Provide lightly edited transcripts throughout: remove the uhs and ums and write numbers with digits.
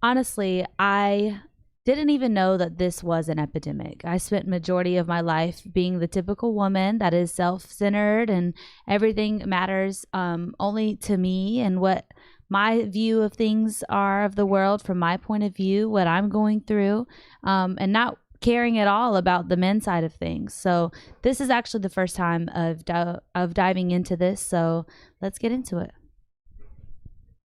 honestly, I didn't even know that this was an epidemic. I spent majority of my life being the typical woman that is self-centered and everything matters only to me and what my view of things are of the world from my point of view, what I'm going through, and not caring at all about the men's side of things. So this is actually the first time of diving into this. So let's get into it.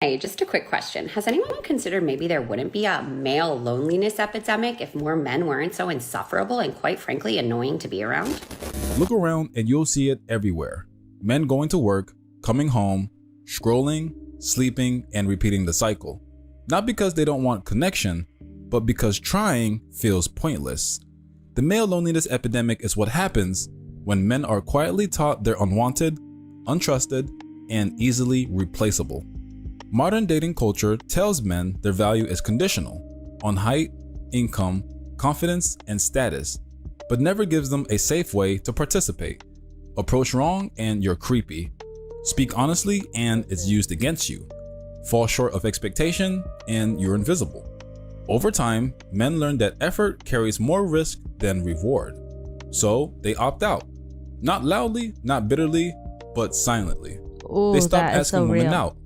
Hey, just a quick question. Has anyone considered maybe there wouldn't be a male loneliness epidemic if more men weren't so insufferable and quite frankly annoying to be around? Look around and you'll see it everywhere. Men going to work, coming home, scrolling, sleeping, and repeating the cycle. Not because they don't want connection, but because trying feels pointless. The male loneliness epidemic is what happens when men are quietly taught they're unwanted, untrusted, and easily replaceable. Modern dating culture tells men their value is conditional on height, income, confidence, and status, but never gives them a safe way to participate. Approach wrong and you're creepy. Speak honestly and it's used against you. Fall short of expectation and you're invisible. Over time, men learn that effort carries more risk than reward. So they opt out. Not loudly, not bitterly, but silently. Ooh, they stop that is asking so women real. out.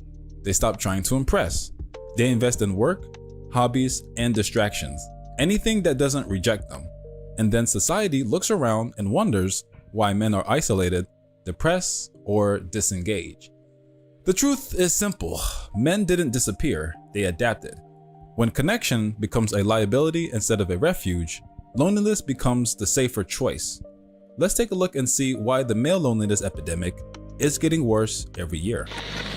They stop trying to impress. They invest in work, hobbies, and distractions. Anything that doesn't reject them. And then society looks around and wonders why men are isolated, depressed, or disengaged. The truth is simple. Men didn't disappear, they adapted. When connection becomes a liability instead of a refuge, loneliness becomes the safer choice. Let's take a look and see why the male loneliness epidemic is getting worse every year.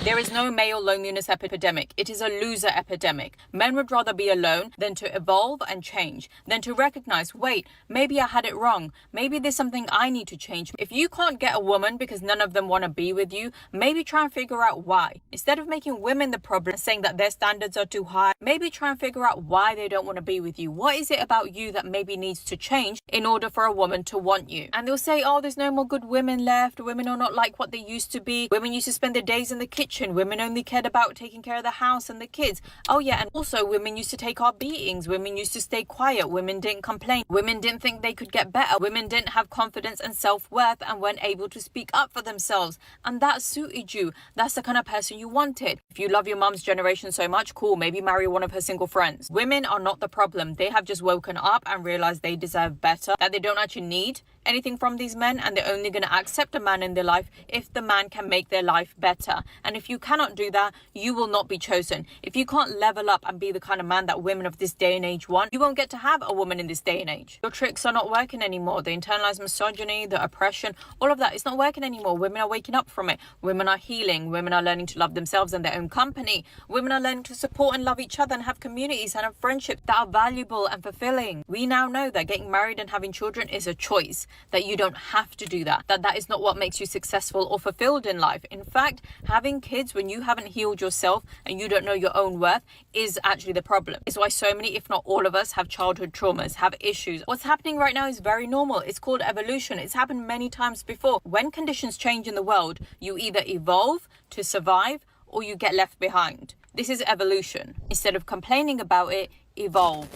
There is no male loneliness epidemic. It is a loser epidemic. Men would rather be alone than to evolve and change, than to recognize, wait, maybe I had it wrong. Maybe there's something I need to change. If you can't get a woman because none of them want to be with you, maybe try and figure out why. Instead of making women the problem, saying that their standards are too high, maybe try and figure out why they don't want to be with you. What is it about you that maybe needs to change in order for a woman to want you? And they'll say, oh, there's no more good women left. Women are not like what they used to be. Women used to spend their days in the kitchen. Women only cared about taking care of the house and the kids. Oh yeah, and also women used to take our beatings. Women used to stay quiet. Women didn't complain. Women didn't think they could get better. Women didn't have confidence and self-worth and weren't able to speak up for themselves. And that suited you. That's the kind of person you wanted. If you love your mum's generation so much, cool, maybe marry one of her single friends. Women are not the problem. They have just woken up and realized they deserve better, that they don't actually need anything from these men, and they're only going to accept a man in their life if the man can make their life better. And if you cannot do that, you will not be chosen. If you can't level up and be the kind of man that women of this day and age want, you won't get to have a woman in this day and age. Your tricks are not working anymore. The internalized misogyny, the oppression, all of that, it's not working anymore. Women are waking up from it. Women are healing. Women are learning to love themselves and their own company. Women are learning to support and love each other and have communities and have friendships that are valuable and fulfilling. We now know that getting married and having children is a choice, that you don't have to do that, that is not what makes you successful or fulfilled in life. In fact, having kids when you haven't healed yourself and you don't know your own worth is actually the problem. It's why so many, if not all of us, have childhood traumas, have issues. What's happening right now is very normal. It's called evolution. It's happened many times before. When conditions change in the world, you either evolve to survive or you get left behind. This is evolution. Instead of complaining about it, evolve.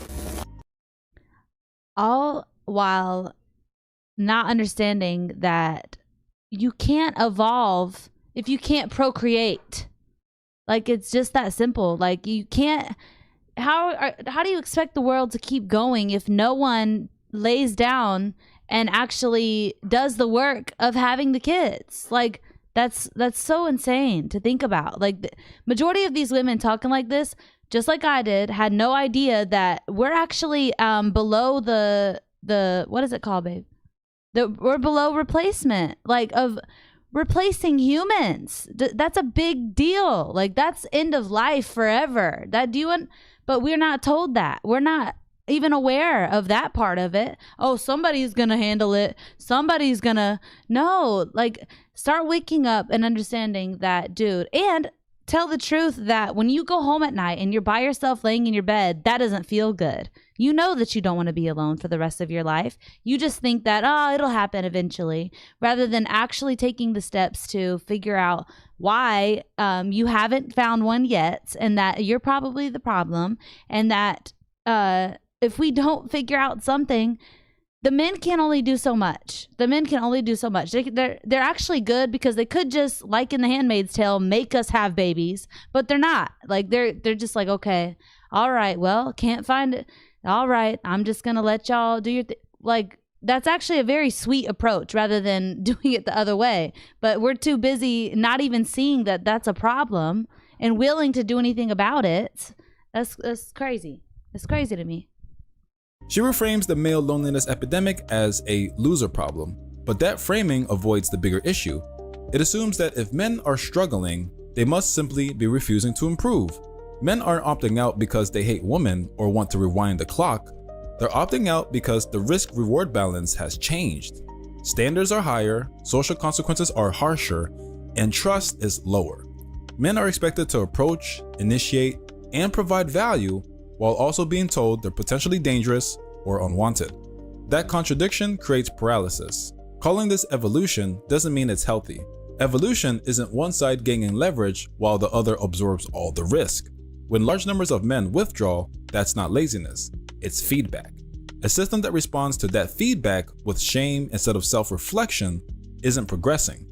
All while not understanding that you can't evolve if you can't procreate. Like, it's just that simple. Like, you can't, how do you expect the world to keep going if no one lays down and actually does the work of having the kids? Like, that's so insane to think about. Like, the majority of these women talking like this, just like I did, had no idea that we're actually below the what is it called, babe? We're below replacement, like, of replacing humans. That's a big deal. Like, that's end of life forever. But we're not told that. We're not even aware of that part of it. Oh, somebody's gonna handle it. Somebody's gonna, no, like, start waking up and understanding that, dude. And tell the truth that when you go home at night and you're by yourself laying in your bed, that doesn't feel good. You know that you don't want to be alone for the rest of your life. You just think that, oh, it'll happen eventually, rather than actually taking the steps to figure out why you haven't found one yet, and that you're probably the problem, and that if we don't figure out something, the men can only do so much. They're actually good because they could just, like in The Handmaid's Tale, make us have babies, but they're not. Like they're just like, okay, all right, well, can't find it. All right, I'm just gonna let y'all do your like. That's actually a very sweet approach rather than doing it the other way. But we're too busy not even seeing that that's a problem and willing to do anything about it. That's crazy. It's crazy to me. She reframes the male loneliness epidemic as a loser problem, but that framing avoids the bigger issue. It assumes that if men are struggling, they must simply be refusing to improve. Men aren't opting out because they hate women or want to rewind the clock. They're opting out because the risk-reward balance has changed. Standards are higher, social consequences are harsher, and trust is lower. Men are expected to approach, initiate, and provide value while also being told they're potentially dangerous or unwanted. That contradiction creates paralysis. Calling this evolution doesn't mean it's healthy. Evolution isn't one side gaining leverage while the other absorbs all the risk. When large numbers of men withdraw, that's not laziness, it's feedback. A system that responds to that feedback with shame instead of self-reflection isn't progressing.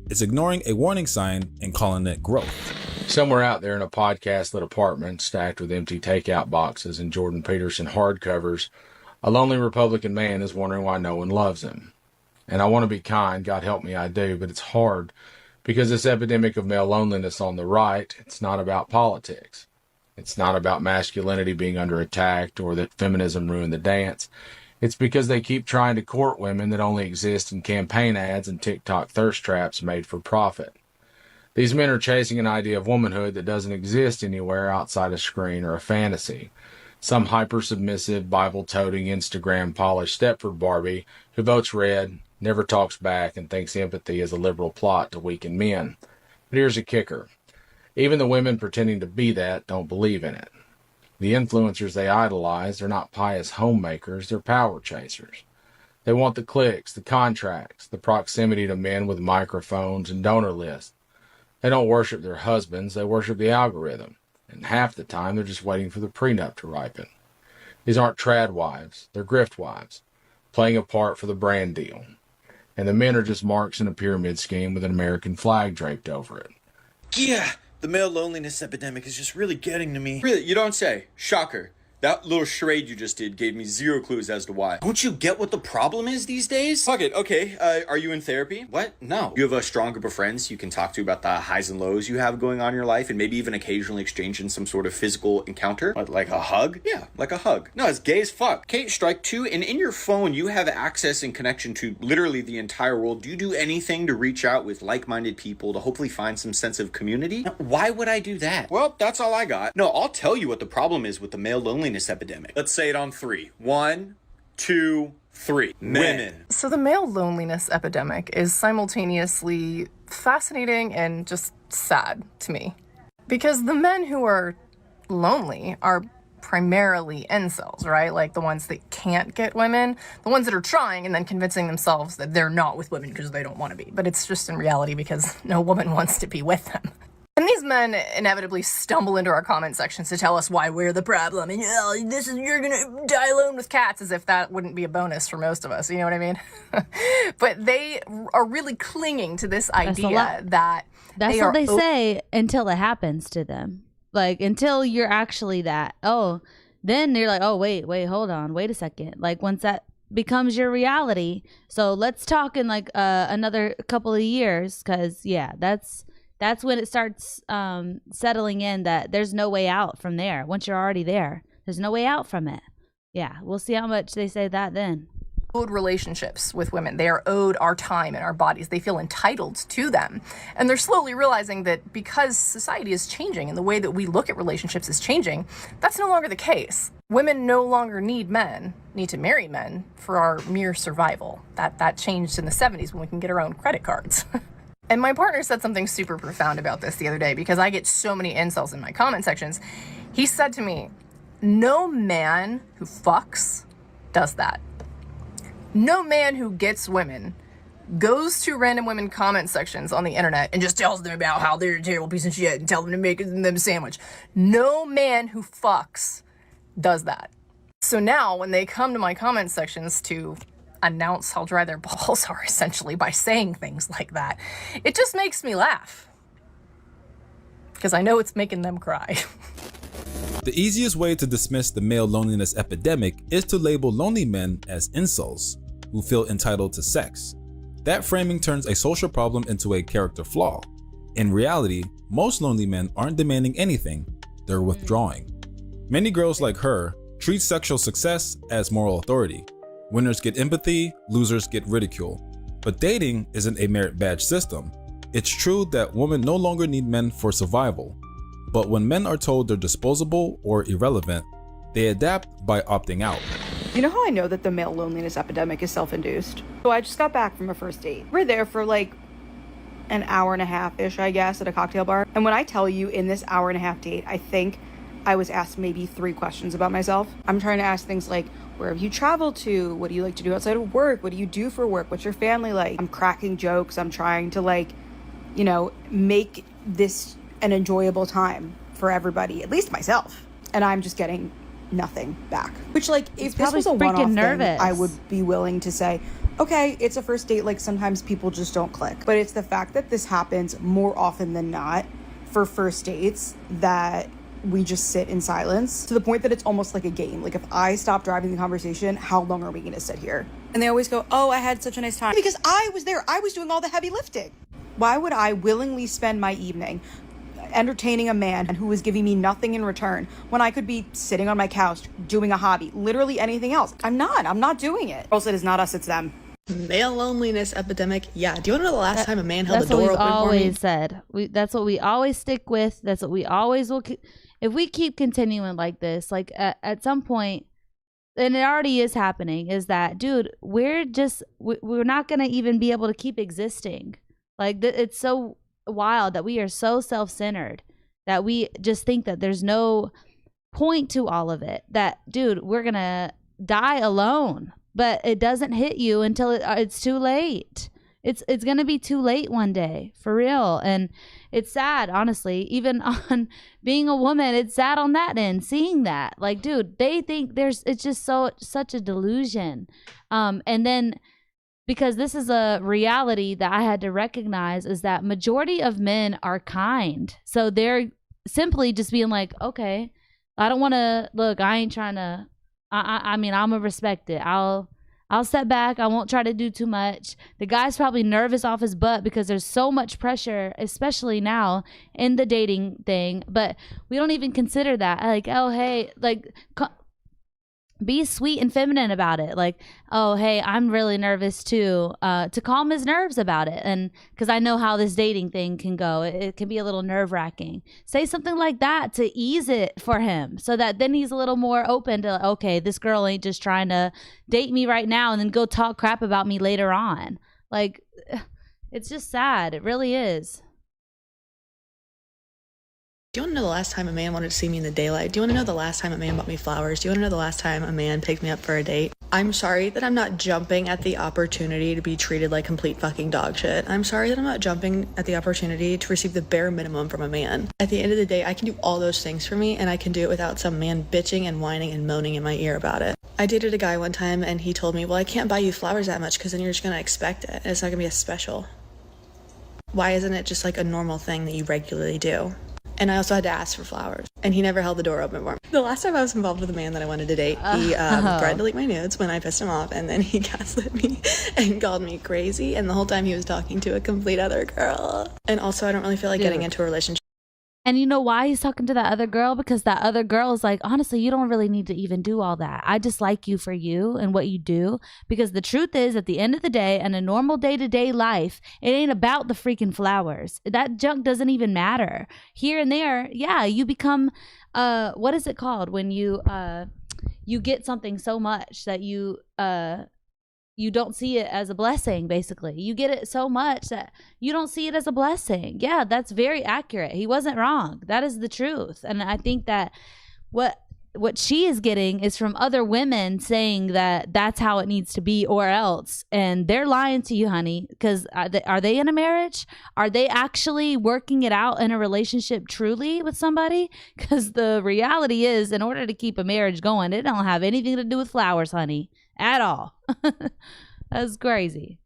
It's ignoring a warning sign and calling it growth. Somewhere out there in a podcast-lit apartment stacked with empty takeout boxes and Jordan Peterson hardcovers, a lonely Republican man is wondering why no one loves him. And I want to be kind, God help me, I do, but it's hard because this epidemic of male loneliness on the right, it's not about politics. It's not about masculinity being under attack or that feminism ruined the dance. It's because they keep trying to court women that only exist in campaign ads and TikTok thirst traps made for profit. These men are chasing an idea of womanhood that doesn't exist anywhere outside a screen or a fantasy. Some hyper-submissive, Bible-toting, Instagram-polished Stepford Barbie who votes red, never talks back, and thinks empathy is a liberal plot to weaken men. But here's a kicker. Even the women pretending to be that don't believe in it. The influencers they idolize are not pious homemakers, they're power chasers. They want the clicks, the contracts, the proximity to men with microphones and donor lists. They don't worship their husbands, they worship the algorithm. And half the time, they're just waiting for the prenup to ripen. These aren't trad wives, they're grift wives, playing a part for the brand deal. And the men are just marks in a pyramid scheme with an American flag draped over it. Yeah, the male loneliness epidemic is just really getting to me. Really, you don't say. Shocker. That little charade you just did gave me zero clues as to why. Don't you get what the problem is these days? Fuck it, okay, are you in therapy? What? No. You have a strong group of friends you can talk to about the highs and lows you have going on in your life, and maybe even occasionally exchange in some sort of physical encounter? What, like a hug? Yeah, like a hug. No, it's gay as fuck. Okay, strike two, and in your phone you have access and connection to literally the entire world. Do you do anything to reach out with like-minded people to hopefully find some sense of community? Now, why would I do that? Well, that's all I got. No, I'll tell you what the problem is with the male loneliness epidemic. Let's say it on three. 1, 2, 3. Women. So the male loneliness epidemic is simultaneously fascinating and just sad to me. Because the men who are lonely are primarily incels, right? Like the ones that can't get women, the ones that are trying and then convincing themselves that they're not with women because they don't want to be. But it's just in reality because no woman wants to be with them. And these men inevitably stumble into our comment sections to tell us why we're the problem. And you're gonna die alone with cats, as if that wouldn't be a bonus for most of us. You know what I mean? But they are really clinging to this idea that that's what they say until it happens to them. Like until you're actually that. Oh, then you're like, oh wait, hold on, wait a second. Like once that becomes your reality. So let's talk in like another couple of years, because yeah, that's when it starts settling in that there's no way out from there. Once you're already there, there's no way out from it. Yeah, we'll see how much they say that then. Owed relationships with women. They are owed our time and our bodies. They feel entitled to them. And they're slowly realizing that because society is changing and the way that we look at relationships is changing, that's no longer the case. Women no longer need to marry men for our mere survival. That changed in the 70s when we can get our own credit cards. And my partner said something super profound about this the other day, because I get so many incels in my comment sections. He said to me, no man who fucks does that. No man who gets women goes to random women comment sections on the internet and just tells them about how they're a terrible piece of shit and tell them to make them a sandwich. No man who fucks does that. So now when they come to my comment sections to announce how dry their balls are, essentially, by saying things like that, it just makes me laugh, because I know it's making them cry. The easiest way to dismiss the male loneliness epidemic is to label lonely men as incels, who feel entitled to sex. That framing turns a social problem into a character flaw. In reality, most lonely men aren't demanding anything, they're withdrawing. Many girls like her treat sexual success as moral authority. Winners get empathy, losers get ridicule. But dating isn't a merit badge system. It's true that women no longer need men for survival. But when men are told they're disposable or irrelevant, they adapt by opting out. You know how I know that the male loneliness epidemic is self-induced? So I just got back from a first date. We're there for like an hour and a half-ish, I guess, at a cocktail bar. And when I tell you, in this hour and a half date, I think I was asked maybe 3 questions about myself. I'm trying to ask things like, where have you traveled to? What do you like to do outside of work? What do you do for work? What's your family like? I'm cracking jokes. I'm trying to, like, you know, make this an enjoyable time for everybody, at least myself. And I'm just getting nothing back. Which, like, if this was a one-off thing, I would be willing to say, okay, it's a first date, like, sometimes people just don't click. But it's the fact that this happens more often than not for first dates that we just sit in silence, to the point that it's almost like a game. Like, if I stop driving the conversation, how long are we gonna sit here? And they always go, oh, I had such a nice time. Because I was there. I was doing all the heavy lifting. Why would I willingly spend my evening entertaining a man who was giving me nothing in return when I could be sitting on my couch doing a hobby, literally anything else? I'm not doing it. Also, it is not us, it's them. Male loneliness epidemic. Yeah. Do you want to know the last time a man held the door open for me? That's what we've always said. That's what we always stick with. That's what we always will. If we keep continuing like this, like at some point, and it already is happening, is that, dude, we're not going to even be able to keep existing. Like, it's so wild that we are so self-centered that we just think that there's no point to all of it, that, dude, we're going to die alone. But it doesn't hit you until it's too late. It's going to be too late one day, for real. And it's sad, honestly. Even on being a woman, it's sad on that end, seeing that. Like, dude, they think it's just such a delusion. And then, because this is a reality that I had to recognize, is that majority of men are kind. So they're simply just being like, okay, I don't want to, look, I ain't trying to, I mean, I'm gonna respect it. I'll step back. I won't try to do too much. The guy's probably nervous off his butt because there's so much pressure, especially now in the dating thing. But we don't even consider that. Like, oh, hey, like, be sweet and feminine about it. Like, oh, hey, I'm really nervous too, to calm his nerves about it. And because I know how this dating thing can go, it can be a little nerve wracking. Say something like that to ease it for him, so that then he's a little more open to, okay, this girl ain't just trying to date me right now and then go talk crap about me later on. Like, it's just sad. It really is. Do you want to know the last time a man wanted to see me in the daylight? Do you want to know the last time a man bought me flowers? Do you want to know the last time a man picked me up for a date? I'm sorry that I'm not jumping at the opportunity to be treated like complete fucking dog shit. I'm sorry that I'm not jumping at the opportunity to receive the bare minimum from a man. At the end of the day, I can do all those things for me, and I can do it without some man bitching and whining and moaning in my ear about it. I dated a guy one time, and he told me, well, I can't buy you flowers that much because then you're just going to expect it, and it's not going to be as special. Why isn't it just like a normal thing that you regularly do? And I also had to ask for flowers. And he never held the door open for me. The last time I was involved with a man that I wanted to date, he tried to delete my nudes when I pissed him off. And then he gaslit me and called me crazy. And the whole time he was talking to a complete other girl. And also, I don't really feel like getting into a relationship. And you know why he's talking to that other girl? Because that other girl is like, honestly, you don't really need to even do all that. I just like you for you and what you do. Because the truth is, at the end of the day, in a normal day-to-day life, it ain't about the freaking flowers. That junk doesn't even matter. Here and there, yeah, you become, what is it called? When you get something so much that you, you don't see it as a blessing. Basically, you get it so much that you don't see it as a blessing. Yeah, that's very accurate. He wasn't wrong. That is the truth. And I think that what she is getting is from other women saying that that's how it needs to be or else. And they're lying to you, honey, because are they in a marriage? Are they actually working it out in a relationship truly with somebody? Because the reality is, in order to keep a marriage going, it don't have anything to do with flowers, honey, at all. That's crazy.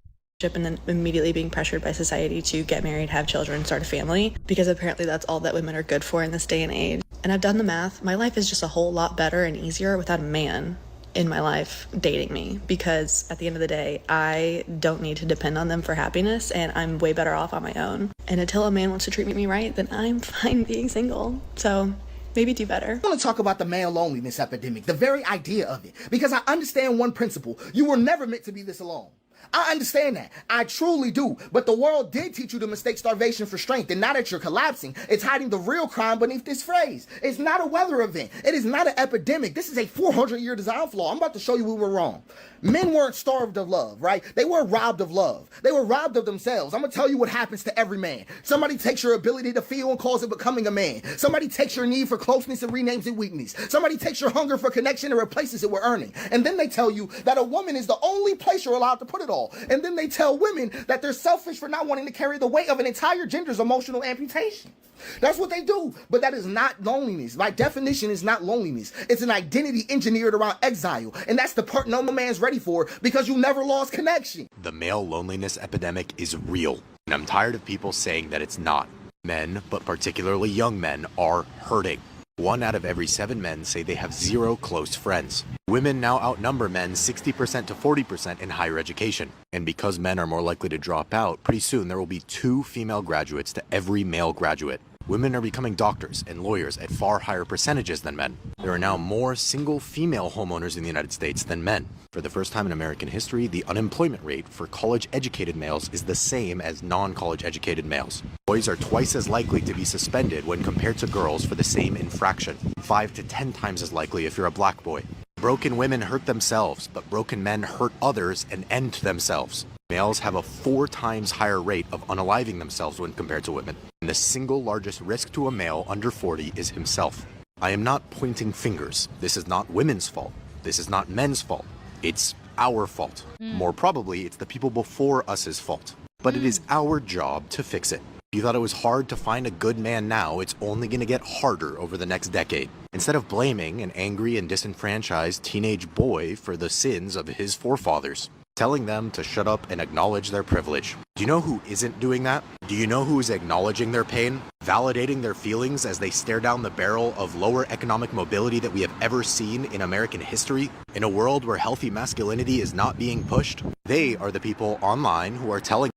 And then immediately being pressured by society to get married, have children, start a family, because apparently that's all that women are good for in this day and age. And I've done the math. My life is just a whole lot better and easier without a man in my life dating me, because at the end of the day, I don't need to depend on them for happiness, and I'm way better off on my own. And until a man wants to treat me right, then I'm fine being single. So maybe do better. I want to talk about the male loneliness epidemic, the very idea of it, because I understand one principle. You were never meant to be this alone. I understand that. I truly do. But the world did teach you to mistake starvation for strength. And now that you're collapsing, it's hiding the real crime beneath this phrase. It's not a weather event. It is not an epidemic. This is a 400-year design flaw. I'm about to show you we were wrong. Men weren't starved of love, right? They were robbed of love. They were robbed of themselves. I'm going to tell you what happens to every man. Somebody takes your ability to feel and calls it becoming a man. Somebody takes your need for closeness and renames it weakness. Somebody takes your hunger for connection and replaces it with earning. And then they tell you that a woman is the only place you're allowed to put it all. And then they tell women that they're selfish for not wanting to carry the weight of an entire gender's emotional amputation. That's what they do. But that is not loneliness. By definition, it's not loneliness. It's an identity engineered around exile. And that's the part no man's ready for, because you never lost connection. The male loneliness epidemic is real, and I'm tired of people saying that it's not. Men, but particularly young men, are hurting. 1 out of every 7 men say they have 0 close friends. Women now outnumber men 60% to 40% in higher education. And because men are more likely to drop out, pretty soon there will be 2 female graduates to every male graduate. Women are becoming doctors and lawyers at far higher percentages than men. There are now more single female homeowners in the United States than men. For the first time in American history, the unemployment rate for college-educated males is the same as non-college educated males. Boys are twice as likely to be suspended when compared to girls for the same infraction, 5 to 10 times as likely if you're a black boy. Broken women hurt themselves, but broken men hurt others and end themselves. Males have a 4 times higher rate of unaliving themselves when compared to women. And the single largest risk to a male under 40 is himself. I am not pointing fingers. This is not women's fault. This is not men's fault. It's our fault. More probably, it's the people before us's fault. But it is our job to fix it. If you thought it was hard to find a good man now, it's only going to get harder over the next decade. Instead of blaming an angry and disenfranchised teenage boy for the sins of his forefathers, telling them to shut up and acknowledge their privilege. Do you know who isn't doing that? Do you know who is acknowledging their pain, validating their feelings as they stare down the barrel of lower economic mobility that we have ever seen in American history? In a world where healthy masculinity is not being pushed, they are the people online who are telling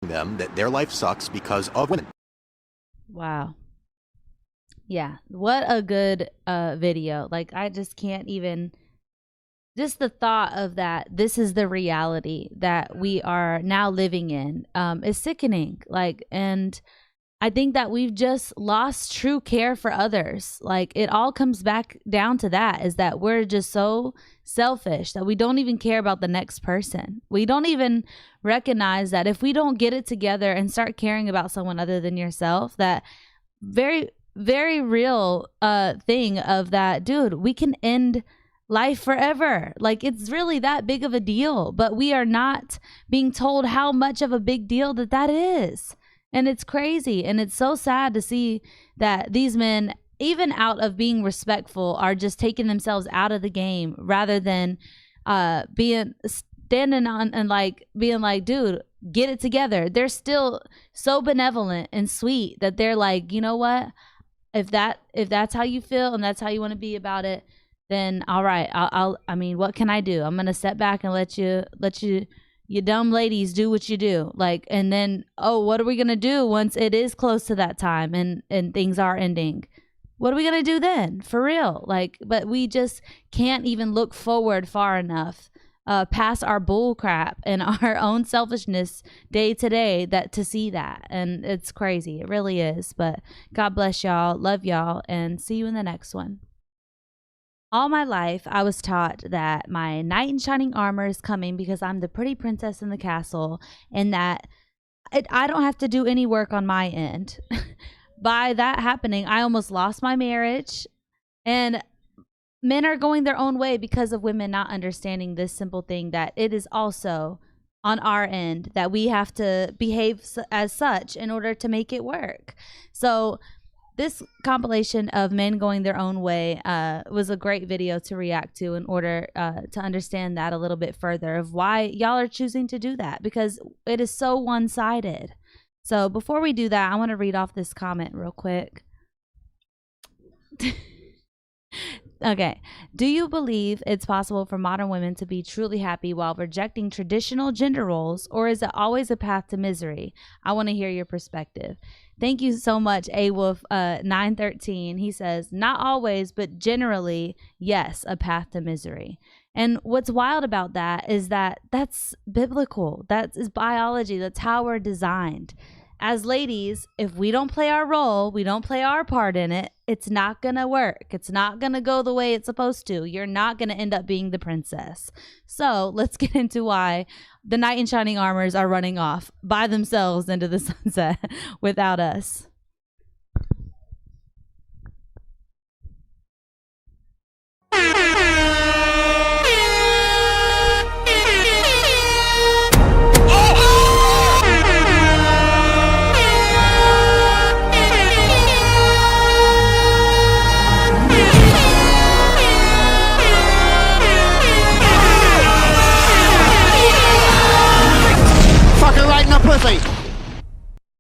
them that their life sucks because of women. Wow. Yeah, what a good video. Like, I just can't even, just the thought of that, this is the reality that we are now living in, is sickening. Like, and I think that we've just lost true care for others. Like, it all comes back down to that, is that we're just so selfish that we don't even care about the next person. We don't even recognize that if we don't get it together and start caring about someone other than yourself, that very, very real thing of that, dude, we can end life forever. Like, it's really that big of a deal, but we are not being told how much of a big deal that is. And it's crazy. And it's so sad to see that these men, even out of being respectful, are just taking themselves out of the game rather than standing on and like being like, dude, get it together. They're still so benevolent and sweet that they're like, you know what? If that's how you feel and that's how you want to be about it, then all right, I mean, what can I do? I'm gonna step back and let you dumb ladies do what you do. Like, and then, oh, what are we gonna do once it is close to that time and things are ending? What are we gonna do then? For real? Like, but we just can't even look forward far enough past our bull crap and our own selfishness day to day to see that. And it's crazy. It really is. But God bless y'all. Love y'all, and see you in the next one. All my life, I was taught that my knight in shining armor is coming because I'm the pretty princess in the castle, and that I don't have to do any work on my end. By that happening, I almost lost my marriage, and men are going their own way because of women not understanding this simple thing, that it is also on our end that we have to behave as such in order to make it work. So this compilation of men going their own way was a great video to react to in order to understand that a little bit further of why y'all are choosing to do that, because it is so one-sided. So before we do that, I want to read off this comment real quick. Okay. Do you believe it's possible for modern women to be truly happy while rejecting traditional gender roles, or is it always a path to misery? I want to hear your perspective. Thank you so much, AWolf 913. He says, not always, but generally, yes, a path to misery. And what's wild about that is that that's biblical. That is biology. That's how we're designed. As ladies, if we don't play our role, we don't play our part in it, it's not going to work. It's not going to go the way it's supposed to. You're not going to end up being the princess. So let's get into why the knight in shining armors are running off by themselves into the sunset without us.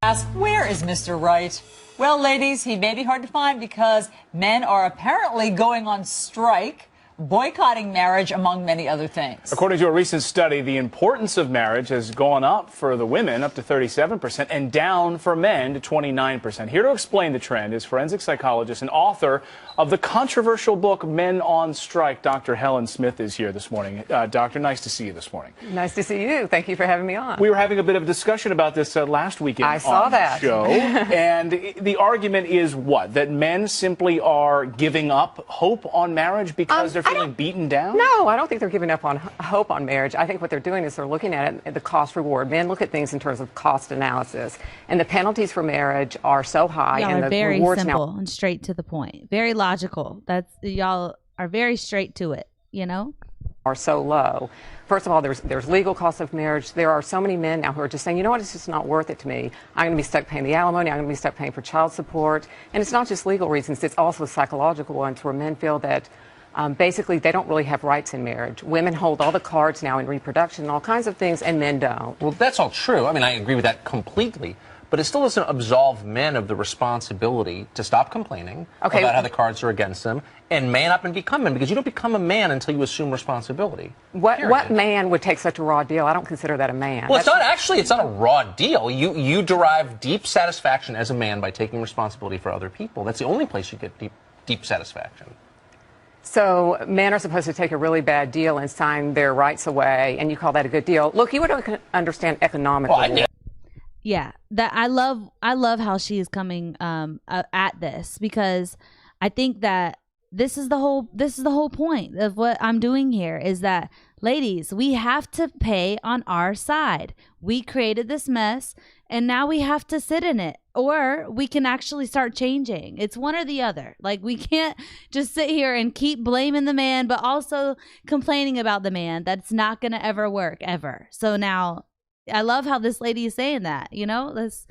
Ask, where is Mr. Right? Well, ladies, he may be hard to find because men are apparently going on strike, boycotting marriage, among many other things. According to a recent study, the importance of marriage has gone up for the women, up to 37%, and down for men to 29%. Here to explain the trend is forensic psychologist and author of the controversial book Men on Strike, Dr. Helen Smith is here this morning. Doctor, nice to see you this morning. Nice to see you. Thank you for having me on. We were having a bit of a discussion about this last weekend I saw on that. the show, and the argument is what? That men simply are giving up hope on marriage because they're feeling beaten down? No, I don't think they're giving up on hope on marriage. I think what they're doing is they're looking at it, the cost reward. Men look at things in terms of cost analysis, and the penalties for marriage are so high, Y'all and are the very rewards simple now and straight to the point. Very logical. That's, y'all are very straight to it, you know? are so low. First of all, there's legal costs of marriage. There are so many men now who are just saying, you know what, it's just not worth it to me. I'm going to be stuck paying the alimony. I'm going to be stuck paying for child support. And it's not just legal reasons. It's also psychological ones where men feel that basically they don't really have rights in marriage. Women hold all the cards now in reproduction and all kinds of things, and men don't. Well, that's all true. I mean, I agree with that completely. But it still doesn't absolve men of the responsibility to stop complaining about how the cards are against them and man up and become men, because you don't become a man until you assume responsibility. What man would take such a raw deal? I don't consider that a man. Well, it's not a raw deal. You derive deep satisfaction as a man by taking responsibility for other people. That's the only place you get deep satisfaction. So men are supposed to take a really bad deal and sign their rights away, and you call that a good deal. Look, you would understand economically. Well, yeah, that I love how she is coming at this, because I think that this is the whole point of what I'm doing here, is that ladies, we have to pay on our side. We created this mess and now we have to sit in it, or we can actually start changing. It's one or the other. Like, we can't just sit here and keep blaming the man but also complaining about the man. That's not going to ever work ever. So now I love how this lady is saying that, you know, it's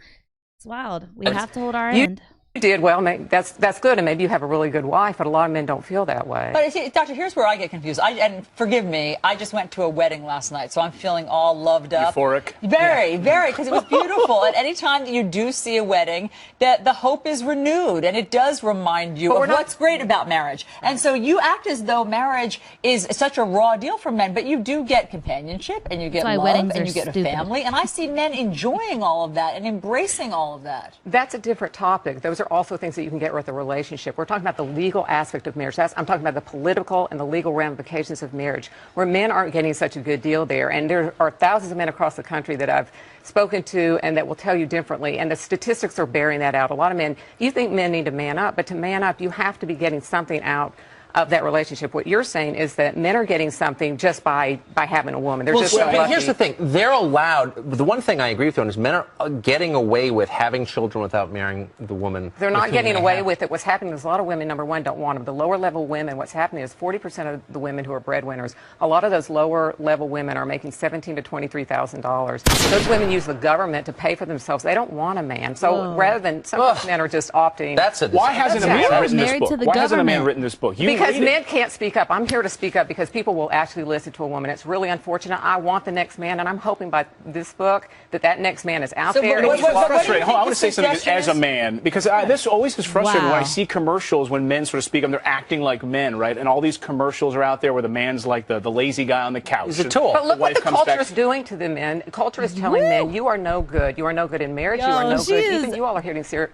wild. We have to hold our end. You did well. That's good, and maybe you have a really good wife, but a lot of men don't feel that way. But see, Doctor, here's where I get confused. And forgive me, I just went to a wedding last night, so I'm feeling all loved up. Euphoric. Very, because it was beautiful. And any time that you do see a wedding, that the hope is renewed, and it does remind you of what's great about marriage. And so you act as though marriage is such a raw deal for men, but you do get companionship, and you get love, and you get a family. And I see men enjoying all of that and embracing all of that. That's a different topic. Those are also things that you can get with a relationship. We're talking about the legal aspect of marriage. I'm talking about the political and the legal ramifications of marriage, where men aren't getting such a good deal there. And there are thousands of men across the country that I've spoken to and that will tell you differently. And the statistics are bearing that out. A lot of men, you think men need to man up, but to man up, you have to be getting something out of that relationship. What you're saying is that men are getting something just by having a woman. They're just so but lucky. here's the thing. They're allowed. The one thing I agree with you on is men are getting away with having children without marrying the woman. They're not getting away with it. What's happening is a lot of women, number one, don't want them. The lower level women, what's happening is 40% of the women who are breadwinners, a lot of those lower level women are making $17,000 to $23,000. Those women use the government to pay for themselves. They don't want a man. So rather than some of those men are just opting. Why hasn't a man written this book? Why hasn't a man written this book? Because men can't speak up. I'm here to speak up because people will actually listen to a woman. It's really unfortunate. I want the next man, and I'm hoping by this book that next man is out there. It's frustrating. Hold on, I want to say something as a man, because this always is frustrating when I see commercials when men sort of speak up, they're acting like men, right? And all these commercials are out there where the man's like the lazy guy on the couch. He's a tool. But look what the culture is doing to the men. The culture is telling men, you are no good. You are no good in marriage. You are no good. Even you all are hearing saying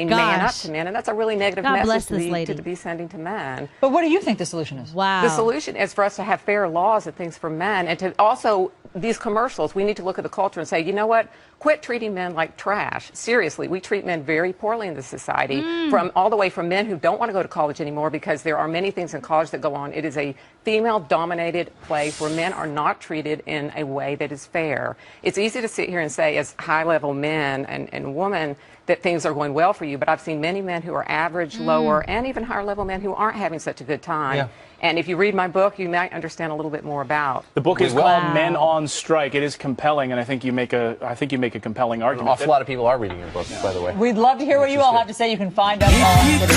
man up to men, and that's a really negative message to be sending to men. But what do you think the solution is? Wow. The solution is for us to have fair laws and things for men, and to also these commercials, we need to look at the culture and say, you know what? Quit treating men like trash. Seriously, we treat men very poorly in this society, from all the way from men who don't want to go to college anymore because there are many things in college that go on. It is a female-dominated place where men are not treated in a way that is fair. It's easy to sit here and say, as high-level men and women, that things are going well for you, but I've seen many men who are average, lower, and even higher-level men who aren't having such a good time. Yeah. And if you read my book, you might understand a little bit more about. The book is called Men on Strike. It is compelling, and I think you make a compelling argument. An awful lot of people are reading your book, by the way. We'd love to hear what you all have to say. You can find us all on Twitter.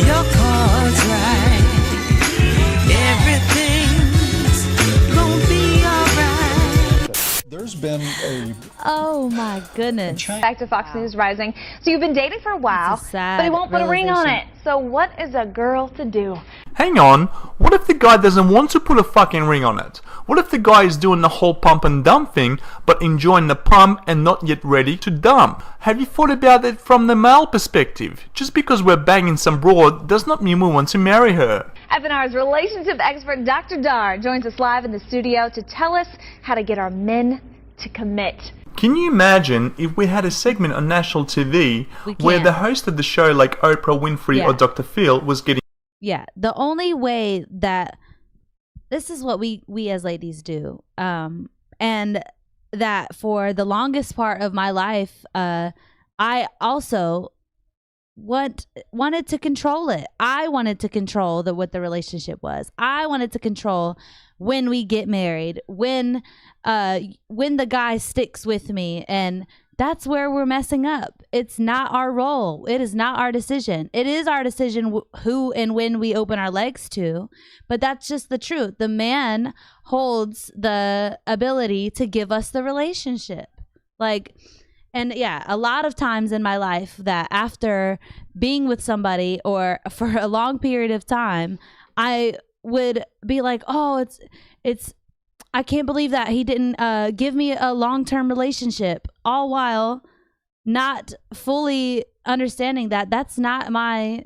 Your cards right. Everything's gonna be alright. There's been a... Oh my goodness. Back to Fox News Rising. So you've been dating for a while, but he won't put a ring on it. So what is a girl to do? Hang on, what if the guy doesn't want to put a fucking ring on it? What if the guy is doing the whole pump and dump thing, but enjoying the pump and not yet ready to dump? Have you thought about it from the male perspective? Just because we're banging some broad does not mean we want to marry her. FNR's relationship expert Dr. Dar joins us live in the studio to tell us how to get our men to commit. Can you imagine if we had a segment on national TV where the host of the show, like Oprah Winfrey or Dr. Phil, was getting... Yeah, the only way that... This is what we as ladies do. And that for the longest part of my life, I also wanted to control it. I wanted to control what the relationship was. I wanted to control when we get married, when the guy sticks with me, and that's where we're messing up. It's not our role. It is not our decision. It is our decision who and when we open our legs to, but that's just the truth. The man holds the ability to give us the relationship. And yeah, a lot of times in my life that after being with somebody or for a long period of time, I would be like, oh, I can't believe that he didn't give me a long-term relationship, all while not fully understanding that that's not my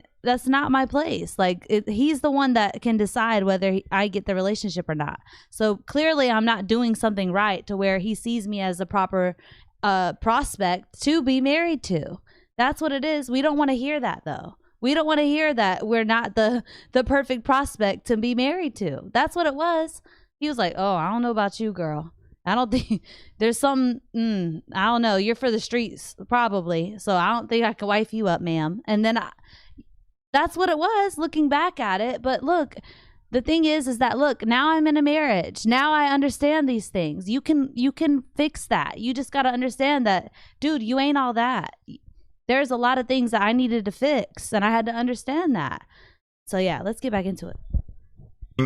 place. He's the one that can decide whether I get the relationship or not. So clearly I'm not doing something right to where he sees me as a proper prospect to be married to. That's what it is. We don't want to hear that, though. We don't want to hear that we're not the perfect prospect to be married to. That's what it was. He was like, oh, I don't know about you, girl. I don't think there's some, I don't know. You're for the streets, probably. So I don't think I can wife you up, ma'am. And then that's what it was, looking back at it. But look, the thing is that, look, now I'm in a marriage. Now I understand these things. You can fix that. You just got to understand that, dude, you ain't all that. There's a lot of things that I needed to fix, and I had to understand that. So yeah, let's get back into it.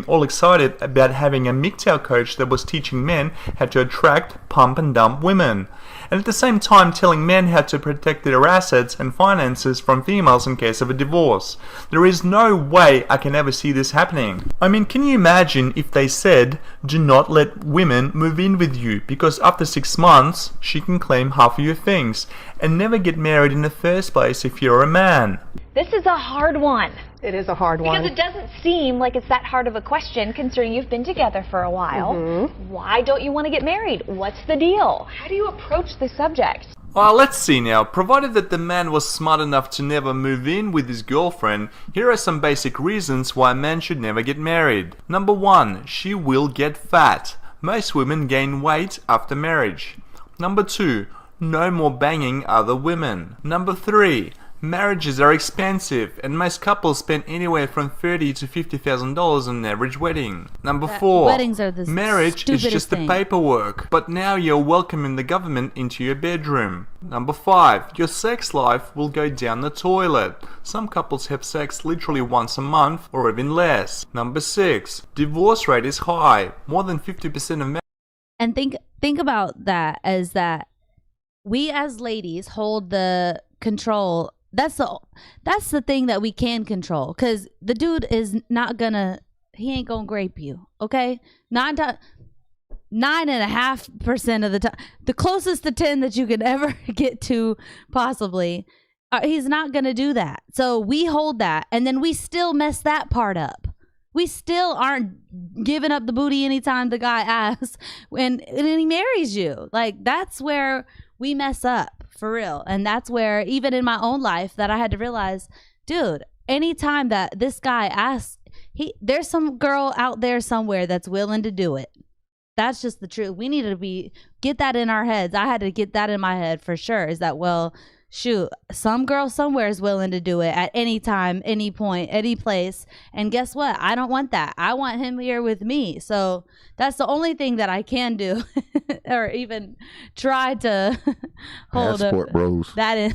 All excited about having a MGTOW coach that was teaching men how to attract, pump and dump women, and at the same time telling men how to protect their assets and finances from females in case of a divorce. There is no way I can ever see this happening. I mean, can you imagine if they said, do not let women move in with you because after 6 months she can claim half of your things, and never get married in the first place if you're a man? This is a hard one. It is a hard one. Because it doesn't seem like it's that hard of a question, considering you've been together for a while. Why don't you want to get married? What's the deal? How do you approach this subject? Let's see now. Provided that the man was smart enough to never move in with his girlfriend, here are some basic reasons why a man should never get married. Number 1, she will get fat. Most women gain weight after marriage. Number 2, no more banging other women. Number 3, marriages are expensive and most couples spend anywhere from $30,000 to $50,000 on an average wedding. Number 4, weddings are the marriage is stupidest just the thing. paperwork, but now you're welcoming the government into your bedroom. Number 5, your sex life will go down the toilet. Some couples have sex literally once a month or even less. Number 6, divorce rate is high. More than 50% of men. And think about that as that we as ladies hold the control. That's the thing that we can control, because the dude is not gonna, he ain't gonna grape you, okay? 9.5% of the time, the closest to 10 that you could ever get to possibly, he's not gonna do that. So we hold that, and then we still mess that part up. We still aren't giving up the booty anytime the guy asks and he marries you. Like, that's where we mess up, for real. And that's where, even in my own life, that I had to realize, dude, anytime that this guy asks, there's some girl out there somewhere that's willing to do it. That's just the truth. We need to get that in our heads. I had to get that in my head for sure, is that, well, shoot, some girl somewhere is willing to do it at any time, any point, any place. And guess what? I don't want that. I want him here with me. So that's the only thing that I can do or even try to hold Passport up. bros. That is.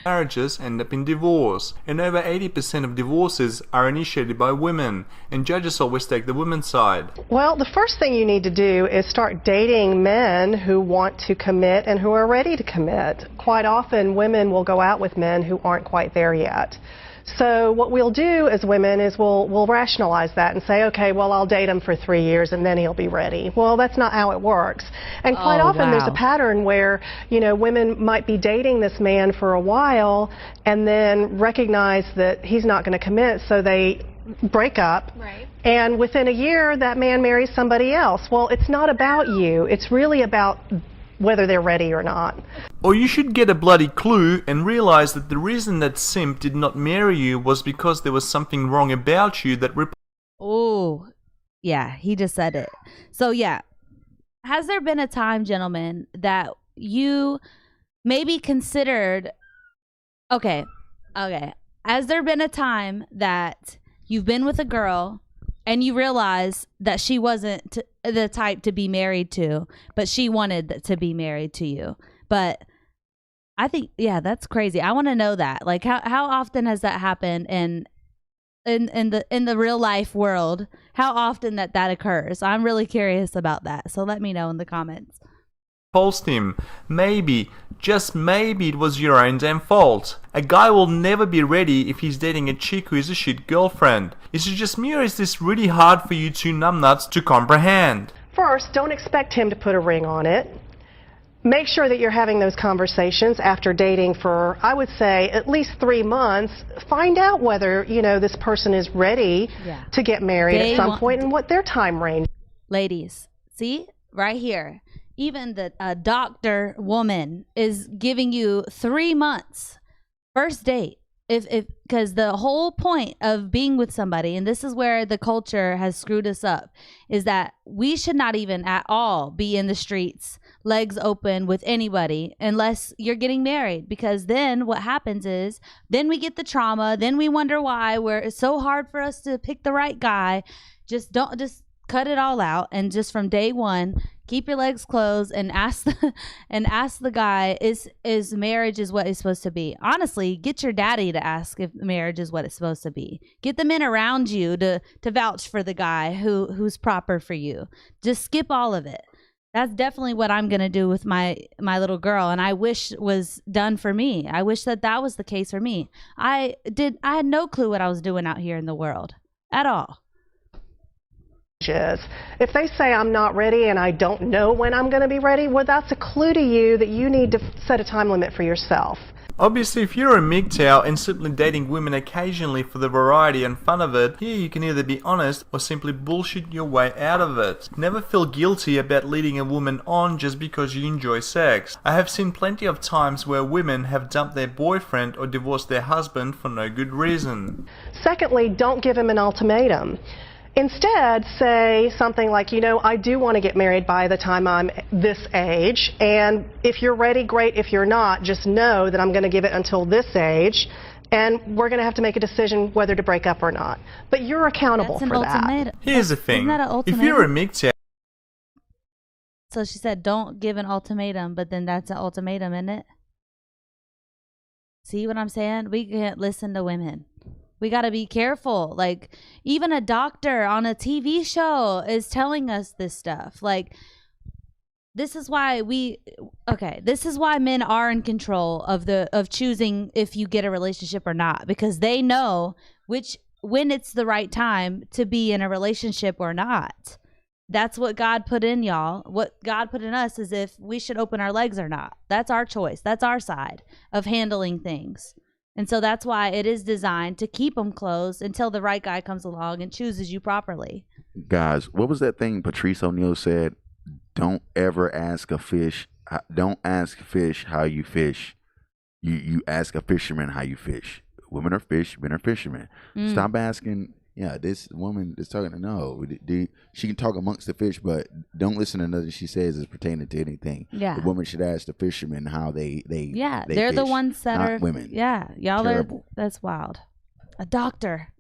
Marriages end up in divorce, and over 80% of divorces are initiated by women, and judges always take the women's side. Well, the first thing you need to do is start dating men who want to commit and who are ready to commit. Quite often, women will go out with men who aren't quite there yet. So what we'll do as women is we'll rationalize that and say, okay, well, I'll date him for 3 years and then he'll be ready. Well, that's not how it works. And quite often there's a pattern where, you know, women might be dating this man for a while and then recognize that he's not going to commit, so they break up. Right. And within a year, that man marries somebody else. Well, it's not about you. It's really about whether they're ready or not. Or you should get a bloody clue and realize that the reason that simp did not marry you was because there was something wrong about you that Oh, yeah, he just said it. So yeah, has there been a time, gentlemen, that you maybe considered, okay, has there been a time that you've been with a girl and you realize that she wasn't the type to be married to, but she wanted to be married to you? But I think, yeah, that's crazy. I want to know that. Like, how often has that happened in the real life world? How often that occurs? I'm really curious about that. So let me know in the comments. repulsed him. Maybe, just maybe it was your own damn fault. A guy will never be ready if he's dating a chick who is a shit girlfriend. Is it just me, or is this really hard for you two numbnuts to comprehend? First, don't expect him to put a ring on it. Make sure that you're having those conversations after dating for, I would say, at least 3 months. Find out whether, you know, this person is ready to get married at some point and what their time range. Ladies, see? Right here. Even the doctor woman is giving you 3 months. First date. Because the whole point of being with somebody, and this is where the culture has screwed us up, is that we should not even at all be in the streets, legs open with anybody, unless you're getting married. Because then what happens is, then we get the trauma, then we wonder why it's so hard for us to pick the right guy. Just cut it all out, and just from day one, keep your legs closed and ask the guy, is marriage is what it's supposed to be. Honestly, get your daddy to ask if marriage is what it's supposed to be. Get the men around you to vouch for the guy who's proper for you. Just skip all of it. That's definitely what I'm gonna do with my little girl, and I wish was done for me. I wish that was the case for me. I had no clue what I was doing out here in the world at all. If they say I'm not ready and I don't know when I'm going to be ready, well, that's a clue to you that you need to set a time limit for yourself. Obviously, if you're a MGTOW and simply dating women occasionally for the variety and fun of it, here you can either be honest or simply bullshit your way out of it. Never feel guilty about leading a woman on just because you enjoy sex. I have seen plenty of times where women have dumped their boyfriend or divorced their husband for no good reason. Secondly, don't give him an ultimatum. Instead, say something like, you know, I do want to get married by the time I'm this age, and if you're ready, great. If you're not, just know that I'm going to give it until this age, and we're going to have to make a decision whether to break up or not. But you're accountable for that. Here's the thing. Isn't that an If ultimatum? you're a MGTOW, So she said, don't give an ultimatum, but then that's an ultimatum, isn't it? See what I'm saying? We can't listen to women. We got to be careful. Like, even a doctor on a TV show is telling us this stuff. Like, this is why this is why men are in control of choosing if you get a relationship or not, because they know when it's the right time to be in a relationship or not. That's what God put in y'all. What God put in us is if we should open our legs or not. That's our choice. That's our side of handling things. And so that's why it is designed to keep them closed until the right guy comes along and chooses you properly. Guys, what was that thing Patrice O'Neal said? Don't ever ask a fish. Don't ask fish how you fish. You ask a fisherman how you fish. Women are fish. Men are fishermen. Stop asking. Yeah, this woman is talking. No, she can talk amongst the fish, but don't listen to nothing she says is pertaining to anything. Yeah, the woman should ask the fishermen how they they're fish, the ones that not are women. Yeah, y'all Terrible. That's wild. A doctor.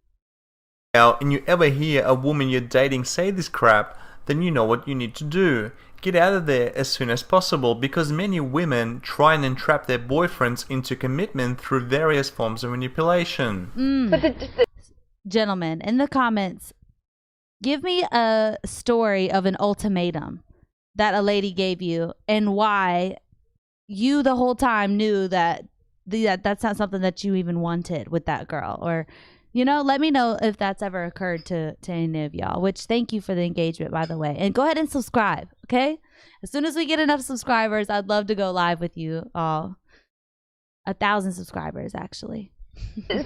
and you ever hear a woman you're dating say this crap, then you know what you need to do. Get out of there as soon as possible, because many women try and entrap their boyfriends into commitment through various forms of manipulation. Gentlemen, in the comments, give me a story of an ultimatum that a lady gave you and why you the whole time knew that that's not something that you even wanted with that girl. Or, let me know if that's ever occurred to any of y'all, which thank you for the engagement, by the way. And go ahead and subscribe, okay? As soon as we get enough subscribers, I'd love to go live with you all. 1,000 subscribers, actually.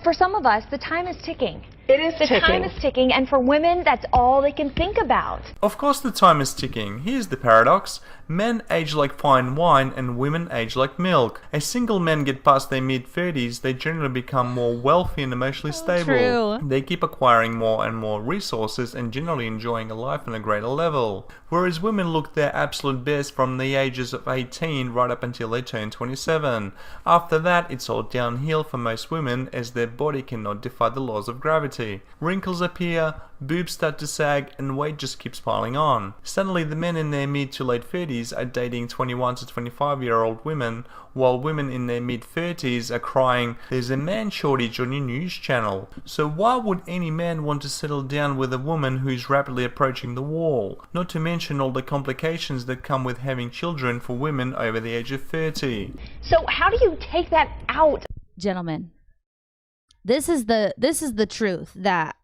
For some of us, the time is ticking. It is ticking. The time is ticking, and for women, that's all they can think about. Of course the time is ticking. Here's the paradox. Men age like fine wine and women age like milk. As single men get past their mid-30s, they generally become more wealthy and emotionally stable. True. They keep acquiring more and more resources and generally enjoying a life on a greater level. Whereas women look their absolute best from the ages of 18 right up until they turn 27. After that, it's all downhill for most women as their body cannot defy the laws of gravity. Wrinkles appear, boobs start to sag, and weight just keeps piling on. Suddenly the men in their mid to late 30s are dating 21 to 25-year-old women, while women in their mid 30s are crying, "There's a man shortage on your news channel." So why would any man want to settle down with a woman who is rapidly approaching the wall? Not to mention all the complications that come with having children for women over the age of 30. So how do you take that out? Gentlemen, this is the truth that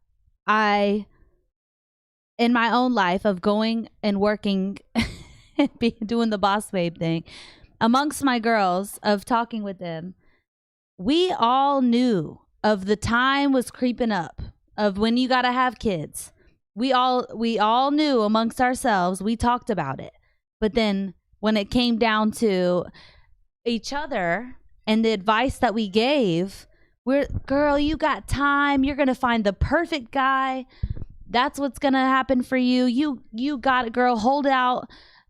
I, in my own life of going and working and doing the boss babe thing amongst my girls, of talking with them, we all knew of the time was creeping up of when you got to have kids. We all knew amongst ourselves. We talked about it. But then when it came down to each other and the advice that we gave, girl, you got time. You're going to find the perfect guy. That's what's going to happen for you. You got it, girl. Hold out.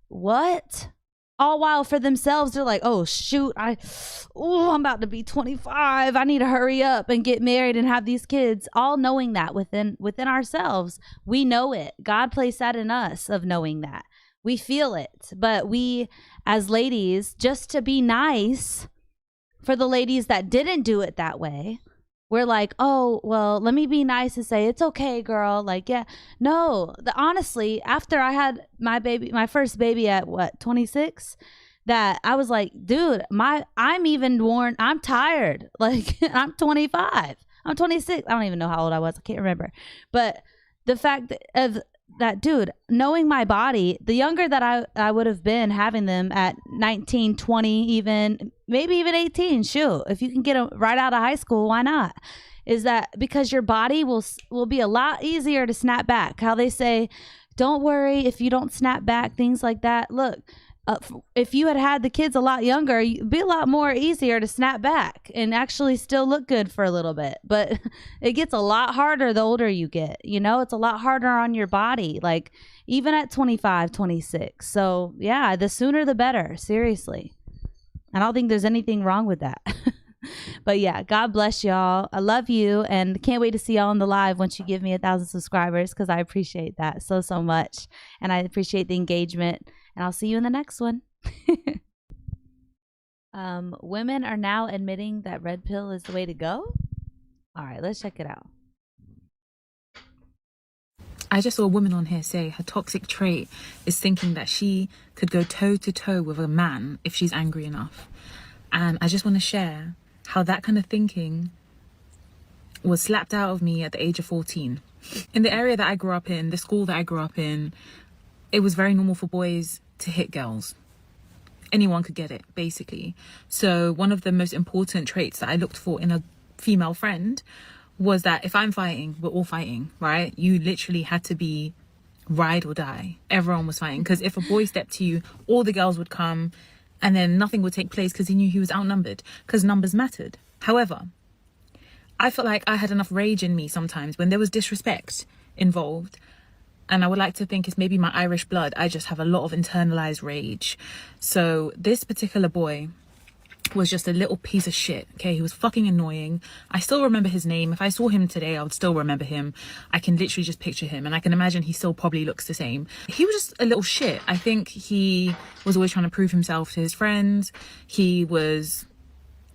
What? All while for themselves, they're like, oh, shoot. I'm about to be 25. I need to hurry up and get married and have these kids. All knowing that within ourselves. We know it. God placed that in us of knowing that. We feel it. But we, as ladies, just to be nice, for the ladies that didn't do it that way, we're like, oh, well, let me be nice and say, it's okay, girl. Like, yeah. No, honestly, after I had my first baby at 26, that I was like, dude, I'm even worn. I'm tired. Like, I'm 25. I'm 26. I don't even know how old I was. I can't remember. But the fact of that, dude, knowing my body, the younger that I would have been having them at 19, 20, even, maybe even 18, shoot, if you can get them right out of high school, why not? Is that because your body will be a lot easier to snap back. How they say, don't worry if you don't snap back, things like that. Look, if you had the kids a lot younger, it'd be a lot more easier to snap back and actually still look good for a little bit. But it gets a lot harder the older you get. You know, it's a lot harder on your body, like even at 25, 26. So yeah, the sooner the better, seriously. I don't think there's anything wrong with that. But yeah, God bless y'all. I love you and can't wait to see y'all on the live once you give me 1,000 subscribers, because I appreciate that so much. And I appreciate the engagement. And I'll see you in the next one. Women are now admitting that red pill is the way to go. All right, let's check it out. I just saw a woman on here say her toxic trait is thinking that she could go toe to toe with a man if she's angry enough. And I just want to share how that kind of thinking was slapped out of me at the age of 14. In the area that I grew up in, the school that I grew up in, it was very normal for boys to hit girls. Anyone could get it, basically. So one of the most important traits that I looked for in a female friend was that if I'm fighting, we're all fighting, right? You literally had to be ride or die. Everyone was fighting. Because if a boy stepped to you, all the girls would come and then nothing would take place because he knew he was outnumbered, because numbers mattered. However, I felt like I had enough rage in me sometimes when there was disrespect involved. And I would like to think it's maybe my Irish blood. I just have a lot of internalized rage. So this particular boy was just a little piece of shit. Okay, he was fucking annoying. I still remember his name. If I saw him today, I would still remember him. I can literally just picture him, and I can imagine he still probably looks the same. He was just a little shit. I think he was always trying to prove himself to his friends. He was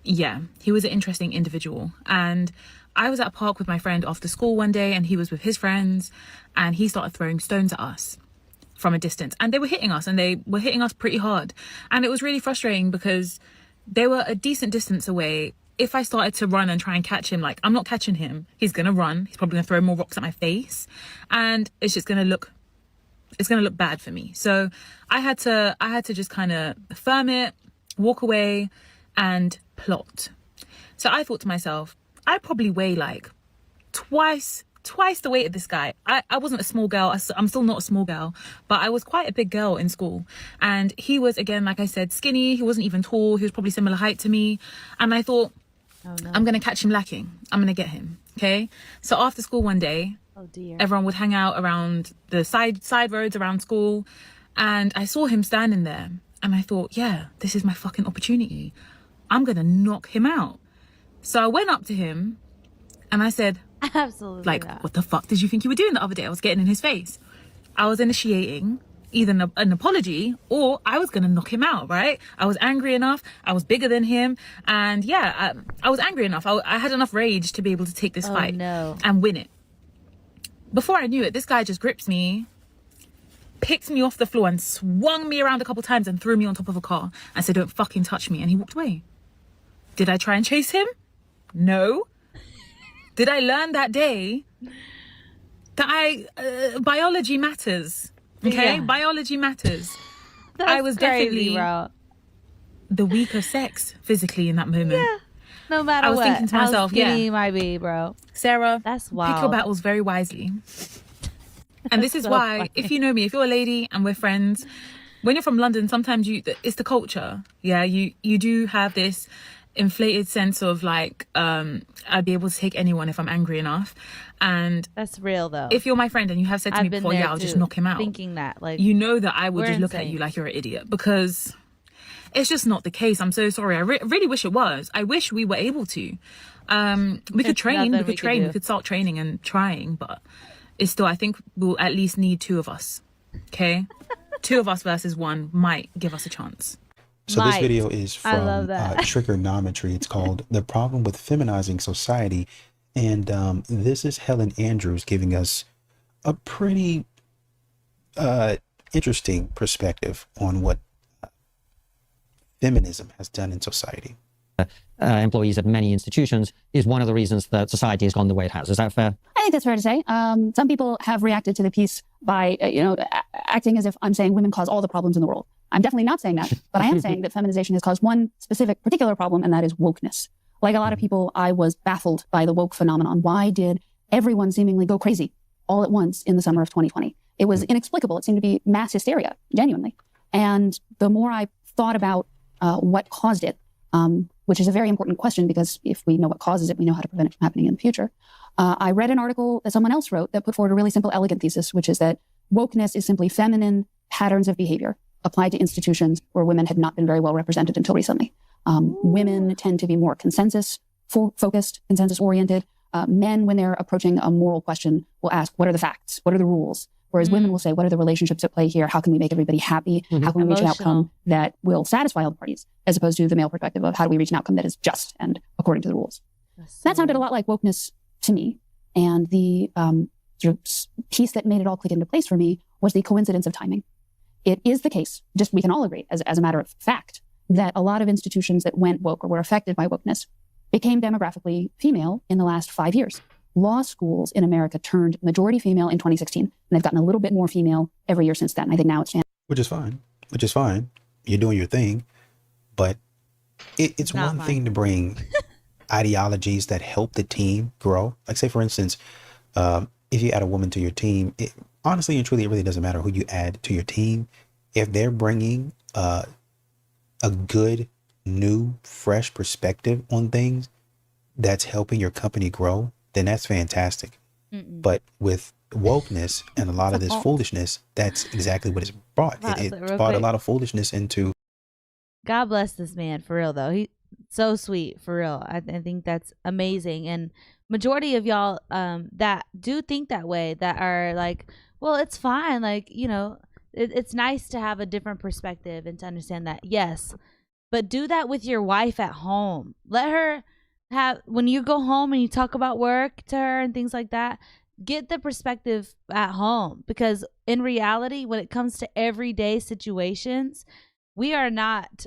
an interesting individual. And I was at a park with my friend after school one day, and he was with his friends, and he started throwing stones at us from a distance, and they were hitting us, and they were hitting us pretty hard. And it was really frustrating because they were a decent distance away. If I started to run and try and catch him, like, I'm not catching him. He's gonna run. He's probably gonna throw more rocks at my face, and it's gonna look bad for me. So I had to just kind of firm it, walk away, and plot. So I thought to myself, I probably weigh like twice the weight of this guy. I wasn't a small girl. I'm still not a small girl, but I was quite a big girl in school. And he was, again, like I said, skinny. He wasn't even tall. He was probably similar height to me. And I thought, oh, no, I'm going to catch him lacking. I'm going to get him. Okay. So after school one day, oh, dear, everyone would hang out around the side roads around school. And I saw him standing there. And I thought, yeah, this is my fucking opportunity. I'm going to knock him out. So I went up to him and I said, absolutely, like, not. What the fuck did you think you were doing the other day? I was getting in his face. I was initiating either an apology or I was going to knock him out, right? I was angry enough. I was bigger than him. And yeah, I was angry enough. I had enough rage to be able to take this fight and win it. Before I knew it, this guy just grips me, picked me off the floor and swung me around a couple times and threw me on top of a car and said, don't fucking touch me. And he walked away. Did I try and chase him? No. Did I learn that day that biology matters? Okay, yeah. Biology matters. I was crazy, definitely the weaker sex physically in that moment. Yeah. No matter what. I was thinking to myself, yeah, you might be, bro. Sarah, that's wild. Pick your battles very wisely. And this is so why, funny. If you know me, if you're a lady and we're friends, when you're from London, sometimes it's the culture. Yeah, you do have this inflated sense of like, I'd be able to take anyone if I'm angry enough. And that's real though. If you're my friend and you have said to me before, yeah, I'll just knock him out. Thinking that, like, you know that I would just look at you like you're an idiot, because it's just not the case. I'm so sorry. I really wish it was. I wish we were able to. We could train. We could start training and trying, but it's still, I think we'll at least need two of us. Okay? Two of us versus one might give us a chance. So this video is from Trigonometry. It's called The Problem with Feminizing Society. And this is Helen Andrews giving us a pretty interesting perspective on what feminism has done in society. Employees at many institutions is one of the reasons that society has gone the way it has. Is that fair? I think that's fair to say. Some people have reacted to the piece by, acting as if I'm saying women cause all the problems in the world. I'm definitely not saying that, but I am saying that feminization has caused one specific particular problem, and that is wokeness. Like a lot of people, I was baffled by the woke phenomenon. Why did everyone seemingly go crazy all at once in the summer of 2020? It was inexplicable. It seemed to be mass hysteria, genuinely. And the more I thought about what caused it, which is a very important question, because if we know what causes it, we know how to prevent it from happening in the future. I read an article that someone else wrote that put forward a really simple, elegant thesis, which is that wokeness is simply feminine patterns of behavior applied to institutions where women had not been very well represented until recently. Women tend to be more consensus-focused, consensus-oriented. Men, when they're approaching a moral question, will ask, what are the facts? What are the rules? Whereas women will say, what are the relationships at play here? How can we make everybody happy? How can we reach an outcome that will satisfy all the parties? As opposed to the male perspective of how do we reach an outcome that is just and according to the rules. That sounded a lot like wokeness to me. And the sort of piece that made it all click into place for me was the coincidence of timing. It is the case, just we can all agree as a matter of fact, that a lot of institutions that went woke or were affected by wokeness became demographically female in the last 5 years. Law schools in America turned majority female in 2016, and they've gotten a little bit more female every year since then. I think now it's Which is fine. You're doing your thing, but it's one thing to bring ideologies that help the team grow. Like say, for instance, if you add a woman to your team, honestly and truly, it really doesn't matter who you add to your team. If they're bringing a good, new, fresh perspective on things that's helping your company grow, then that's fantastic. But with wokeness and a lot of this foolishness, that's exactly what it's brought. It brought a lot of foolishness into. God bless this man, for real, though. He's so sweet, for real. I think that's amazing. And majority of y'all that do think that way, that are like, well, it's fine. Like, it's nice to have a different perspective and to understand that, yes. But do that with your wife at home. Let her have, when you go home and you talk about work to her and things like that, get the perspective at home. Because in reality, when it comes to everyday situations, we are not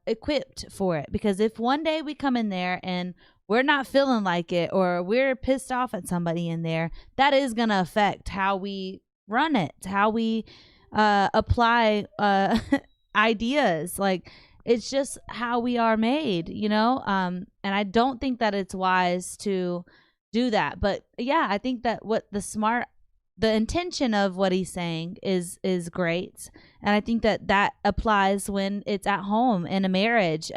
equipped for it. Because if one day we come in there and we're not feeling like it, or we're pissed off at somebody in there, that is going to affect how we run it, how we apply ideas. Like, it's just how we are made, and I don't think that it's wise to do that. But yeah, I think that the intention of what he's saying is great. And I think that applies when it's at home in a marriage,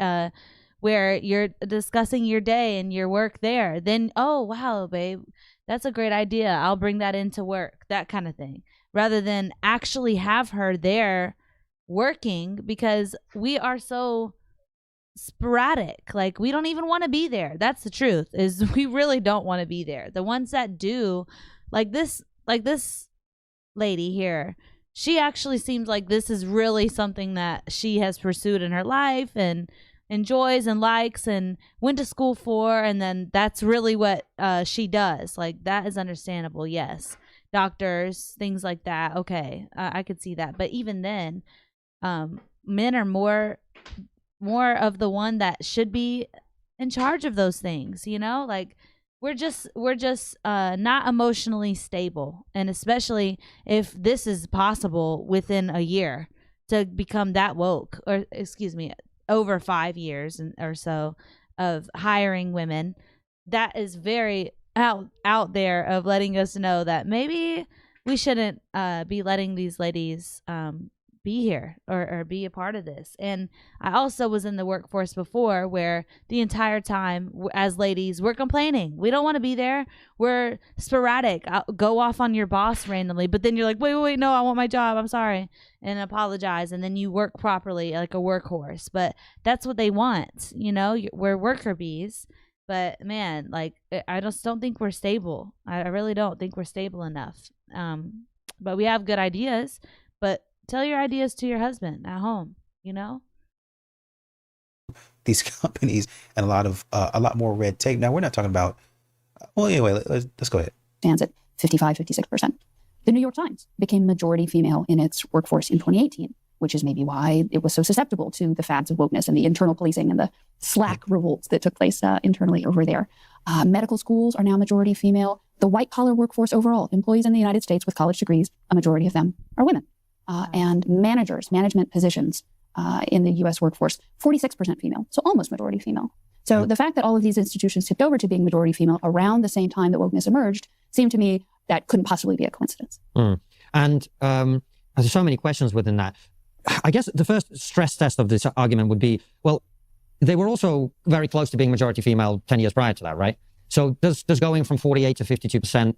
where you're discussing your day and your work there. Then, oh, wow, babe, that's a great idea. I'll bring that into work, that kind of thing, rather than actually have her there working, because we are so sporadic. Like, we don't even want to be there. That's the truth, is we really don't want to be there. The ones that do, like this lady here, she actually seems like this is really something that she has pursued in her life and enjoys and likes and went to school for, and then that's really what she does. Like, that is understandable. Yes, doctors, things like that, okay, I could see that. But even then, men are more of the one that should be in charge of those things, like we're just not emotionally stable. And especially if this is possible within a year to become that woke, or excuse me, over 5 years or so of hiring women, that is very out there of letting us know that maybe we shouldn't be letting these ladies be here or be a part of this. And I also was in the workforce before, where the entire time as ladies, we're complaining. We don't want to be there. We're sporadic. I'll go off on your boss randomly, but then you're like, wait, no, I want my job. I'm sorry. And apologize. And then you work properly like a workhorse. But that's what they want. We're worker bees. But man, like, I just don't think we're stable. I really don't think we're stable enough. But we have good ideas. But tell your ideas to your husband at home, These companies and a lot more red tape. Now, we're not talking about, well, anyway, let's go ahead. Stands at 55, 56%. The New York Times became majority female in its workforce in 2018, which is maybe why it was so susceptible to the fads of wokeness and the internal policing and the Slack revolts that took place internally over there. Medical schools are now majority female. the white collar workforce overall, employees in the United States with college degrees, a majority of them are women. And management positions in the US workforce, 46% female, so almost majority female. So the fact that all of these institutions tipped over to being majority female around the same time that wokeness emerged seemed to me that couldn't possibly be a coincidence. And there's so many questions within that. I guess the first stress test of this argument would be, well, they were also very close to being majority female 10 years prior to that, right? So does going from 48 to 52%,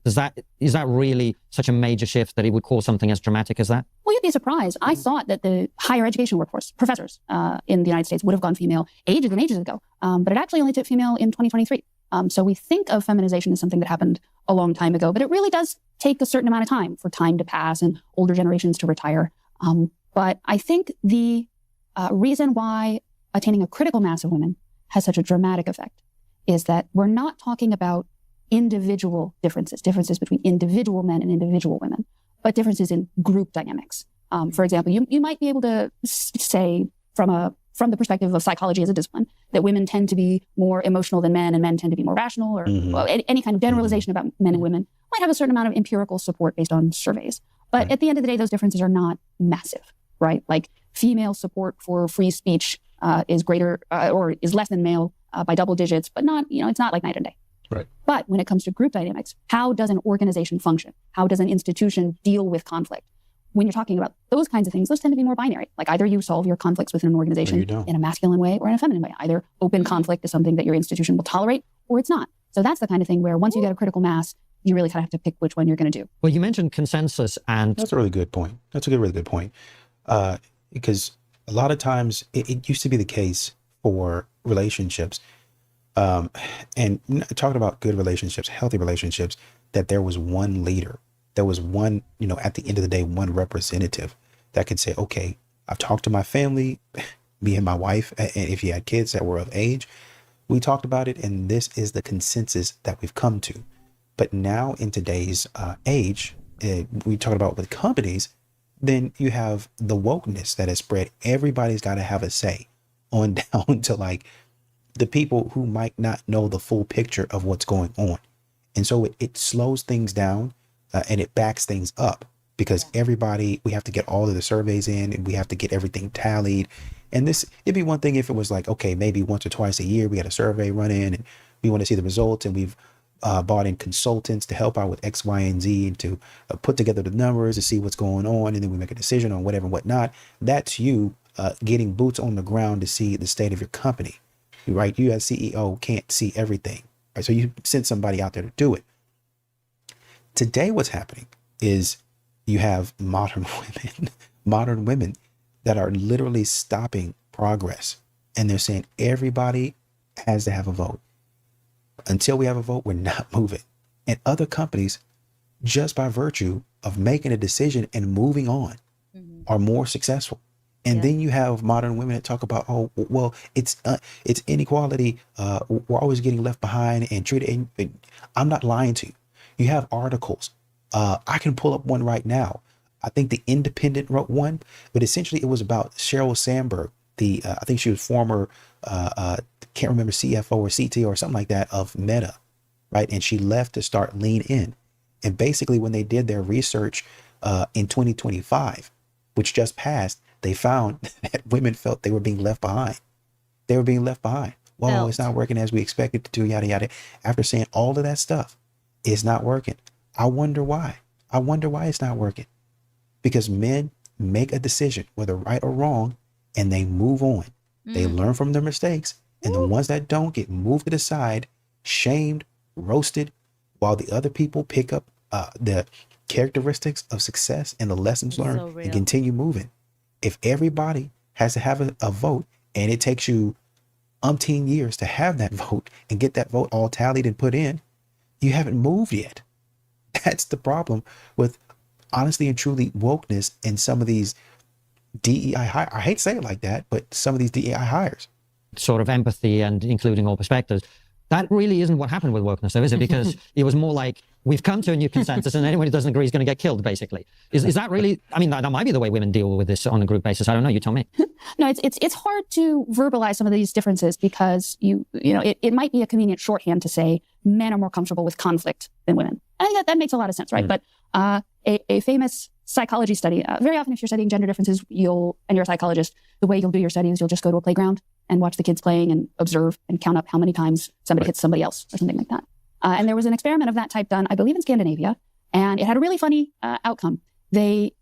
is that really such a major shift that it would cause something as dramatic as that? Well, you'd be surprised. I thought that the higher education workforce, professors in the United States would have gone female ages and ages ago, but it actually only tipped female in 2023. So we think of feminization as something that happened a long time ago, but it really does take a certain amount of time for time to pass and older generations to retire. But I think the reason why attaining a critical mass of women has such a dramatic effect is that we're not talking about individual differences between individual men and individual women, but differences in group dynamics. For example, you might be able to say from the perspective of psychology as a discipline that women tend to be more emotional than men and men tend to be more rational, or well, any kind of generalization about men and women might have a certain amount of empirical support based on surveys. But at the end of the day, those differences are not massive, right? Like female support for free speech is greater or is less than male by double digits, but not, it's not like night and day. Right. But when it comes to group dynamics, how does an organization function? How does an institution deal with conflict? When you're talking about those kinds of things, those tend to be more binary. Like either you solve your conflicts within an organization in a masculine way or in a feminine way. Either open conflict is something that your institution will tolerate or it's not. So that's the kind of thing where once you get a critical mass, you really kind of have to pick which one you're going to do. Well, you mentioned consensus, and that's a really good point. That's a really good point. Because a lot of times it used to be the case for relationships, and talking about good relationships, healthy relationships, that there was one leader. There was one, at the end of the day, one representative that could say, okay, I've talked to my family, me and my wife, and if you had kids that were of age, we talked about it, and this is the consensus that we've come to. But now in today's age, we talk about with companies, then you have the wokeness that has spread. Everybody's got to have a say on down to like the people who might not know the full picture of what's going on. And so it slows things down and it backs things up because we have to get all of the surveys in and we have to get everything tallied. And it'd be one thing if it was like, okay, maybe once or twice a year, we had a survey run in and we want to see the results, and we've brought in consultants to help out with X, Y, and Z and to put together the numbers to see what's going on. And then we make a decision on whatever and whatnot. That's you getting boots on the ground to see the state of your company, right? You as CEO can't see everything, right? So you send somebody out there to do it. Today, what's happening is you have modern women that are literally stopping progress. And they're saying everybody has to have a vote. Until we have a vote, we're not moving. And other companies, just by virtue of making a decision and moving on, are more successful. And then you have modern women that talk about, oh, well, it's inequality. We're always getting left behind and treated. And I'm not lying to you. You have articles. I can pull up one right now. I think The Independent wrote one, but essentially it was about Sheryl Sandberg. I think she was former, can't remember, CFO or CTO or something like that of Meta, right? And she left to start Lean In. And basically when they did their research in 2025, which just passed, they found that women felt they were being left behind. They were being left behind. Well, it's not working as we expected to do, yada, yada. After saying all of that stuff, it's not working. I wonder why. I wonder why it's not working. Because men make a decision, whether right or wrong, and they move on. They learn from their mistakes. And the ones that don't get moved to the side, shamed, roasted, while the other people pick up the characteristics of success and the lessons learned and continue moving. If everybody has to have a vote, and it takes you umpteen years to have that vote and get that vote all tallied and put in, you haven't moved yet. That's the problem with honestly and truly wokeness and some of these DEI hires. I hate to say it like that, but some of these DEI hires. Sort of empathy and including all perspectives. That really isn't what happened with wokeness, though, is it? Because it was more like, we've come to a new consensus and anyone who doesn't agree is going to get killed, basically. Is that really, I mean, that might be the way women deal with this on a group basis. I don't know. You tell me. No, it's hard to verbalize some of these differences because it might be a convenient shorthand to say men are more comfortable with conflict than women. I think that makes a lot of sense, right? But a famous psychology study, very often if you're studying gender differences, and you're a psychologist, the way you'll do your study is you'll just go to a playground and watch the kids playing and observe and count up how many times somebody hits somebody else or something like that. And there was an experiment of that type done, I believe, in Scandinavia, and it had a really funny outcome. The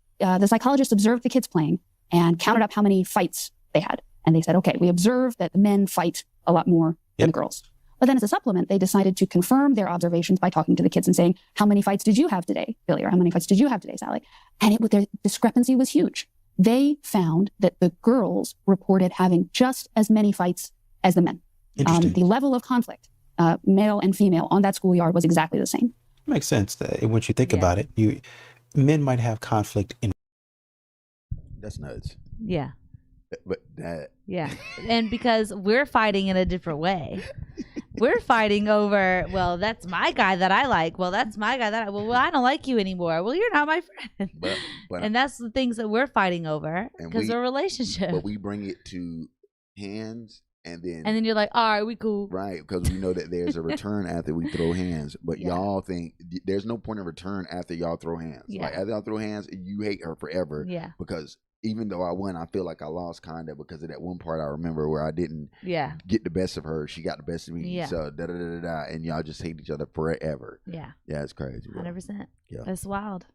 psychologists observed the kids playing and counted up how many fights they had. And they said, okay, we observed that the men fight a lot more than the girls. But then as a supplement, they decided to confirm their observations by talking to the kids and saying, how many fights did you have today, Billy? Or how many fights did you have today, Sally? And the discrepancy was huge. They found that the girls reported having just as many fights as the men. The level of conflict, male and female, on that schoolyard was exactly the same. Makes sense. Once you think about it, men might have conflict in. That's nuts. Yeah. But that. Yeah. And because we're fighting in a different way. We're fighting over, well, that's my guy that I like. Well, that's my guy that well, I don't like you anymore. Well, you're not my friend. But and that's the things that we're fighting over because of a relationship. But we bring it to hands and then you're like, all right, we cool. Right, because we know that there's a return after we throw hands. But y'all think there's no point of return after y'all throw hands. Yeah. Like after y'all throw hands, you hate her forever. Yeah. Because even though I won, I feel like I lost kind of because of that one part I remember where I didn't get the best of her. She got the best of me. Yeah. So and y'all just hate each other forever. Yeah. Yeah, it's crazy. 100%. Yeah. That's wild.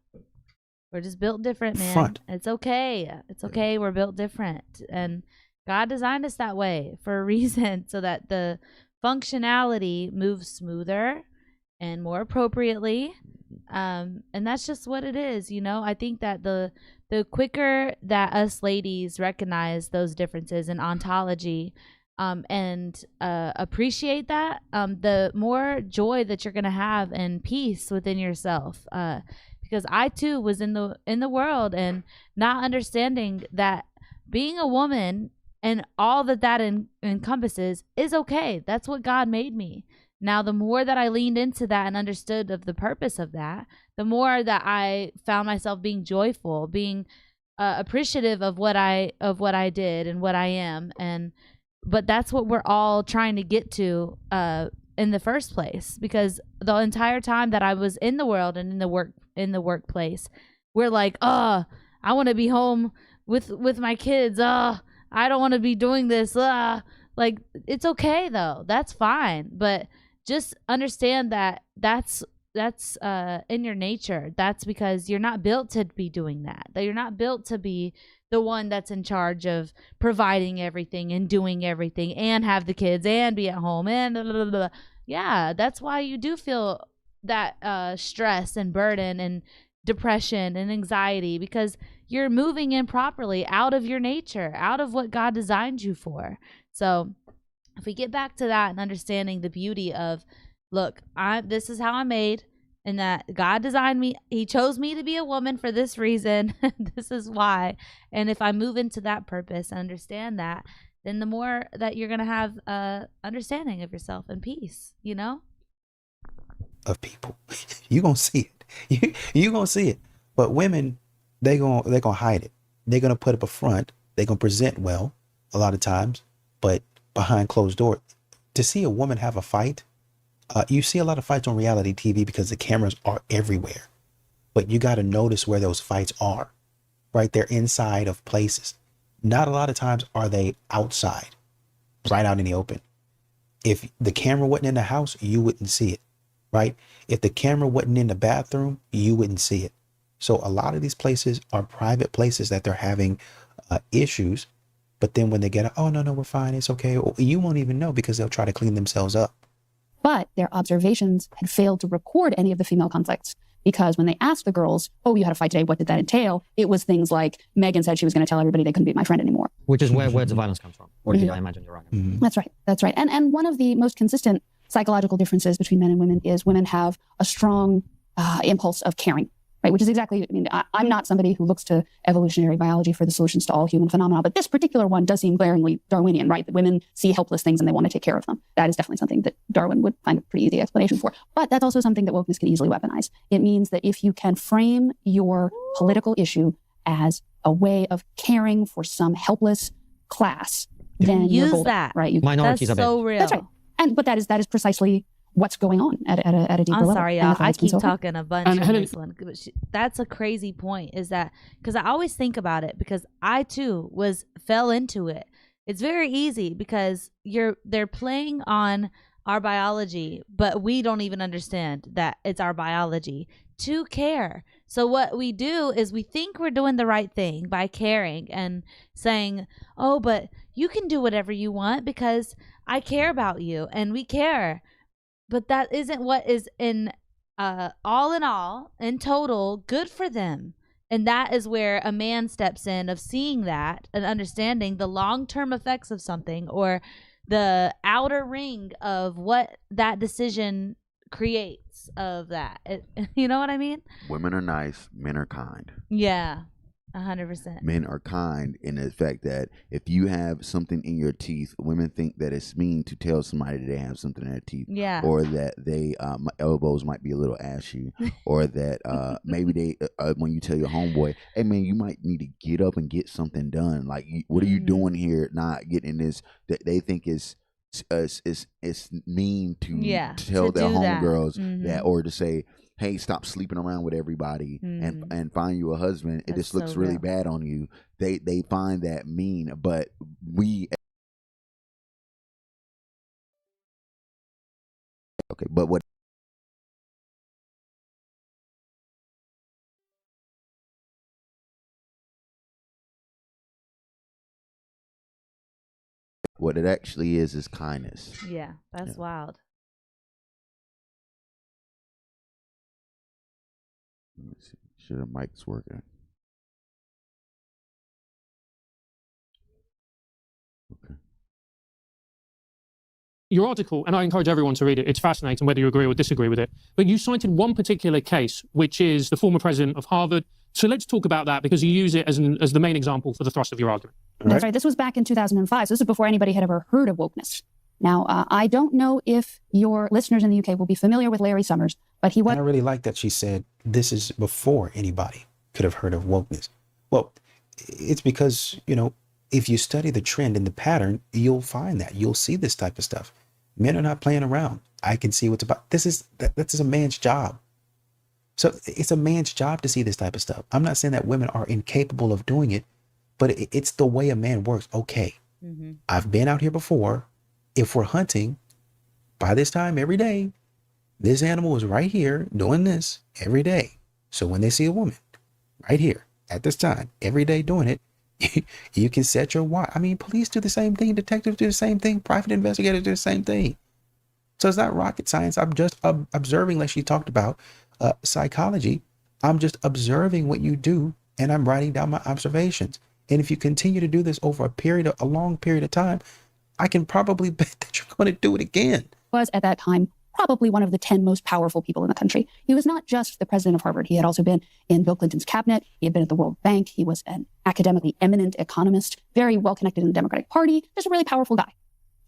We're just built different, man. It's okay. It's okay. We're built different. And God designed us that way for a reason so that the functionality moves smoother and more appropriately. And that's just what it is, you know. I think that the quicker that us ladies recognize those differences in ontology and appreciate that, the more joy that you're going to have and peace within yourself. Because I too was in the world and not understanding that being a woman and all that encompasses is okay. That's what God made me. Now, the more that I leaned into that and understood of the purpose of that, the more that I found myself being joyful, being appreciative of what I did and what I am. But that's what we're all trying to get to in the first place, because the entire time that I was in the world and in the workplace, we're like, I want to be home with my kids. I don't want to be doing this. Like, it's okay though. That's fine. But just understand that that's in your nature. That's because you're not built to be doing that. That you're not built to be the one that's in charge of providing everything and doing everything and have the kids and be at home and blah, blah, blah. Yeah, that's why you do feel that stress and burden and depression and anxiety, because you're moving improperly out of your nature, out of what God designed you for. So if we get back to that and understanding the beauty of, look, this is how I'm made, and that God designed me. He chose me to be a woman for this reason. This is why. And if I move into that purpose and understand that, then the more that you're going to have understanding of yourself and peace, you know? Of people. You're going to see it. You're going to see it. But women, they're going to hide it. They're going to put up a front. They're going to present well a lot of times, but behind closed doors. To see a woman have a fight, you see a lot of fights on reality TV because the cameras are everywhere. But you got to notice where those fights are, right? They're inside of places. Not a lot of times are they outside, right out in the open. If the camera wasn't in the house, you wouldn't see it, right? If the camera wasn't in the bathroom, you wouldn't see it. So a lot of these places are private places that they're having issues. But then when they get, oh, no, we're fine, it's okay. You won't even know because they'll try to clean themselves up. But their observations had failed to record any of the female conflicts, because when they asked the girls, oh, you had a fight today, what did that entail? It was things like, Megan said she was going to tell everybody they couldn't be my friend anymore. Which is where words of violence comes from. Or did I imagine you're right? Mm-hmm. That's right. And one of the most consistent psychological differences between men and women is women have a strong impulse of caring. Right, which is exactly, I mean, I'm not somebody who looks to evolutionary biology for the solutions to all human phenomena, but this particular one does seem glaringly Darwinian, right? That women see helpless things and they want to take care of them. That is definitely something that Darwin would find a pretty easy explanation for. But that's also something that wokeness can easily weaponize. It means that if you can frame your political issue as a way of caring for some helpless class, then you're golden, right? Minorities that's so real. That's right. But that is precisely what's going on at a deeper level. I'm sorry, And y'all. that's why I it's been keep so hard. talking a bunch on this one. That's a crazy point. Is that because I always think about it because I too fell into it. It's very easy because they're playing on our biology, but we don't even understand that it's our biology to care. So what we do is we think we're doing the right thing by caring and saying, oh, but you can do whatever you want because I care about you and we care. But that isn't what is in all, in total, good for them. And that is where a man steps in of seeing that and understanding the long-term effects of something or the outer ring of what that decision creates of that. You know what I mean? Women are nice, men are kind. Yeah, 100%. Men are kind in the fact that if you have something in your teeth, women think that it's mean to tell somebody they have something in their teeth. Yeah. Or that they my elbows might be a little ashy, or that maybe they when you tell your homeboy, hey man, you might need to get up and get something done. Like, what are you doing here? Not getting this that they think is it's mean to tell their homegirls that, or to say, hey, stop sleeping around with everybody and find you a husband. This looks so really real. bad on you. They find that mean, but what it actually is kindness. Yeah, that's wild. Let me see. Sure, the mic's working. Okay. Your article, and I encourage everyone to read it, it's fascinating whether you agree or disagree with it, but you cited one particular case, which is the former president of Harvard. So let's talk about that because you use it as the main example for the thrust of your argument. That's right. This was back in 2005. So this is before anybody had ever heard of wokeness. Now, I don't know if your listeners in the UK will be familiar with Larry Summers, but he was... And I really like that she said this is before anybody could have heard of wokeness. Well, it's because, if you study the trend and the pattern, you'll find that. You'll see this type of stuff. Men are not playing around. I can see what's about. This is a man's job. So it's a man's job to see this type of stuff. I'm not saying that women are incapable of doing it, but it's the way a man works. Okay, I've been out here before. If we're hunting, by this time every day, this animal is right here doing this every day. So when they see a woman right here at this time, every day doing it, you can set your watch. I mean, police do the same thing. Detectives do the same thing. Private investigators do the same thing. So it's not rocket science. I'm just observing, like she talked about, psychology. I'm just observing what you do, and I'm writing down my observations. And if you continue to do this over a long period of time, I can probably bet that you're going to do it again. Was at that time probably one of the 10 most powerful people in the country. He was not just the president of Harvard. He had also been in Bill Clinton's cabinet. He had been at the World Bank. He was an academically eminent economist, very well connected in the Democratic Party, just a really powerful guy.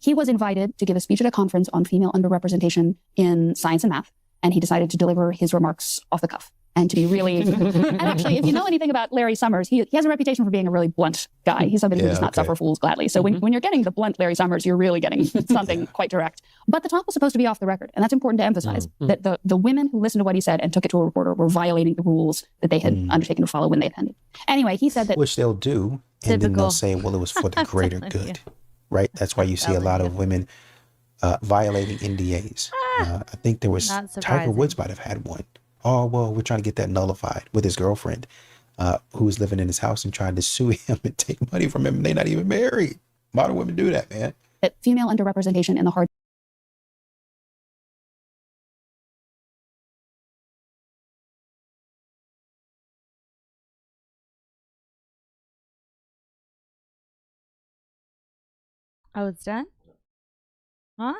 He was invited to give a speech at a conference on female underrepresentation in science and math, and he decided to deliver his remarks off the cuff. And to be really, and actually, if you know anything about Larry Summers, he has a reputation for being a really blunt guy. He's somebody who does not suffer fools gladly. So when you're getting the blunt Larry Summers, you're really getting something quite direct. But the talk was supposed to be off the record. And that's important to emphasize, that the women who listened to what he said and took it to a reporter were violating the rules that they had undertaken to follow when they attended. Anyway, he said that... Which they'll do, and then they'll say, well, it was for the greater good, right? That's why you see a lot of women violating NDAs. I think there was... Tiger Woods might have had one. Oh, well, we're trying to get that nullified with his girlfriend who was living in his house and tried to sue him and take money from him. And they're not even married. Modern women do that, man. That female underrepresentation in the hard... Oh, it's done? Huh?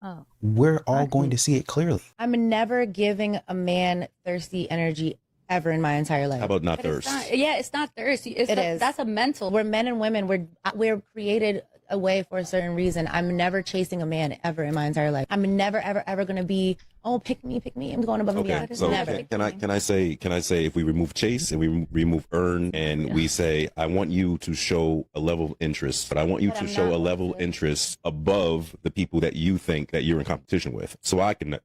Oh. We're all going to see it clearly. I'm never giving a man thirsty energy ever in my entire life. How about not thirst? It's not thirst. It is. That's a mental. We're men and women. We're created a way for a certain reason. I'm never chasing a man ever in my entire life. I'm never, ever, ever going to be oh, pick me, I'm going above and Okay, beyond. so Never. can I say if we remove chase and we remove earn and we say I want you to show a level of interest, but I want you But to I'm show not a level of interest above the people that you think that you're in competition with, so I can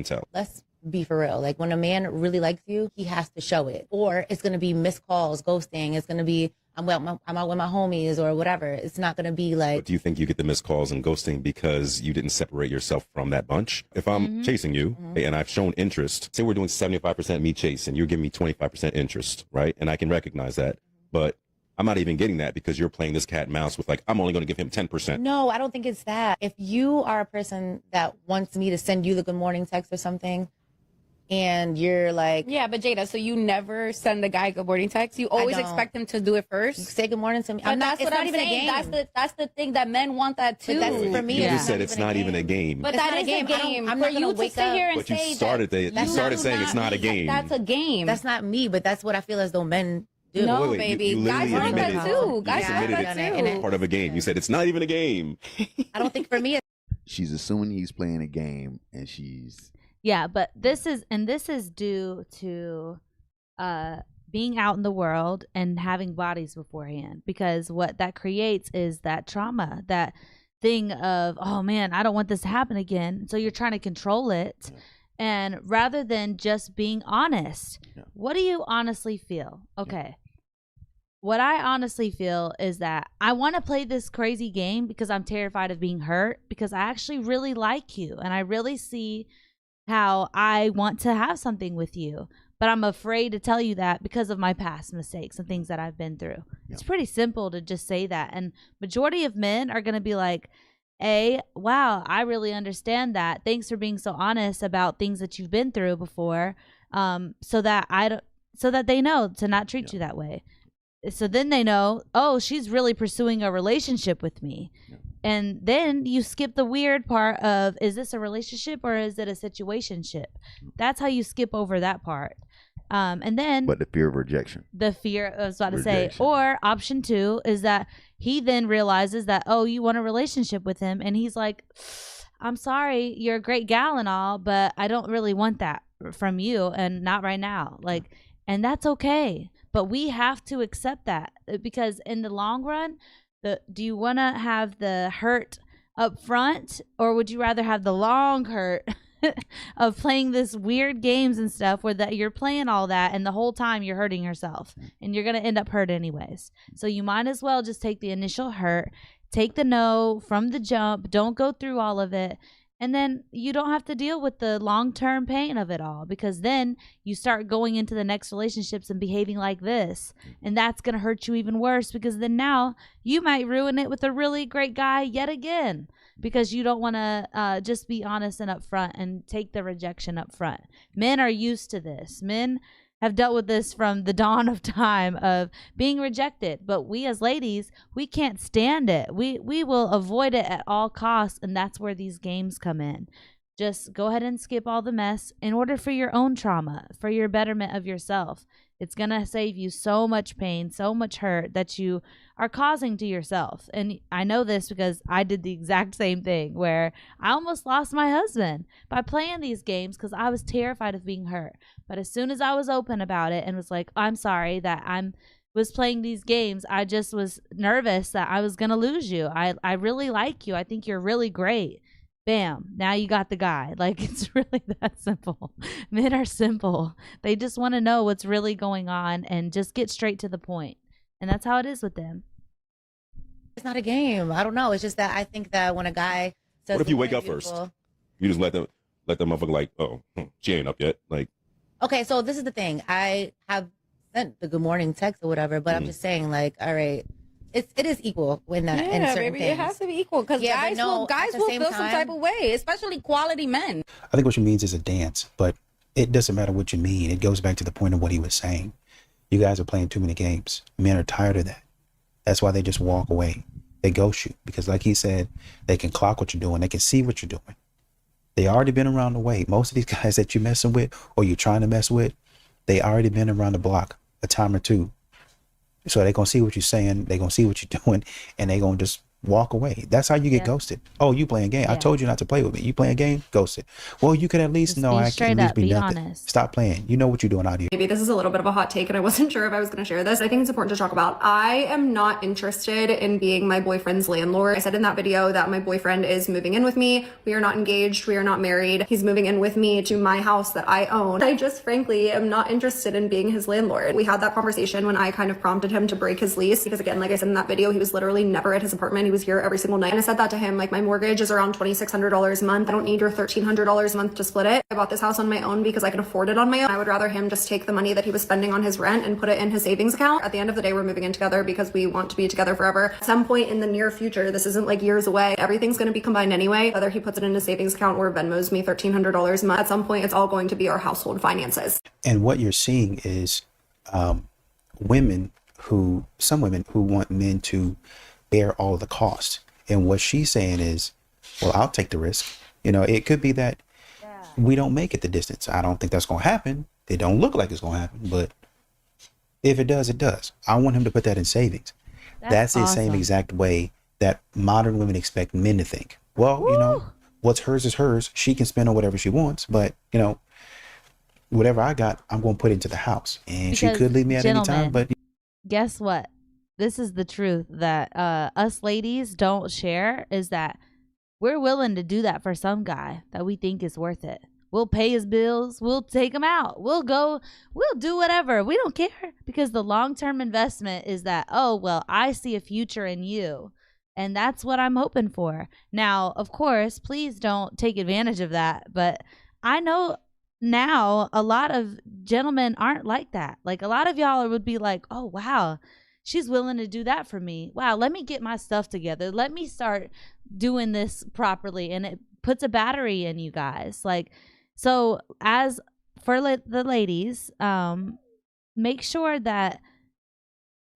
tell. Let's be for real. Like when a man really likes you, he has to show it. Or it's gonna be missed calls, ghosting. It's gonna be I'm out with my homies or whatever. It's not gonna be like. But do you think you get the missed calls and ghosting because you didn't separate yourself from that bunch? If I'm chasing you and I've shown interest, say we're doing 75% me chase and you're giving me 25% interest, right? And I can recognize that, but I'm not even getting that because you're playing this cat and mouse with like, I'm only going to give him 10%. No, I don't think it's that. If you are a person that wants me to send you the good morning text or something, and you're like, yeah, but Jada, so you never send the guy a good morning text. You always expect him to do it first. Say good morning to me. But that's what I'm saying. That's the thing that men want that too. But that's for me. You just said it's not even a game. But that is a game. I'm For not gonna you to wake sit up. here and But you say started that. you started saying it's not a game. That's a game. That's not me, but that's what I feel as though men do. No, Wait, baby. you Guys literally want that admitted- too. Guys you want admitted that it's too. part of a game. You said it's not even a game. I don't think for me. She's assuming he's playing a game, and she's Yeah, but this is due to being out in the world and having bodies beforehand, because what that creates is that trauma, that thing of, oh man, I don't want this to happen again. So you're trying to control it. And rather than just being honest, what do you honestly feel? Okay. What I honestly feel is that I want to play this crazy game because I'm terrified of being hurt, because I actually really like you and I really see how I want to have something with you, but I'm afraid to tell you that because of my past mistakes and things that I've been through. It's pretty simple to just say that. And majority of men are going to be like, wow, I really understand that. Thanks for being so honest about things that you've been through before. So that they know to not treat you that way. So then they know, oh, she's really pursuing a relationship with me. And then you skip the weird part of, is this a relationship or is it a situationship? That's how you skip over that part. And then, but the fear of rejection. The fear, I was about to say, or option 2 is that he then realizes that, oh, you want a relationship with him. And he's like, I'm sorry, you're a great gal and all, but I don't really want that from you and not right now. Like, and that's okay. But we have to accept that, because in the long run, do you want to have the hurt up front, or would you rather have the long hurt of playing this weird games and stuff where that you're playing all that and the whole time you're hurting yourself and you're going to end up hurt anyways? So you might as well just take the initial hurt, take the no from the jump, don't go through all of it. And then you don't have to deal with the long-term pain of it all, because then you start going into the next relationships and behaving like this. And that's going to hurt you even worse, because then now you might ruin it with a really great guy yet again, because you don't want to just be honest and upfront and take the rejection up front. Men are used to this. Men have dealt with this from the dawn of time of being rejected. But we as ladies, we can't stand it. We will avoid it at all costs, and that's where these games come in. Just go ahead and skip all the mess in order for your own trauma, for your betterment of yourself. It's going to save you so much pain, so much hurt that you are causing to yourself. And I know this because I did the exact same thing, where I almost lost my husband by playing these games because I was terrified of being hurt. But as soon as I was open about it and was like, I'm sorry that was playing these games, I just was nervous that I was going to lose you. I really like you. I think you're really great. Bam, now you got the guy. Like, it's really that simple. Men are simple. They just want to know what's really going on and just get straight to the point. And that's how it is with them. It's not a game. I don't know. It's just that I think that when a guy says, What if you wake up first? You just let them motherfucker like, oh, she ain't up yet. Like, okay, so this is the thing. I have sent the good morning text or whatever, but I'm just saying, like, all right, it is equal when that in certain baby, things. it has to be equal, because guys will feel some type of way, especially quality men. I think what she means is a dance, but it doesn't matter what you mean. It goes back to the point of what he was saying. You guys are playing too many games. Men are tired of that. That's why they just walk away. They ghost you, because like he said, they can clock what you're doing. They can see what you're doing. They already been around the way. Most of these guys that you're messing with or you're trying to mess with, they already been around the block a time or two. So they're going to see what you're saying. They're going to see what you're doing, and they're going to just walk away. That's how you get ghosted. Oh, you playing game. I told you not to play with me. You playing game? Ghosted. Well, you could at least know I can at least be nothing. Honest. Stop playing. You know what you're doing out here. Maybe this is a little bit of a hot take and I wasn't sure if I was going to share this. I think it's important to talk about. I am not interested in being my boyfriend's landlord. I said in that video that my boyfriend is moving in with me. We are not engaged. We are not married. He's moving in with me to my house that I own. I just frankly am not interested in being his landlord. We had that conversation when I kind of prompted him to break his lease because again, like I said in that video, he was literally never at his apartment. He was here every single night. And I said that to him, like my mortgage is around $2,600 a month. I don't need your $1,300 a month to split it. I bought this house on my own because I can afford it on my own. I would rather him just take the money that he was spending on his rent and put it in his savings account. At the end of the day, we're moving in together because we want to be together forever. At some point in the near future, this isn't like years away, everything's going to be combined anyway. Whether he puts it in his savings account or Venmos me $1,300 a month, at some point it's all going to be our household finances. And what you're seeing is some women who want men to bear all of the cost. And what she's saying is, well, I'll take the risk. You know, it could be that we don't make it the distance. I don't think that's going to happen. It don't look like it's going to happen, but if it does, it does. I want him to put that in savings. That's the same exact way that modern women expect men to think. Well, you know, what's hers is hers. She can spend on whatever she wants, but you know, whatever I got, I'm going to put into the house. And she could leave me at any time, but guess what? This is the truth that us ladies don't share, is that we're willing to do that for some guy that we think is worth it. We'll pay his bills. We'll take him out. We'll go. We'll do whatever. We don't care, because the long-term investment is that, oh, well, I see a future in you. And that's what I'm hoping for. Now, of course, please don't take advantage of that. But I know now a lot of gentlemen aren't like that. Like a lot of y'all would be like, oh, wow, she's willing to do that for me. Wow, let me get my stuff together. Let me start doing this properly. And it puts a battery in you guys. Like, so as for the ladies, make sure that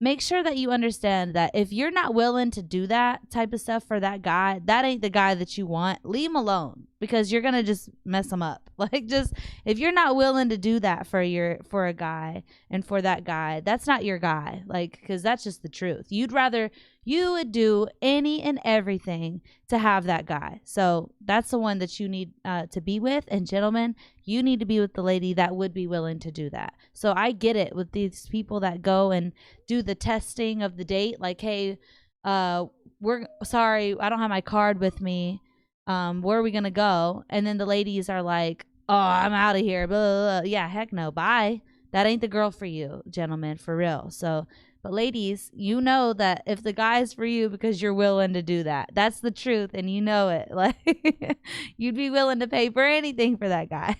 you understand that if you're not willing to do that type of stuff for that guy, that ain't the guy that you want. Leave him alone, because you're going to just mess him up. Like, just, if you're not willing to do that for a guy and for that guy, that's not your guy. Like, because that's just the truth. You would do any and everything to have that guy. So that's the one that you need to be with. And gentlemen, you need to be with the lady that would be willing to do that. So I get it with these people that go and do the testing of the date. Like, hey, we're sorry, I don't have my card with me. Where are we going to go? And then the ladies are like, oh, I'm out of here. Blah, blah, blah. Yeah, heck no. Bye. That ain't the girl for you, gentlemen, for real. So, but ladies, you know that if the guy's for you because you're willing to do that, that's the truth, and you know it. Like, you'd be willing to pay for anything for that guy.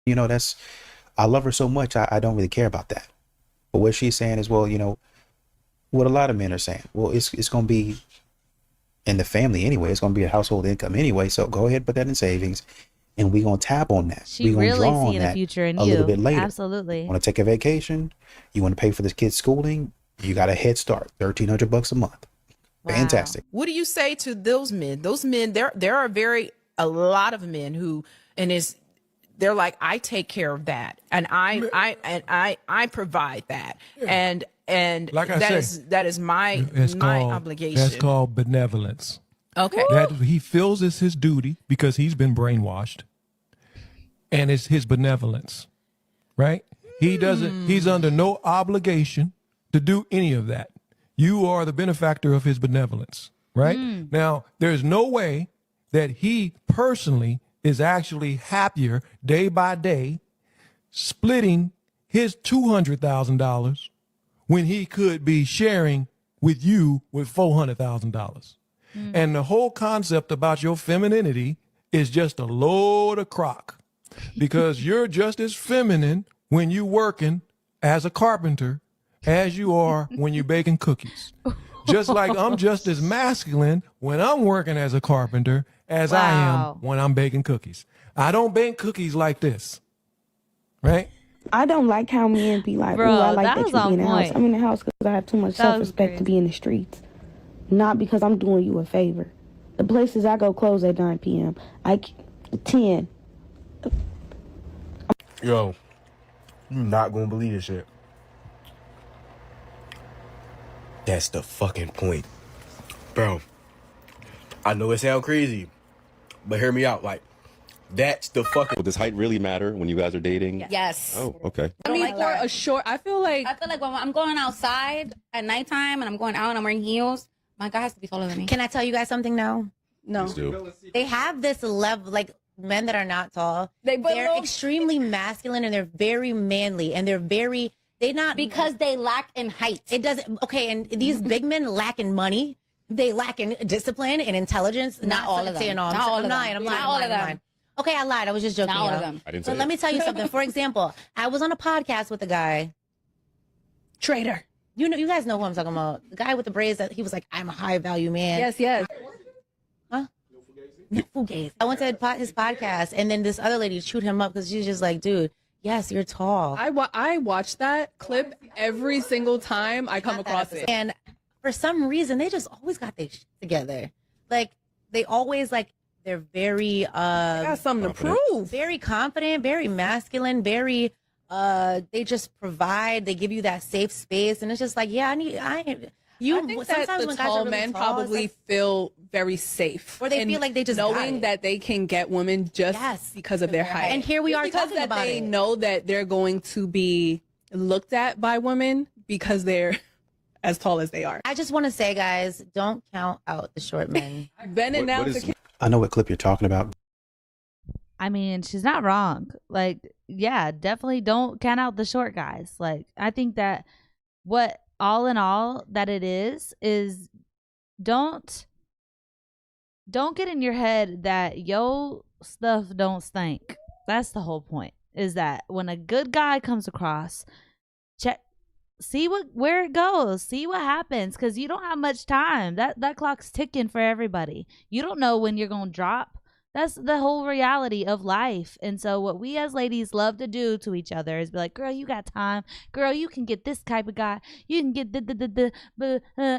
you know, I love her so much, I don't really care about that. But what she's saying is, well, you know, what a lot of men are saying, well, it's going to be in the family anyway. It's going to be a household income anyway. So go ahead and put that in savings, and we're going to tap on that. She really seeing a future in you. A little bit later. Absolutely. Want to take a vacation? You want to pay for this kid's schooling? You got a head start, $1,300 a month. Wow. Fantastic. What do you say to those men? Those men, there are a lot of men who, they're like, I take care of that, and I provide that, and like that is my obligation. That's called benevolence. Okay. That he feels it's his duty because he's been brainwashed, and it's his benevolence, right? He's under no obligation to do any of that. You are the benefactor of his benevolence, right? Now, there's no way that he personally is actually happier day by day splitting his $200,000 when he could be sharing with you with $400,000. And the whole concept about your femininity is just a load of crock, because you're just as feminine when you working as a carpenter as you are when you're baking cookies. Just like I'm just as masculine when I'm working as a carpenter as I am when I'm baking cookies. I don't bake cookies like this, right? I don't like how men be like, bro, ooh, I like that that you be in the house. I'm in the house because I have too much self-respect to be in the streets. Not because I'm doing you a favor. The places I go close at 9 p.m. 10. Yo, You're not gonna believe this shit. That's the fucking point. Bro, I know it sounds crazy, but hear me out. Like, that's the fucking... Does height really matter when you guys are dating? Yes. Oh, okay. I mean, for a short, I feel like when I'm going outside at nighttime and I'm going out and I'm wearing heels, my guy has to be taller than me. Can I tell you guys something now? No. They have this level, like men that are not tall. They're extremely masculine and they're very manly and they not because they lack in height. It doesn't. Okay, and these big men lack in money. They lack in discipline and intelligence. Not all of them. Saying all. Not all I'm of lying. them. I'm lying. Not all I'm of lying. them. Okay, I lied. I was just joking. Not all of them. I didn't But say let that. me tell you something. For example, I was on a podcast with a guy. Traitor. You know, you guys know who I'm talking about. The guy with the braids that he was like, I'm a high value man. Yes. Huh? No fugazi. I went to his podcast and then this other lady chewed him up because she's just like, dude, yes, you're tall. I watch that clip every single time I come across it. And for some reason, they just always got their shit together. Like, they always, like, they're very, got something to prove. Very confident, very masculine, very, they just provide, they give you that safe space. And it's just like, yeah, I think that the tall men probably feel very safe. Or they feel like they just got knowing it. that they can get women just because of their height. And here we are because talking about they it. know that they're going to be looked at by women because they're as tall as they are. I just want to say, guys, don't count out the short men. Ben announced I know what clip you're talking about. I mean, she's not wrong. Like, yeah, definitely don't count out the short guys. Like, I think that what all in all that it is don't get in your head that yo stuff don't stink. That's the whole point, is that when a good guy comes across, see where it goes, see what happens, because you don't have much time. That clock's ticking for everybody. You don't know when you're gonna drop. That's the whole reality of life. And so what we as ladies love to do to each other is be like, girl, you got time. Girl, you can get this type of guy. You can get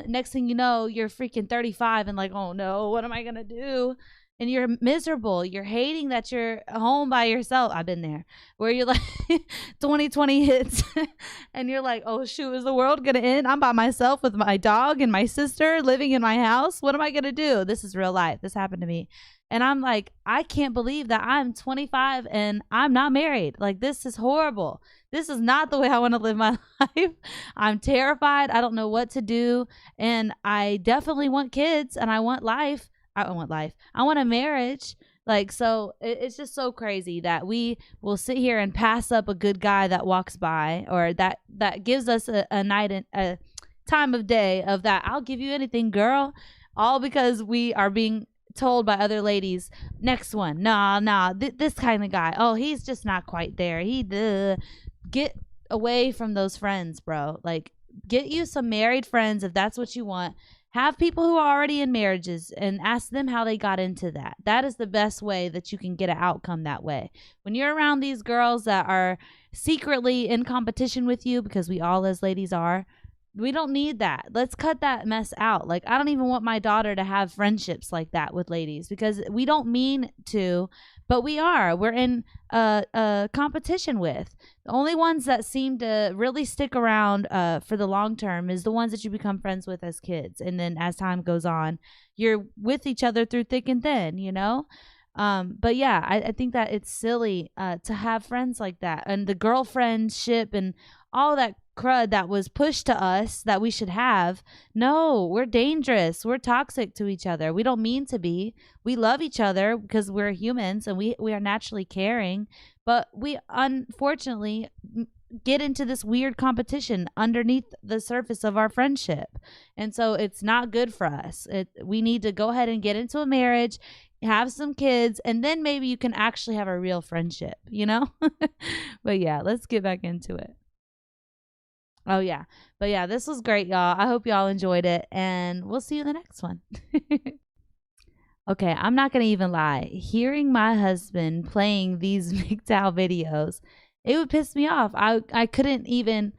next thing you know, you're freaking 35 and like, oh no, what am I gonna do? And you're miserable. You're hating that you're home by yourself. I've been there. Where you're like 2020 hits and you're like, oh shoot, is the world gonna end? I'm by myself with my dog and my sister living in my house. What am I gonna do? This is real life. This happened to me. And I'm like, I can't believe that I'm 25 and I'm not married. Like, this is horrible. This is not the way I want to live my life. I'm terrified. I don't know what to do. And I definitely want kids and I want life. I want a marriage. Like, so it's just so crazy that we will sit here and pass up a good guy that walks by, or that gives us a night and a time of day of that. I'll give you anything, girl. All because we are being told by other ladies, next one, this kind of guy, oh, he's just not quite there. Get away from those friends, bro. Like, get you some married friends if that's what you want. Have people who are already in marriages and ask them how they got into that. That is the best way that you can get an outcome that way. When you're around these girls that are secretly in competition with you, because we all as ladies are, we don't need that. Let's cut that mess out. Like, I don't even want my daughter to have friendships like that with ladies, because we don't mean to, but we are. We're in a competition with. The only ones that seem to really stick around for the long term is the ones that you become friends with as kids. And then as time goes on, you're with each other through thick and thin, you know? But yeah, I think that it's silly to have friends like that. And the girlfriendship and all that crud that was pushed to us that we should have. No, we're dangerous. We're toxic to each other. We don't mean to be. We love each other because we're humans and we are naturally caring. But we unfortunately get into this weird competition underneath the surface of our friendship. And so it's not good for us. We need to go ahead and get into a marriage, have some kids, and then maybe you can actually have a real friendship, you know? But yeah, let's get back into it. Oh yeah. But yeah, this was great, y'all. I hope y'all enjoyed it, and we'll see you in the next one. Okay, I'm not going to even lie. Hearing my husband playing these MGTOW videos, it would piss me off. I couldn't even,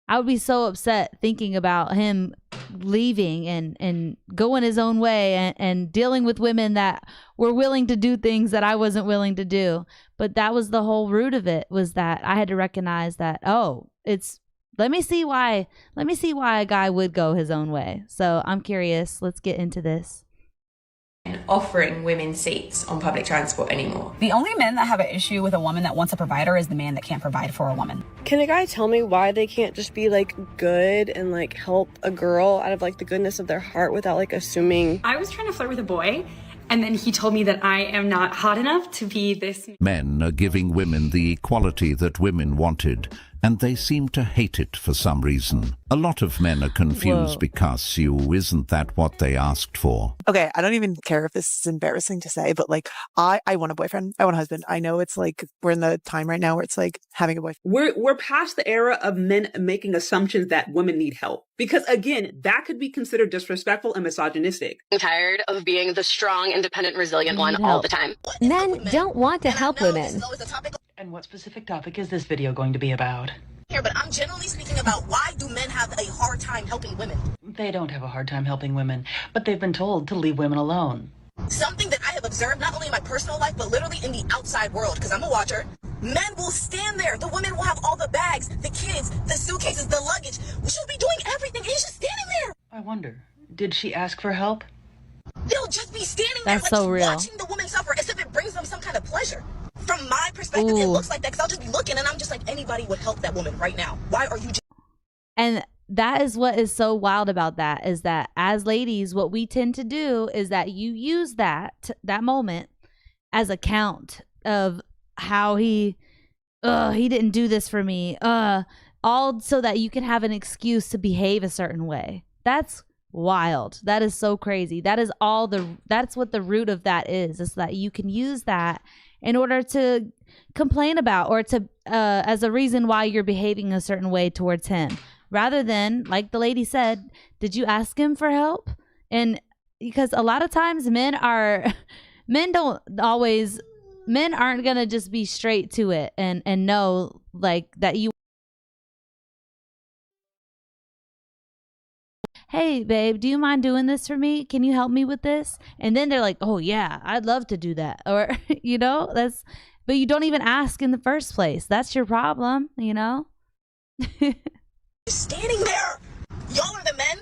I would be so upset thinking about him leaving and going his own way and dealing with women that were willing to do things that I wasn't willing to do. But that was the whole root of it, was that I had to recognize that, let me see why a guy would go his own way. So I'm curious. Let's get into this. Offering women seats on public transport anymore. The only men that have an issue with a woman that wants a provider is the man that can't provide for a woman. Can a guy tell me why they can't just be like good and like help a girl out of like the goodness of their heart without like assuming? I was trying to flirt with a boy, and then he told me that I am not hot enough to be this. Men are giving women the equality that women wanted, and they seem to hate it for some reason. A lot of men are confused because isn't that what they asked for? Okay, I don't even care if this is embarrassing to say, but like, I want a boyfriend. I want a husband. I know it's like, we're in the time right now where it's like having a boyfriend. We're past the era of men making assumptions that women need help. Because again, that could be considered disrespectful and misogynistic. I'm tired of being the strong, independent, resilient one all the time. Men don't want to help women. And what specific topic is this video going to be about? Here, but I'm generally speaking about why do men have a hard time helping women? They don't have a hard time helping women, but they've been told to leave women alone. Something that I have observed not only in my personal life, but literally in the outside world, because I'm a watcher. Men will stand there. The women will have all the bags, the kids, the suitcases, the luggage. She'll be doing everything, and he's just standing there. I wonder, did she ask for help? They'll just be standing there, like so real. watching the woman suffer as if it brings them some kind of pleasure. From my perspective, it looks like that, because I'll just be looking, and I'm just like, anybody would help that woman right now. Why are you just... And that is what is so wild about that, is that as ladies, what we tend to do is that you use that moment as a count of how he didn't do this for me, all so that you can have an excuse to behave a certain way. That's wild. That is so crazy. That is that's what the root of that is that you can use that in order to complain about, or to as a reason why you're behaving a certain way towards him, rather than, like the lady said, did you ask him for help? And because a lot of times men aren't gonna just be straight to it and know like that you, hey babe, do you mind doing this for me? Can you help me with this? And then they're like, oh yeah, I'd love to do that. Or but you don't even ask in the first place. That's your problem, standing there. Y'all are the men.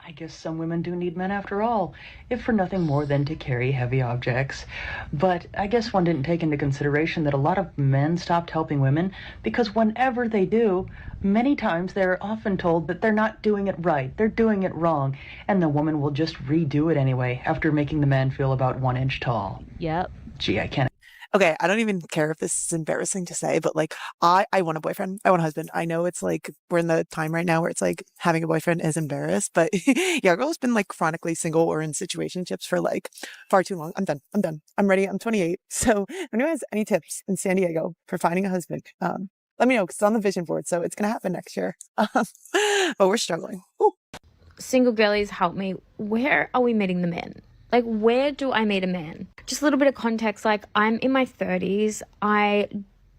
I guess some women do need men after all, if for nothing more than to carry heavy objects. But I guess one didn't take into consideration that a lot of men stopped helping women because whenever they do, many times they're often told that they're not doing it right, they're doing it wrong, and the woman will just redo it anyway after making the man feel about 1 inch tall. Yep. Gee, I can't. Okay, I don't even care if this is embarrassing to say, but like, I want a boyfriend. I want a husband. I know it's like, we're in the time right now where it's like having a boyfriend is embarrassed, but yeah, girl's been like chronically single or in situationships for like far too long. I'm done. I'm ready. I'm 28. So if anyone has any tips in San Diego for finding a husband, let me know, because it's on the vision board. So it's going to happen next year. But we're struggling. Ooh. Single girlies, help me. Where are we meeting the men? Like, where do I meet a man? Just a little bit of context. Like, I'm in my 30s. I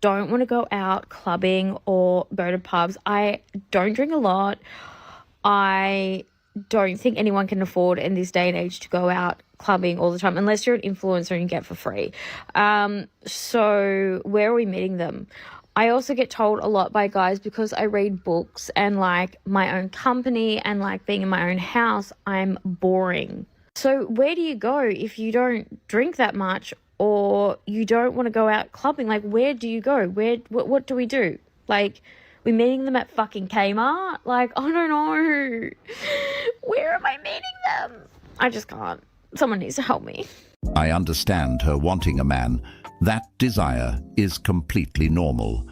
don't want to go out clubbing or go to pubs. I don't drink a lot. I don't think anyone can afford in this day and age to go out clubbing all the time, unless you're an influencer and you get for free. So where are we meeting them? I also get told a lot by guys, because I read books and like my own company and like being in my own house, I'm boring. So where do you go if you don't drink that much or you don't want to go out clubbing? Like, where do you go? What do we do? Like, we're meeting them at fucking Kmart? Like, I don't know. Where am I meeting them? I just can't. Someone needs to help me. I understand her wanting a man. That desire is completely normal.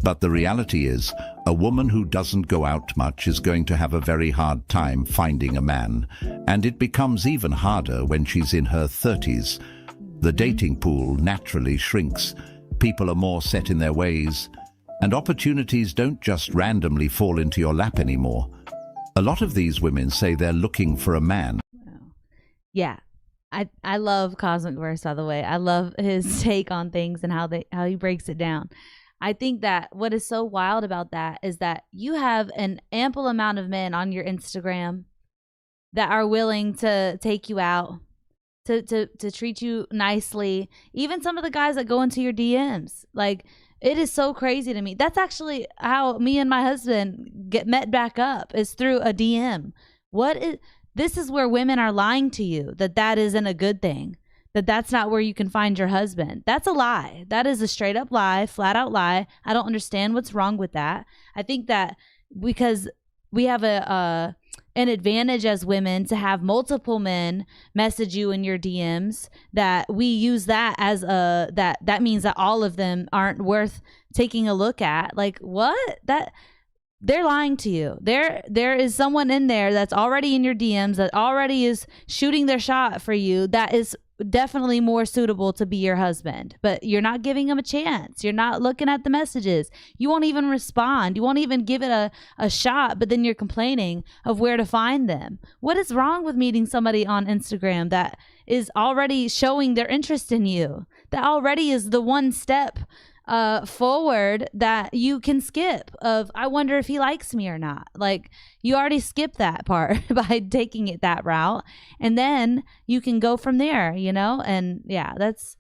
But the reality is, a woman who doesn't go out much is going to have a very hard time finding a man. And it becomes even harder when she's in her 30s. The dating pool naturally shrinks. People are more set in their ways. And opportunities don't just randomly fall into your lap anymore. A lot of these women say they're looking for a man. Yeah. I love Cosmic Verse, by the way. I love his take on things and how he breaks it down. I think that what is so wild about that is that you have an ample amount of men on your Instagram that are willing to take you out, to treat you nicely. Even some of the guys that go into your DMs, like, it is so crazy to me. That's actually how me and my husband get met back up, is through a DM. This is where women are lying to you, that isn't a good thing, that's not where you can find your husband. That's a lie. That is a straight up lie, flat out lie. I don't understand what's wrong with that. I think that because we have an advantage as women to have multiple men message you in your DMs, that we use that as that means that all of them aren't worth taking a look at. Like, what? That they're lying to you. There is someone in there that's already in your DMs, that already is shooting their shot for you, that is definitely more suitable to be your husband, but you're not giving him a chance. You're not looking at the messages. You won't even respond. You won't even give it a shot, but then you're complaining of where to find them. What is wrong with meeting somebody on Instagram that is already showing their interest in you? That already is the one step forward that you can skip of, I wonder if he likes me or not. Like, you already skipped that part by taking it that route, and then you can go from there, you know? And yeah, that's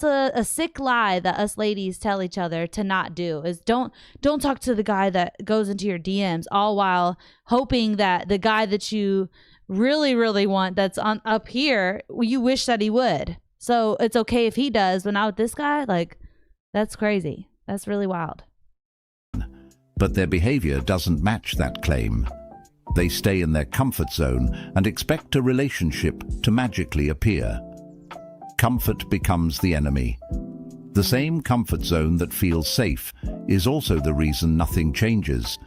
a sick lie that us ladies tell each other to not do, is don't talk to the guy that goes into your DMs, all while hoping that the guy that you really, really want that's on up here, you wish that he would. So it's okay if he does, but not with this guy. Like, that's crazy. That's really wild. But their behavior doesn't match that claim. They stay in their comfort zone and expect a relationship to magically appear. Comfort becomes the enemy. The same comfort zone that feels safe is also the reason nothing changes.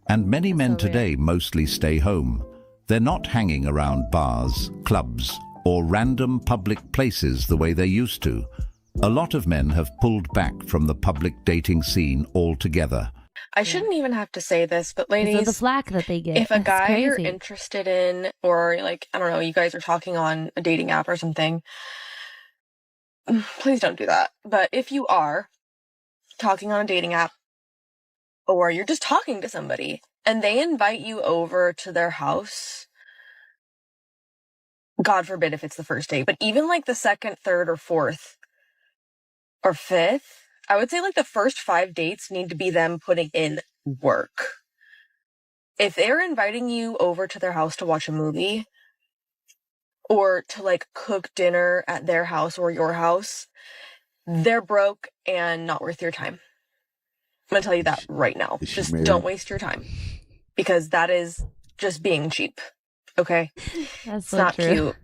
And many men today mostly stay home. They're not hanging around bars, clubs, or random public places the way they used to. A lot of men have pulled back from the public dating scene altogether. I shouldn't even have to say this, but ladies, the flack that they get. If a guy crazy. you're interested in, or like, I don't know, you guys are talking on a dating app or something, please don't do that. But if you are talking on a dating app, or you're just talking to somebody and they invite you over to their house, God forbid if it's the first date, but even like the second, third, or fourth, or fifth, I would say like the first 5 dates need to be them putting in work. If they're inviting you over to their house to watch a movie, or to like cook dinner at their house or your house, they're broke and not worth your time. I'm gonna tell you that right now. Just don't waste your time, because that is just being cheap. Okay? That's it's so not true. cute.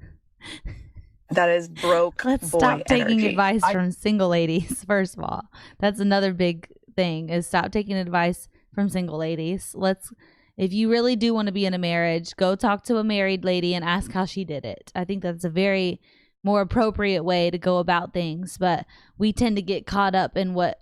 That is broke. Let's boy stop taking energy. advice from single ladies. First of all, that's another big thing, is stop taking advice from single ladies. If you really do want to be in a marriage, go talk to a married lady and ask how she did it. I think that's a very more appropriate way to go about things. But we tend to get caught up in what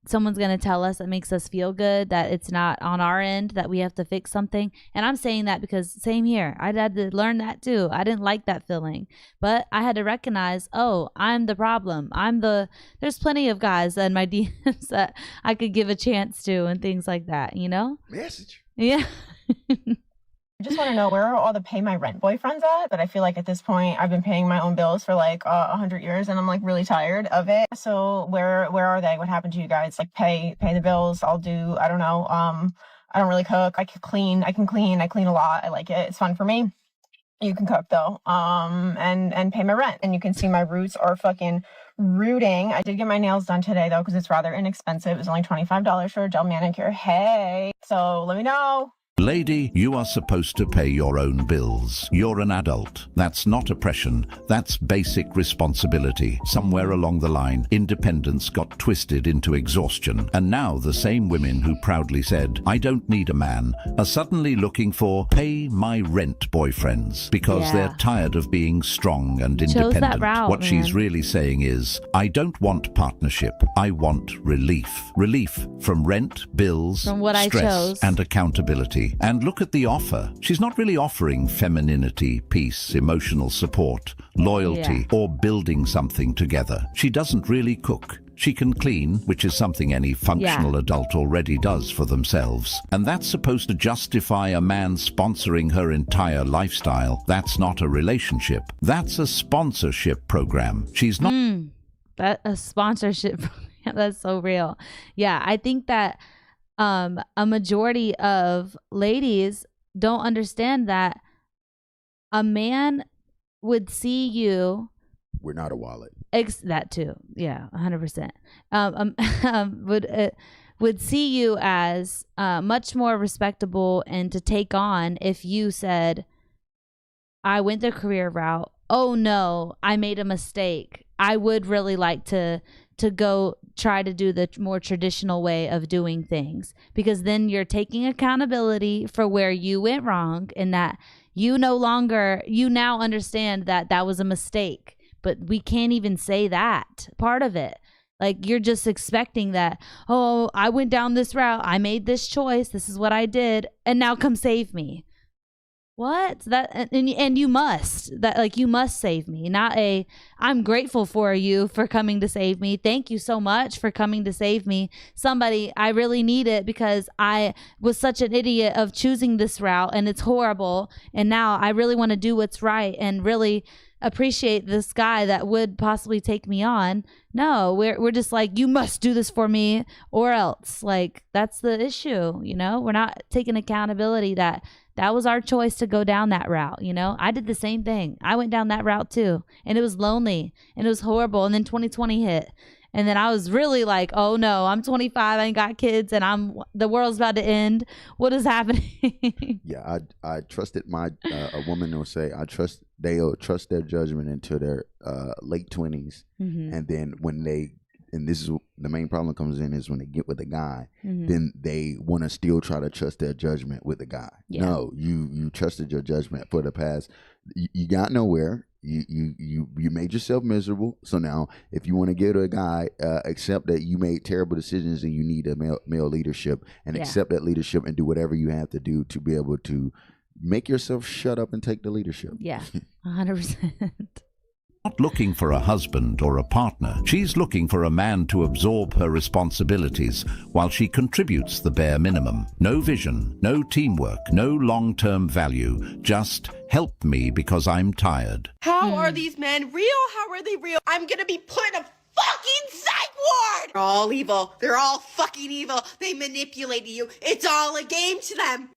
someone's going to tell us that makes us feel good, that it's not on our end, that we have to fix something. And I'm saying that because same here. I had to learn that too. I didn't like that feeling, but I had to recognize, oh, I'm the problem. There's plenty of guys in my DMs that I could give a chance to and things like that, you know? Message. Yeah. I just want to know, where are all the pay my rent boyfriends at? But I feel like at this point, I've been paying my own bills for like 100 years, and I'm like really tired of it. So where are they? What happened to you guys? Like pay the bills. I'll do, I don't know. I don't really cook. I can clean. I clean a lot. I like it. It's fun for me. You can cook though. And pay my rent. And you can see my roots are fucking rooting. I did get my nails done today though, because it's rather inexpensive. It's only $25 for a gel manicure. Hey, so let me know. Lady, you are supposed to pay your own bills. You're an adult. That's not oppression. That's basic responsibility. Somewhere along the line, independence got twisted into exhaustion. And now the same women who proudly said, I don't need a man, are suddenly looking for pay my rent boyfriends because they're tired of being strong and independent. That route, what man. she's really saying is, I don't want partnership. I want relief. Relief from rent, bills, From what I stress, chose. and accountability. And look at the offer. She's not really offering femininity, peace, emotional support, loyalty, or building something together. She doesn't really cook. She can clean, which is something any functional adult already does for themselves. And that's supposed to justify a man sponsoring her entire lifestyle. That's not a relationship. That's a sponsorship program. She's not... That a sponsorship program. That's so real. Yeah, I think that a majority of ladies don't understand that a man would see you... We're not a wallet. That too. Yeah, 100%. Would see you as much more respectable and to take on if you said, I went the career route. Oh no, I made a mistake. I would really like to go try to do the more traditional way of doing things, because then you're taking accountability for where you went wrong, and that you now understand that that was a mistake. But we can't even say that part of it. Like, you're just expecting that, oh, I went down this route, I made this choice, this is what I did, and now come save me. What? That and you must. That, like, you must save me. Not a, I'm grateful for you for coming to save me. Thank you so much for coming to save me. Somebody, I really need it because I was such an idiot of choosing this route and it's horrible. And now I really want to do what's right and really appreciate this guy that would possibly take me on. No, we're just like, you must do this for me or else. Like, that's the issue, you know? We're not taking accountability that was our choice to go down that route, you know? I did the same thing. I went down that route too, and it was lonely and it was horrible. And then 2020 hit. And then I was really like, oh no, I'm 25, I ain't got kids, and the world's about to end. What is happening? Yeah, I trusted a woman will say, they'll trust their judgment until their late 20s. And then and this is the main problem comes in is when they get with a guy, then they want to still try to trust their judgment with the guy. Yeah. No, you trusted your judgment for the past. You got nowhere. You made yourself miserable. So now, if you want to get a guy, accept that you made terrible decisions and you need a male leadership, and accept that leadership and do whatever you have to do to be able to make yourself shut up and take the leadership. Yeah, 100%. Not looking for a husband or a partner. She's looking for a man to absorb her responsibilities while she contributes the bare minimum. No vision, no teamwork, no long-term value. Just help me because I'm tired. How are these men real? How are they real? I'm gonna be put in a fucking psych ward! They're all evil. They're all fucking evil. They manipulate you. It's all a game to them.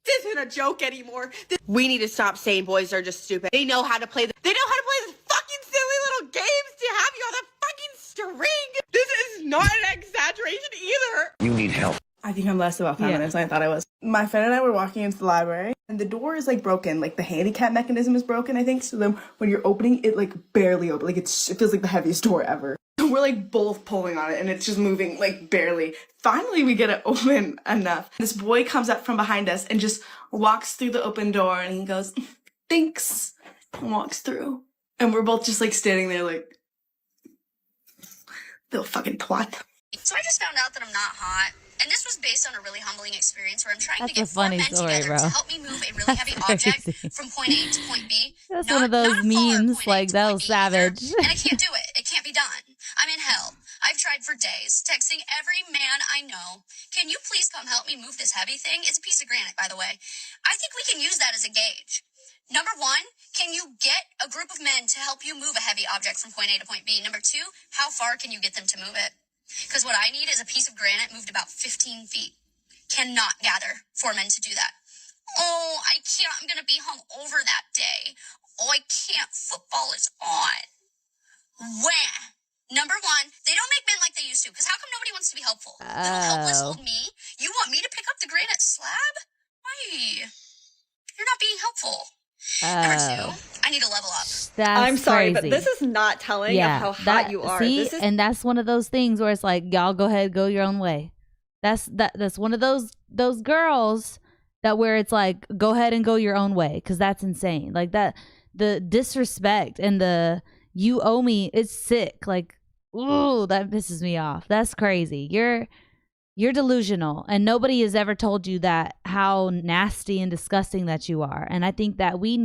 This isn't a joke anymore. We need to stop saying boys are just stupid. They know how to play. They know how to play this fucking silly little games to have you on the fucking string. This is not an exaggeration either. You need help. I think I'm less of a feminist than I thought I was. My friend and I were walking into the library, and the door is like broken. Like the handicap mechanism is broken, I think. So then when you're opening it, like barely open. Like it feels like the heaviest door ever. We're like both pulling on it and it's just moving like barely. Finally, we get it open enough. This boy comes up from behind us and just walks through the open door and he goes, thanks, and walks through. And we're both just like standing there like, little fucking twat. So I just found out that I'm not hot. And this was based on a really humbling experience where I'm trying to get four funny men story, together bro. to help me move a really heavy object from point A to point B. That's one of those memes, like, that was savage. And I can't do it. It can't be done. I'm in hell. I've tried for days, texting every man I know. Can you please come help me move this heavy thing? It's a piece of granite, by the way. I think we can use that as a gauge. Number one, can you get a group of men to help you move a heavy object from point A to point B? Number two, how far can you get them to move it? Because what I need is a piece of granite moved about 15 feet. Cannot gather 4 men to do that. Oh, I can't. I'm going to be hungover that day. Oh, I can't. Football is on. Wham. Number one, they don't make men like they used to. Because how come nobody wants to be helpful? Little helpless old me? You want me to pick up the granite slab? Why? You're not being helpful. Number two, I need to level up. I'm sorry, crazy. but this is not telling of how hot you are. See, This is- and that's one of those things where it's like, y'all go ahead, go your own way. That's one of those girls that where it's like, go ahead and go your own way, because that's insane. Like that, the disrespect and the you owe me, it's sick. Like, ooh, that pisses me off. That's crazy. You're you're delusional, and nobody has ever told you that, how nasty and disgusting that you are. And I think that we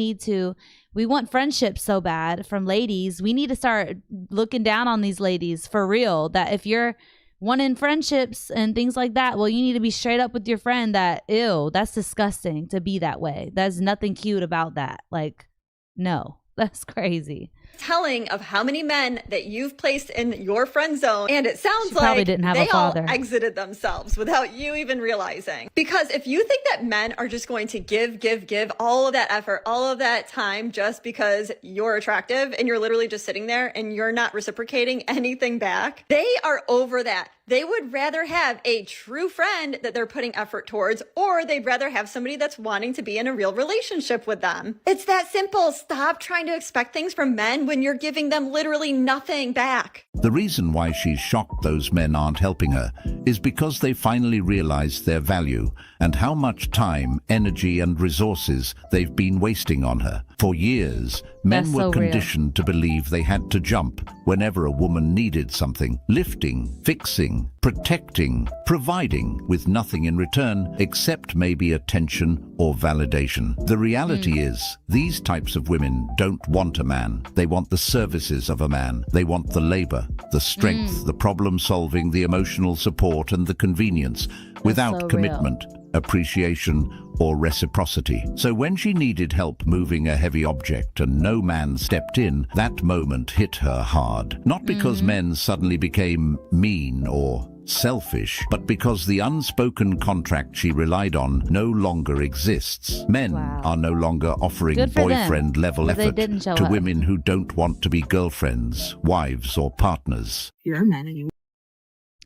want friendships so bad from ladies. We need to start looking down on these ladies for real, that if you're wanting friendships and things like that, well, you need to be straight up with your friend that, ew, that's disgusting to be that way. There's nothing cute about that. Like, no, that's crazy. Telling of how many men that you've placed in your friend zone, and it sounds probably like didn't have they a all father. exited themselves without you even realizing. Because if you think that men are just going to give all of that effort, all of that time just because you're attractive and you're literally just sitting there and you're not reciprocating anything back, they are over that. They would rather have a true friend that they're putting effort towards, or they'd rather have somebody that's wanting to be in a real relationship with them. It's that simple. Stop trying to expect things from men when you're giving them literally nothing back. The reason why she's shocked those men aren't helping her is because they finally realized their value and how much time, energy, and resources they've been wasting on her. For years, men That's were so real. conditioned to believe they had to jump whenever a woman needed something, lifting, fixing, protecting, providing, with nothing in return except maybe attention or validation. The reality is, these types of women don't want a man. They want the services of a man. They want the labor, the strength, the problem solving, the emotional support, and the convenience, without so commitment, appreciation, or reciprocity. So when she needed help moving a heavy object and no man stepped in, that moment hit her hard. Not because men suddenly became mean or selfish, but because the unspoken contract she relied on no longer exists. Men are no longer offering Good for them, boyfriend-level 'cause they effort didn't show to up. women who don't want to be girlfriends, wives, or partners. You're a man and you.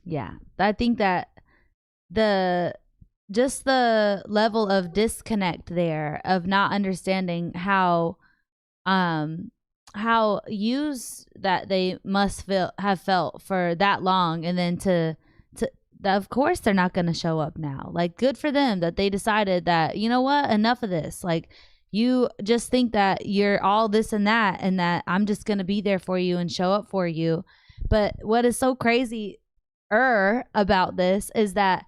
Yeah, I think that the level of disconnect there, of not understanding how used that they must have felt for that long, and then to of course they're not going to show up now. Like, good for them that they decided that, you know what, enough of this. Like, you just think that you're all this and that I'm just going to be there for you and show up for you. But what is so crazy about this is that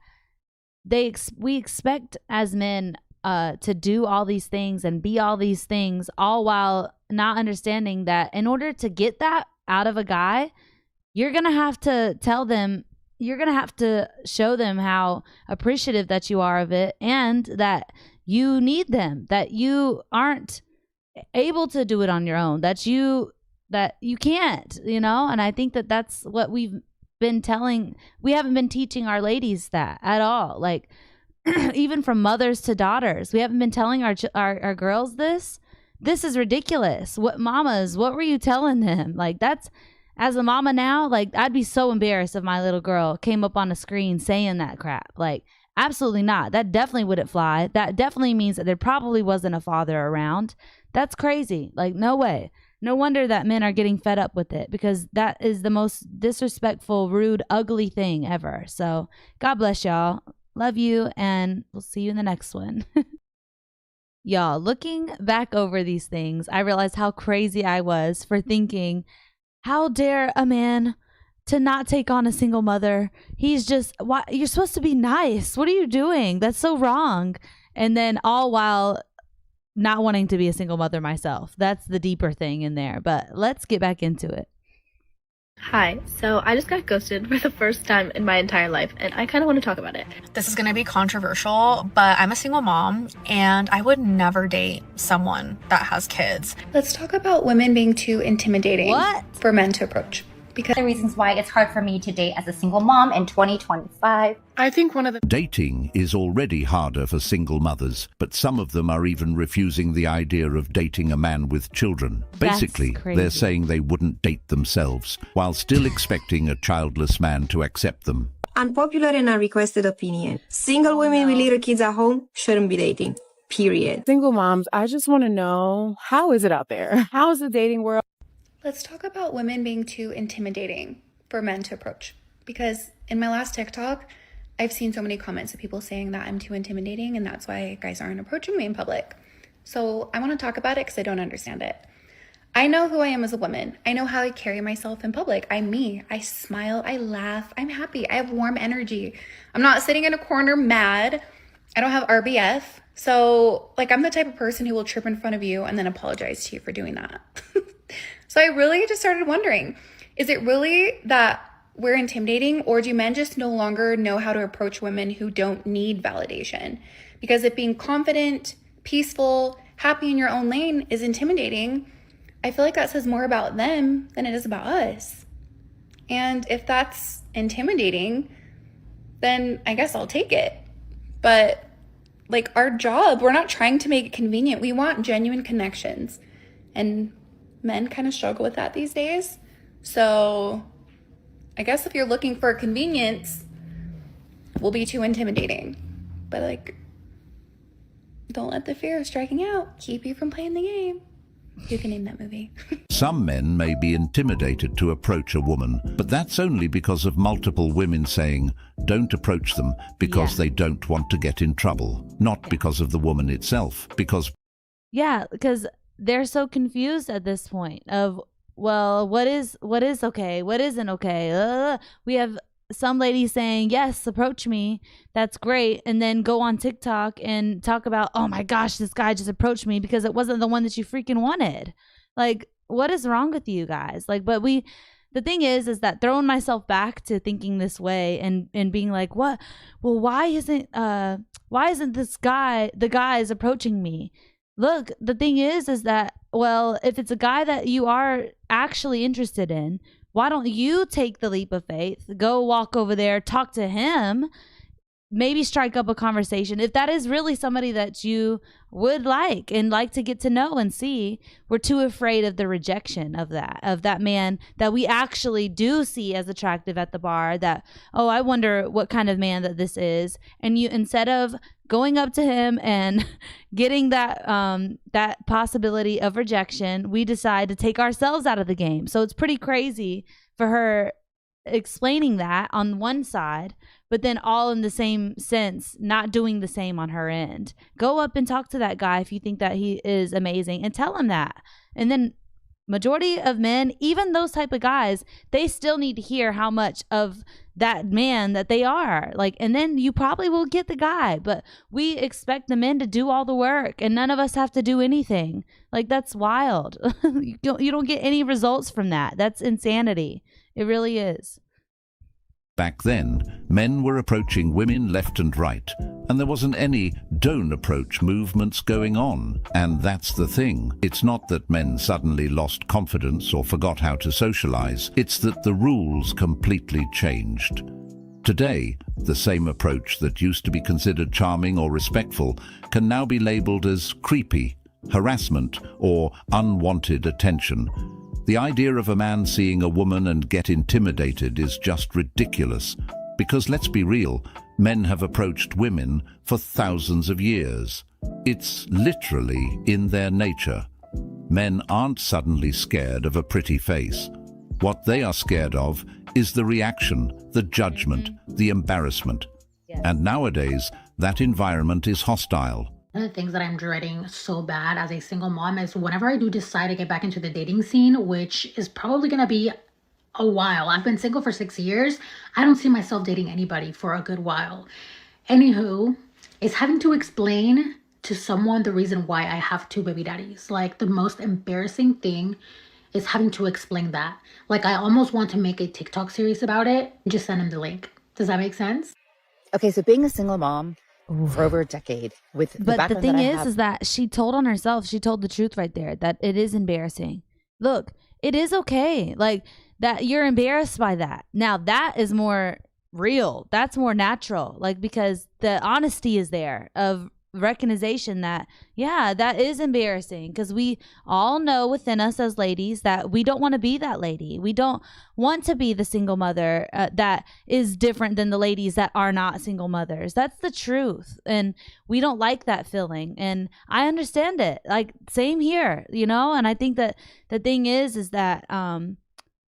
we expect as men to do all these things and be all these things, all while not understanding that in order to get that out of a guy, you're gonna have to show them how appreciative that you are of it, and that you need them, that you aren't able to do it on your own, that you can't, and I think that that's what we haven't been teaching our ladies that at all. Like, even from mothers to daughters, we haven't been telling our girls this is ridiculous. What were you telling them? Like, that's, as a mama now, like, I'd be so embarrassed if my little girl came up on a screen saying that crap. Like, absolutely not. That definitely wouldn't fly. That definitely means that there probably wasn't a father around. That's crazy. Like, no way. No wonder that men are getting fed up with it, because that is the most disrespectful, rude, ugly thing ever. So God bless y'all. Love you, and we'll see you in the next one. Y'all, looking back over these things, I realized how crazy I was for thinking, how dare a man to not take on a single mother? He's just, why, you're supposed to be nice. What are you doing? That's so wrong. And then all while not wanting to be a single mother myself. That's the deeper thing in there. But let's get back into it. Hi, so I just got ghosted for the first time in my entire life, and I kind of want to talk about it. This is going to be controversial, but I'm a single mom, and I would never date someone that has kids. Let's talk about women being too intimidating for men to approach. Because the reasons why it's hard for me to date as a single mom in 2025. I think one of the Dating is already harder for single mothers, but some of them are even refusing the idea of dating a man with children. Basically, they're saying they wouldn't date themselves, while still expecting a childless man to accept them. Unpopular and unrequested opinion. Single women with little kids at home shouldn't be dating. Period. Single moms, I just want to know, how is it out there? How's the dating world? Let's talk about women being too intimidating for men to approach. Because in my last TikTok, I've seen so many comments of people saying that I'm too intimidating and that's why guys aren't approaching me in public. So I want to talk about it because I don't understand it. I know who I am as a woman. I know how I carry myself in public. I'm me. I smile, I laugh, I'm happy. I have warm energy. I'm not sitting in a corner mad. I don't have RBF. So, like, I'm the type of person who will trip in front of you and then apologize to you for doing that. So I really just started wondering, is it really that we're intimidating, or do men just no longer know how to approach women who don't need validation? Because if being confident, peaceful, happy in your own lane is intimidating, I feel like that says more about them than it is about us. And if that's intimidating, then I guess I'll take it. But like, our job, we're not trying to make it convenient. We want genuine connections. And men kind of struggle with that these days. So I guess if you're looking for convenience, we'll be too intimidating. But like, don't let the fear of striking out keep you from playing the game. You can name that movie. Some men may be intimidated to approach a woman, but that's only because of multiple women saying, don't approach them because they don't want to get in trouble, not because of the woman itself, because... Yeah, because they're so confused at this point of, well, what is okay? What isn't okay? We have some lady saying, yes, approach me. That's great. And then go on TikTok and talk about, oh my gosh, this guy just approached me because it wasn't the one that you freaking wanted. Like, what is wrong with you guys? Like, but the thing is that throwing myself back to thinking this way and being like, what? Well, why isn't this guy, the guy is approaching me? Look, the thing is that, well, if it's a guy that you are actually interested in, why don't you take the leap of faith, go walk over there, talk to him, maybe strike up a conversation. If that is really somebody that you would like to get to know and see, we're too afraid of the rejection of that man that we actually do see as attractive at the bar, that, oh, I wonder what kind of man that this is. And you, instead of going up to him and getting that possibility of rejection, we decide to take ourselves out of the game. So it's pretty crazy for her explaining that on one side, but then all in the same sense, not doing the same on her end. Go up and talk to that guy if you think that he is amazing and tell him that. And then majority of men, even those type of guys, they still need to hear how much of that man that they are. Like, and then you probably will get the guy, but we expect the men to do all the work and none of us have to do anything. Like, that's wild. You don't get any results from that. That's insanity. It really is. Back then, men were approaching women left and right, and there wasn't any don't approach movements going on. And that's the thing. It's not that men suddenly lost confidence or forgot how to socialize. It's that the rules completely changed. Today, the same approach that used to be considered charming or respectful can now be labeled as creepy, harassment, or unwanted attention. The idea of a man seeing a woman and get intimidated is just ridiculous, because let's be real, men have approached women for thousands of years. It's literally in their nature. Men aren't suddenly scared of a pretty face. What they are scared of is the reaction, the judgment, the embarrassment. And nowadays, that environment is hostile. One of the things that I'm dreading so bad as a single mom is whenever I do decide to get back into the dating scene, which is probably going to be a while. I've been single for 6 years. I don't see myself dating anybody for a good while. Anywho, is having to explain to someone the reason why I have 2 baby daddies. Like, the most embarrassing thing is having to explain that. Like, I almost want to make a TikTok series about it and just send them the link. Does that make sense? Okay, so being a single mom for over a decade with but the thing is that she told on herself. She told the truth right there, that it is embarrassing. Look, it is okay, like, that you're embarrassed by that. Now that is more real, that's more natural, like, because the honesty is there of recognition that, yeah, that is embarrassing, because we all know within us as ladies that we don't want to be that lady. We don't want to be the single mother that is different than the ladies that are not single mothers. That's the truth, and we don't like that feeling, and I understand it. Like, same here, you know. And I think that the thing is that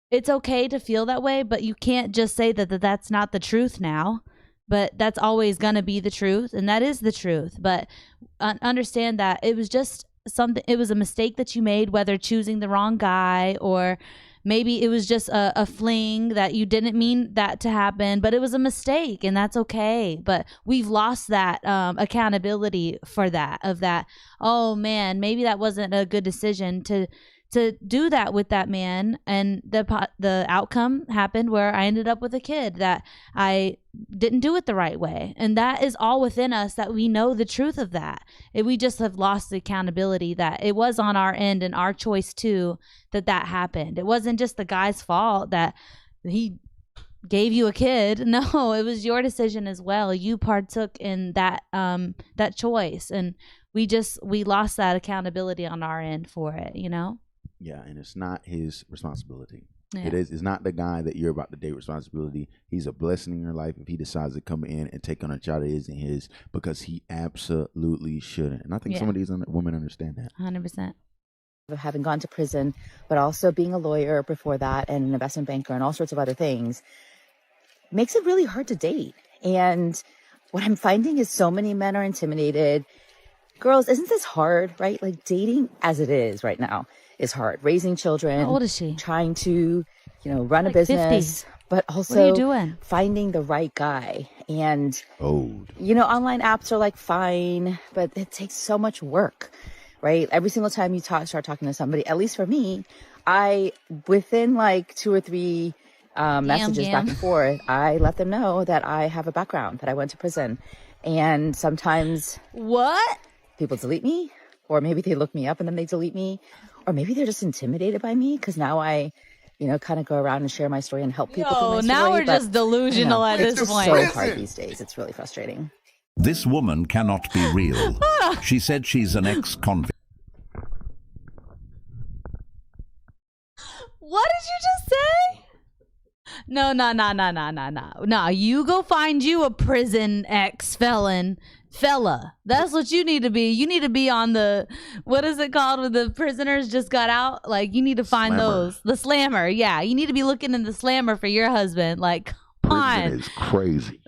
it's okay to feel that way, but you can't just say that that's not the truth now. But that's always going to be the truth, and that is the truth. But understand that it was just something, it was a mistake that you made, whether choosing the wrong guy, or maybe it was just a fling that you didn't mean that to happen, but it was a mistake, and that's okay. But we've lost that accountability for that, of that, oh man, maybe that wasn't a good decision to do that with that man, and the outcome happened where I ended up with a kid that I didn't do it the right way. And that is all within us, that we know the truth of that. We just have lost the accountability that it was on our end and our choice too, that happened. It wasn't just the guy's fault that he gave you a kid. No, it was your decision as well. You partook in that choice, and we lost that accountability on our end for it, you know? Yeah, and it's not his responsibility. Yeah. It's not the guy that you're about to date responsibility. He's a blessing in your life if he decides to come in and take on a child that isn't his, because he absolutely shouldn't. And I think some of these women understand that. 100%. Having gone to prison, but also being a lawyer before that and an investment banker and all sorts of other things makes it really hard to date. And what I'm finding is so many men are intimidated. Girls, isn't this hard, right? Like, dating as it is right now is hard. Raising children. How old is she? Trying to, run like a business, 50. but also what are you doing? Finding the right guy. And, old. Online apps are like fine, but it takes so much work, right? Every single time you start talking to somebody, at least for me, within like 2 or 3 messages back and forth, I let them know that I have a background, that I went to prison. And sometimes people delete me, or maybe they look me up and then they delete me, or maybe they're just intimidated by me because now I, kind of go around and share my story and help people through my story. Now we're just delusional at this point. It's so hard these days. It's really frustrating. This woman cannot be real. She said she's an ex-convict. What did you just say? No, you go find you a prison ex-felon fella. That's what you need to be. You need to be on the, what is it called when the prisoners just got out? Like, you need to find those. The slammer. Yeah, you need to be looking in the slammer for your husband. Like, come on. Prison is crazy.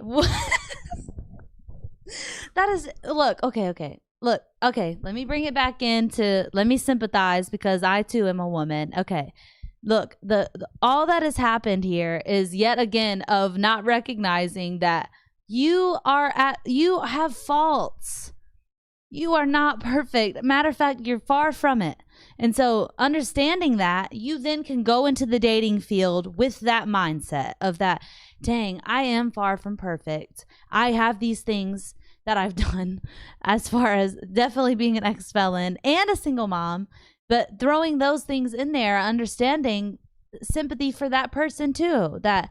That is, look, okay. Look, okay, let me bring it back let me sympathize, because I too am a woman. Okay. Look, all that has happened here is yet again of not recognizing that you have faults. You are not perfect. Matter of fact, you're far from it. And so understanding that, you then can go into the dating field with that mindset of that, dang, I am far from perfect. I have these things that I've done, as far as definitely being an ex-felon and a single mom. But throwing those things in there, understanding sympathy for that person too. That,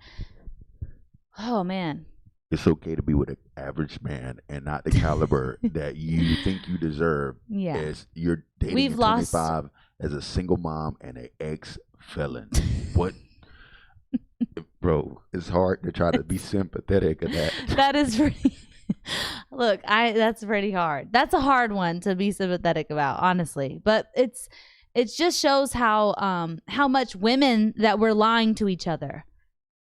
oh man. It's okay to be with an average man and not the caliber that you think you deserve. Yeah. As you're dating at 25 as a single mom and an ex-felon. What? Bro, it's hard to try to be sympathetic of that. That is pretty. Look, that's pretty hard. That's a hard one to be sympathetic about, honestly. But it just shows how much women that we're lying to each other,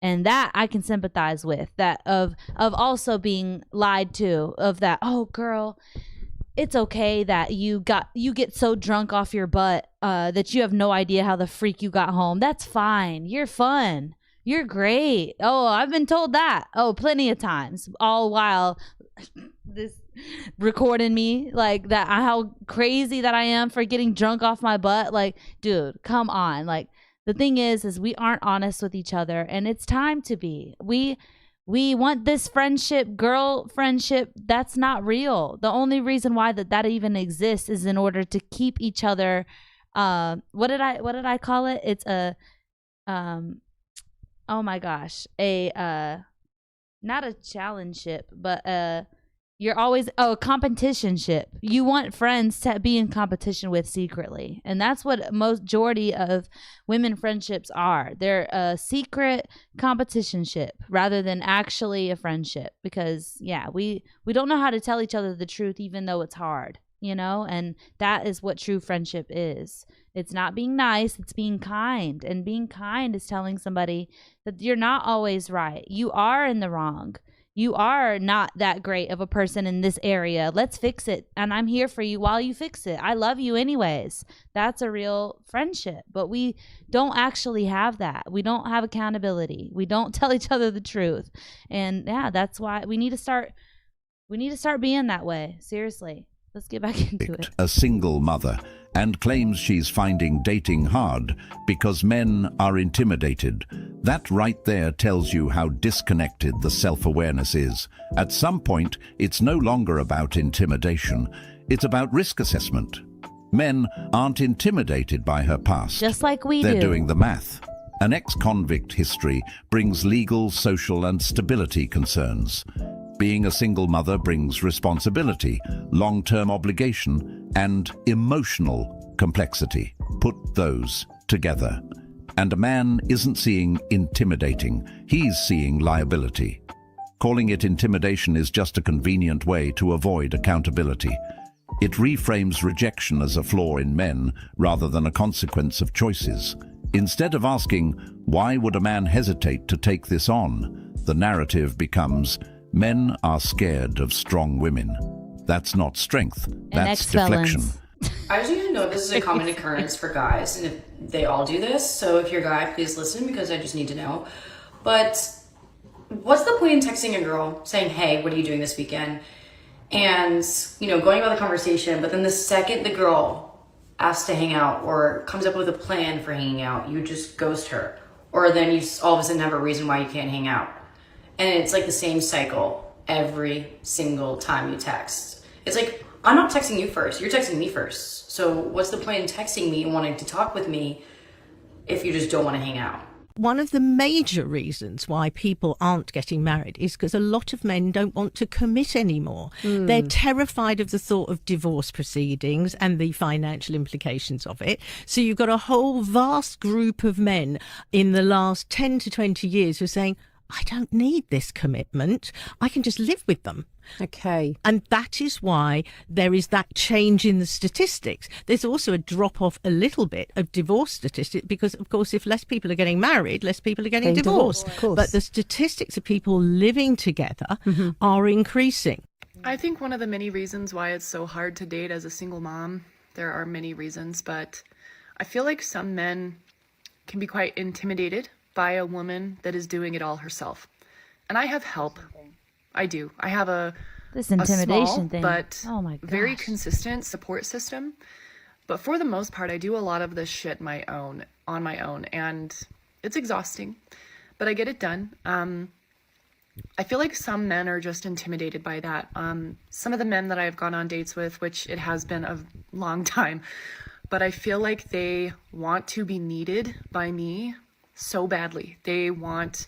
and that I can sympathize with. That of also being lied to, of that, oh girl, it's okay that you get so drunk off your butt that you have no idea how the freak you got home. That's fine. You're fun. You're great. Oh, I've been told that. Oh, plenty of times. All while this recording me like that, how crazy that I am for getting drunk off my butt. Like, dude, come on. Like, the thing is we aren't honest with each other, and it's time to be. We want this girl friendship. That's not real. The only reason why that even exists is in order to keep each other. What did I call it? It's a oh my gosh, not a challenge ship, but you're always a competition ship. You want friends to be in competition with secretly, and that's what majority of women friendships are. They're a secret competition ship rather than actually a friendship, because we don't know how to tell each other the truth, even though it's hard, and that is what true friendship is. It's not being nice, it's being kind. And being kind is telling somebody that you're not always right. You are in the wrong. you are not that great of a person in this area. Let's fix it. And I'm here for you while you fix it. I love you anyways. That's a real friendship. But we don't actually have that. We don't have accountability. We don't tell each other the truth. And yeah, that's why we need to start being that way. Seriously. Let's get back into it. A single mother, and claims she's finding dating hard because men are intimidated. That right there tells you how disconnected the self-awareness is. At some point, it's no longer about intimidation. It's about risk assessment. Men aren't intimidated by her past. Just like we They're do. doing the math. An ex-convict history brings legal, social, and stability concerns. Being a single mother brings responsibility, long-term obligation, and emotional complexity. Put those together. And a man isn't seeing intimidating, he's seeing liability. Calling it intimidation is just a convenient way to avoid accountability. It reframes rejection as a flaw in men rather than a consequence of choices. Instead of asking, why would a man hesitate to take this on? The narrative becomes, men are scared of strong women. That's not strength, that's deflection. I just need to know if this is a common occurrence for guys and if they all do this. So if you're a guy, please listen because I just need to know. But what's the point in texting a girl saying, hey, what are you doing this weekend? And, going about the conversation, but then the second the girl asks to hang out or comes up with a plan for hanging out, you just ghost her. Or then you all of a sudden have a reason why you can't hang out. And it's like the same cycle every single time you text. It's like, I'm not texting you first, you're texting me first. So what's the point in texting me and wanting to talk with me if you just don't want to hang out? One of the major reasons why people aren't getting married is because a lot of men don't want to commit anymore. They're terrified of the thought of divorce proceedings and the financial implications of it. So you've got a whole vast group of men in the last 10 to 20 years who are saying, I don't need this commitment. I can just live with them. Okay. And that is why there is that change in the statistics. There's also a drop off a little bit of divorce statistics because, of course, if less people are getting married, less people are getting divorced. Of course. But the statistics of people living together are increasing. I think one of the many reasons why it's so hard to date as a single mom, there are many reasons, but I feel like some men can be quite intimidated by a woman that is doing it all herself. And I have help. I do. I have this a intimidation small, thing. but Oh my very gosh. consistent support system. But for the most part, I do a lot of this shit on my own, and it's exhausting, but I get it done. I feel like some men are just intimidated by that. Some of the men that I've gone on dates with, which it has been a long time, but I feel like they want to be needed by me so badly. They want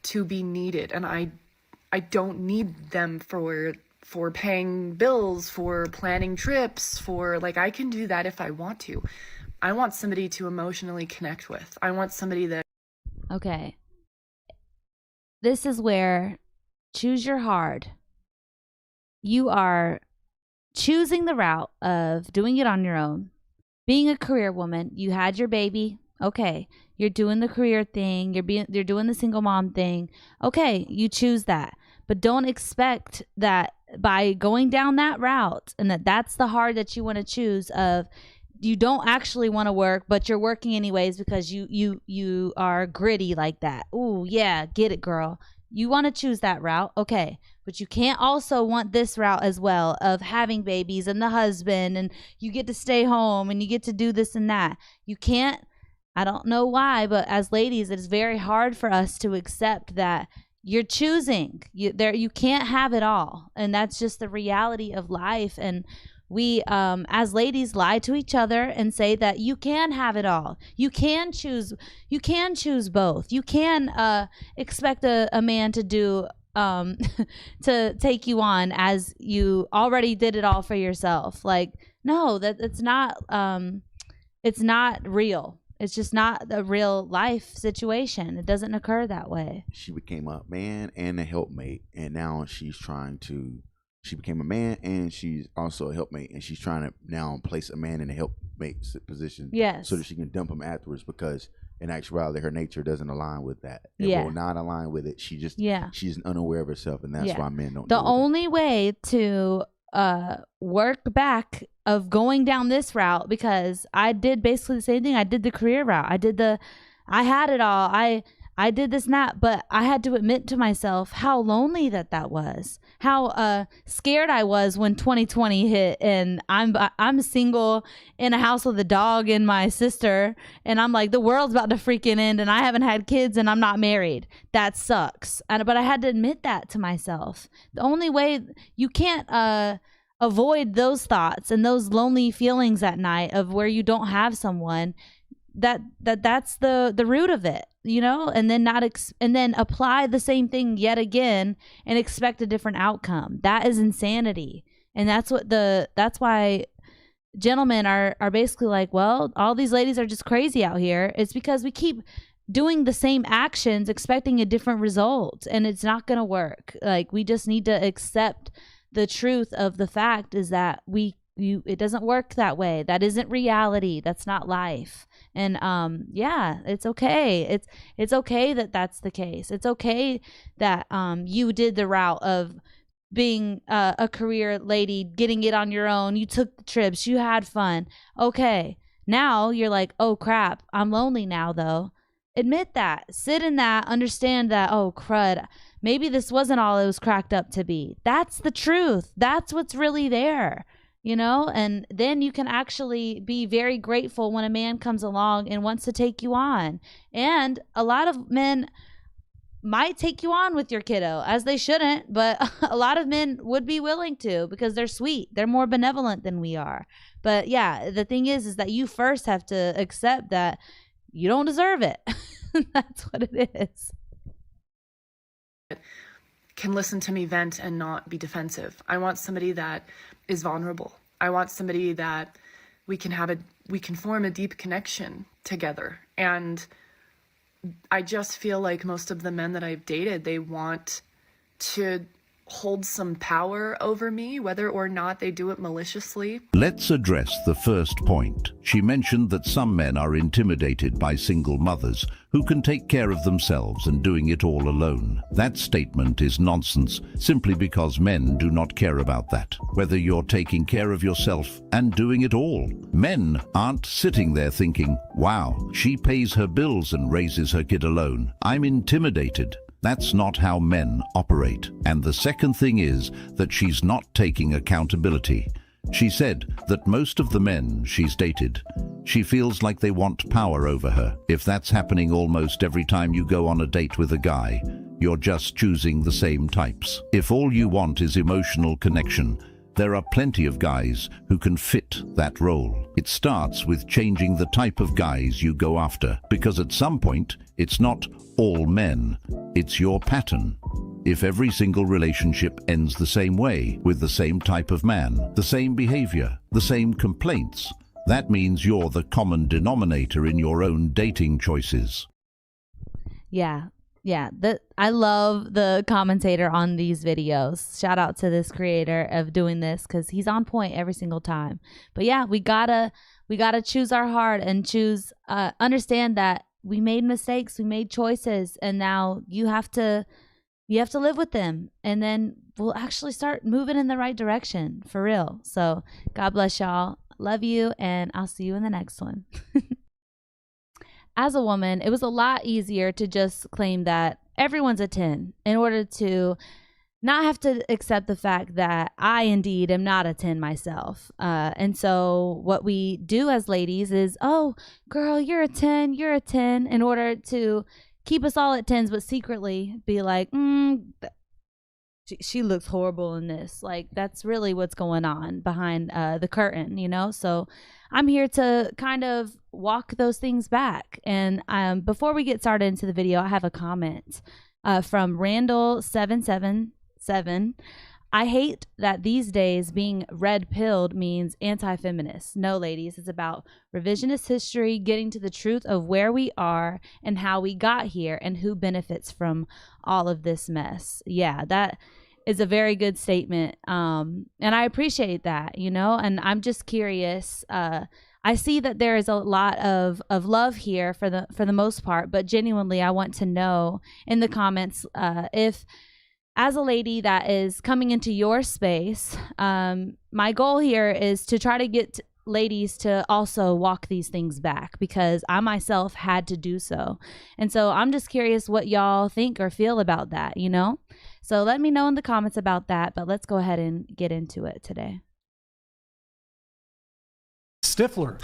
to be needed, and I don't need them for paying bills, for planning trips, for I can do that if I want to. I want somebody to emotionally connect with. I want somebody that Okay. This is where choose your hard. You are choosing the route of doing it on your own. Being a career woman, you had your baby. Okay, you're doing the career thing. You're doing the single mom thing. Okay, you choose that. But don't expect that by going down that route and that's the hard that you want to choose of you don't actually want to work, but you're working anyways because you are gritty like that. Ooh, yeah, get it, girl. You want to choose that route. Okay. But you can't also want this route as well of having babies and the husband and you get to stay home and you get to do this and that. You can't. I don't know why, but as ladies, it is very hard for us to accept that you're choosing. You can't have it all. And that's just the reality of life. And we, as ladies, lie to each other and say that you can have it all. You can choose both. You can expect a man to do to take you on as you already did it all for yourself. No, it's not real. It's just not a real life situation. It doesn't occur that way. She became a man and a helpmate, and now she became a man and she's also a helpmate, and she's trying to now place a man in a helpmate position, Yes, so that she can dump him afterwards because in actuality, her nature doesn't align with that. It will not align with it. She's unaware of herself, and that's why men don't. The only way to work back of going down this route, because I did basically the same thing. I did the career route. I had it all. I did this and that, but I had to admit to myself how lonely that was, how scared I was when 2020 hit, and I'm single in a house with a dog and my sister, and I'm like, the world's about to freaking end, and I haven't had kids, and I'm not married. That sucks. But I had to admit that to myself. The only way you can't avoid those thoughts and those lonely feelings at night of where you don't have someone. That's the root of it, you know, and then and then apply the same thing yet again and expect a different outcome. That is insanity. And that's why gentlemen are basically like, well, all these ladies are just crazy out here. It's because we keep doing the same actions expecting a different result, and it's not going to work. Like, we just need to accept the truth of the fact is that it doesn't work that way. That isn't reality. That's not life. And it's okay. It's okay that that's the case. It's okay that you did the route of being a career lady, getting it on your own. You took the trips. You had fun. Okay. Now you're like, oh crap, I'm lonely now though. Admit that. Sit in that. Understand that, oh crud, maybe this wasn't all it was cracked up to be. That's the truth. That's what's really there. You know, and then you can actually be very grateful when a man comes along and wants to take you on. And a lot of men might take you on with your kiddo, as they shouldn't, but a lot of men would be willing to because they're sweet. They're more benevolent than we are. But yeah, the thing is that you first have to accept that you don't deserve it. That's what it is. Can listen to me vent and not be defensive. I want somebody that is vulnerable. I want somebody that we can form a deep connection together. And I just feel like most of the men that I've dated, they want to hold some power over me, whether or not they do it maliciously. Let's address the first point. She mentioned that some men are intimidated by single mothers who can take care of themselves and doing it all alone. That statement is nonsense, simply because men do not care about that, whether you're taking care of yourself and doing it all. Men aren't sitting there thinking, wow, she pays her bills and raises her kid alone. I'm intimidated. That's not how men operate. And the second thing is that she's not taking accountability. She said that most of the men she's dated, she feels like they want power over her. If that's happening almost every time you go on a date with a guy, you're just choosing the same types. If all you want is emotional connection, there are plenty of guys who can fit that role. It starts with changing the type of guys you go after, because at some point, it's not all men, it's your pattern. If every single relationship ends the same way, with the same type of man, the same behavior, the same complaints, that means you're the common denominator in your own dating choices. Yeah. I love the commentator on these videos. Shout out to this creator of doing this, because he's on point every single time. But yeah, we gotta choose our heart and understand that we made mistakes, we made choices, and now you have to live with them, and then we'll actually start moving in the right direction for real. So God bless y'all. Love you, and I'll see you in the next one. As a woman, it was a lot easier to just claim that everyone's a 10 in order to not have to accept the fact that I indeed am not a 10 myself. And so what we do as ladies is, oh, girl, you're a 10, in order to keep us all at 10s, but secretly be like, she looks horrible in this. Like, that's really what's going on behind the curtain, you know? So I'm here to kind of walk those things back. And before we get started into the video, I have a comment from Randall777. I hate that these days being red-pilled means anti-feminist. No, ladies, it's about revisionist history, getting to the truth of where we are and how we got here and who benefits from all of this mess. Yeah, that is a very good statement. And I appreciate that, you know, and I'm just curious. I see that there is a lot of love here for the most part, but genuinely I want to know in the comments if, as a lady that is coming into your space, my goal here is to try to get ladies to also walk these things back, because I myself had to do so. And so I'm just curious what y'all think or feel about that, you know? So let me know in the comments about that, but let's go ahead and get into it today. Stifler,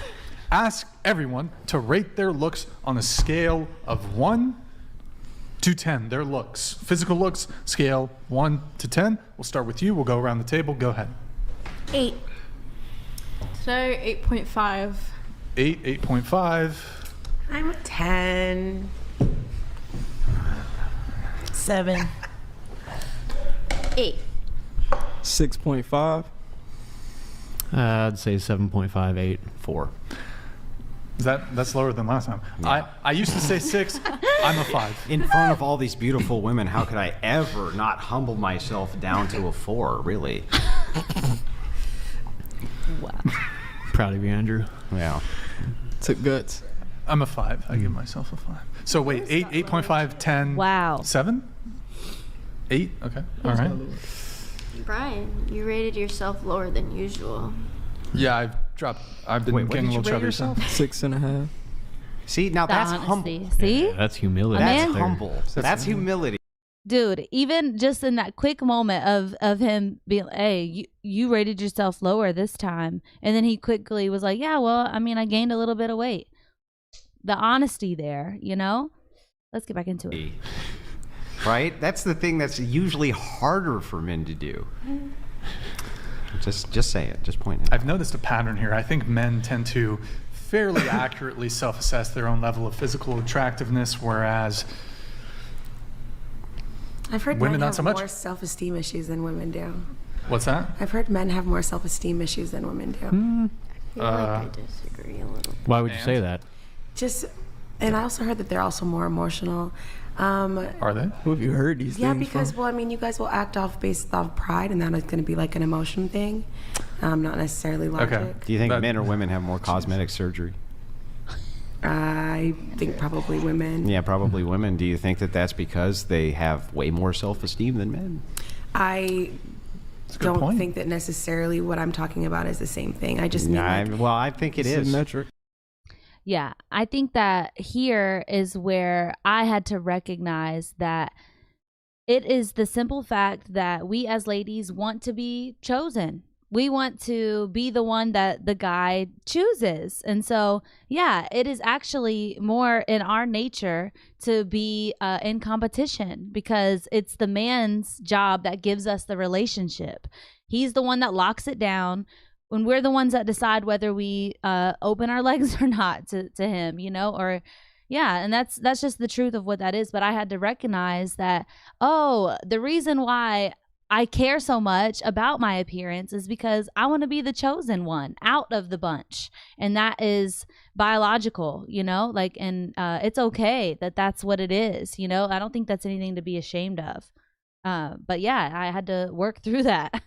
ask everyone to rate their looks on a scale of 1 to 10. Their looks, physical looks, scale 1 to 10. We'll start with you. We'll go around the table. Go ahead. 8. So 8.5. 8, 8.5. I'm a 10. 7. 8. 6.5. I'd say 7.58, 4. That's lower than last time. Yeah. I used to say 6. I'm a 5. In front of all these beautiful women, how could I ever not humble myself down to a 4, really? Wow. Proud of you, Andrew. Yeah. Took guts. I'm a 5. I give myself a 5. So wait, 8, 8.5, 10. Wow. 7? 8? Okay. All right. Brian, you rated yourself lower than usual. Yeah, I've been getting a little chubby. 6.5. See, now that's honesty. humble. See? Yeah, that's humility. That's Man. humble. That's humility. Dude, even just in that quick moment of him being, hey, you rated yourself lower this time. And then he quickly was like, yeah, well, I mean, I gained a little bit of weight. The honesty there, you know? Let's get back into it. Right? That's the thing that's usually harder for men to do. Just say it. Just point it out. I've noticed a pattern here. I think men tend to fairly accurately self-assess their own level of physical attractiveness, whereas I've heard women men not so have much. more self-esteem issues than women do. What's that? I've heard men have more self-esteem issues than women do. I feel like I disagree a little. Why would you say that? And I also heard that they're also more emotional. Are they? Who have you heard these Yeah, things because from? well, I mean, you guys will act off based off pride, and that is going to be like an emotion thing, not necessarily logic. Okay. Do you think men or women have more cosmetic surgery? I think probably women. Yeah, probably women. Do you think that that's because they have way more self-esteem than men? I That's a good don't point. think that necessarily what I'm talking about is the same thing. I just mean like, Well, I think it is. Symmetric. Yeah, I think that here is where I had to recognize that it is the simple fact that we as ladies want to be chosen. We want to be the one that the guy chooses. And so, yeah, it is actually more in our nature to be in competition, because it's the man's job that gives us the relationship. He's the one that locks it down, when we're the ones that decide whether we open our legs or not to him, you know, or yeah. And that's just the truth of what that is. But I had to recognize that, oh, the reason why I care so much about my appearance is because I want to be the chosen one out of the bunch. And that is biological, you know, like, and it's okay that that's what it is. You know, I don't think that's anything to be ashamed of. But yeah, I had to work through that.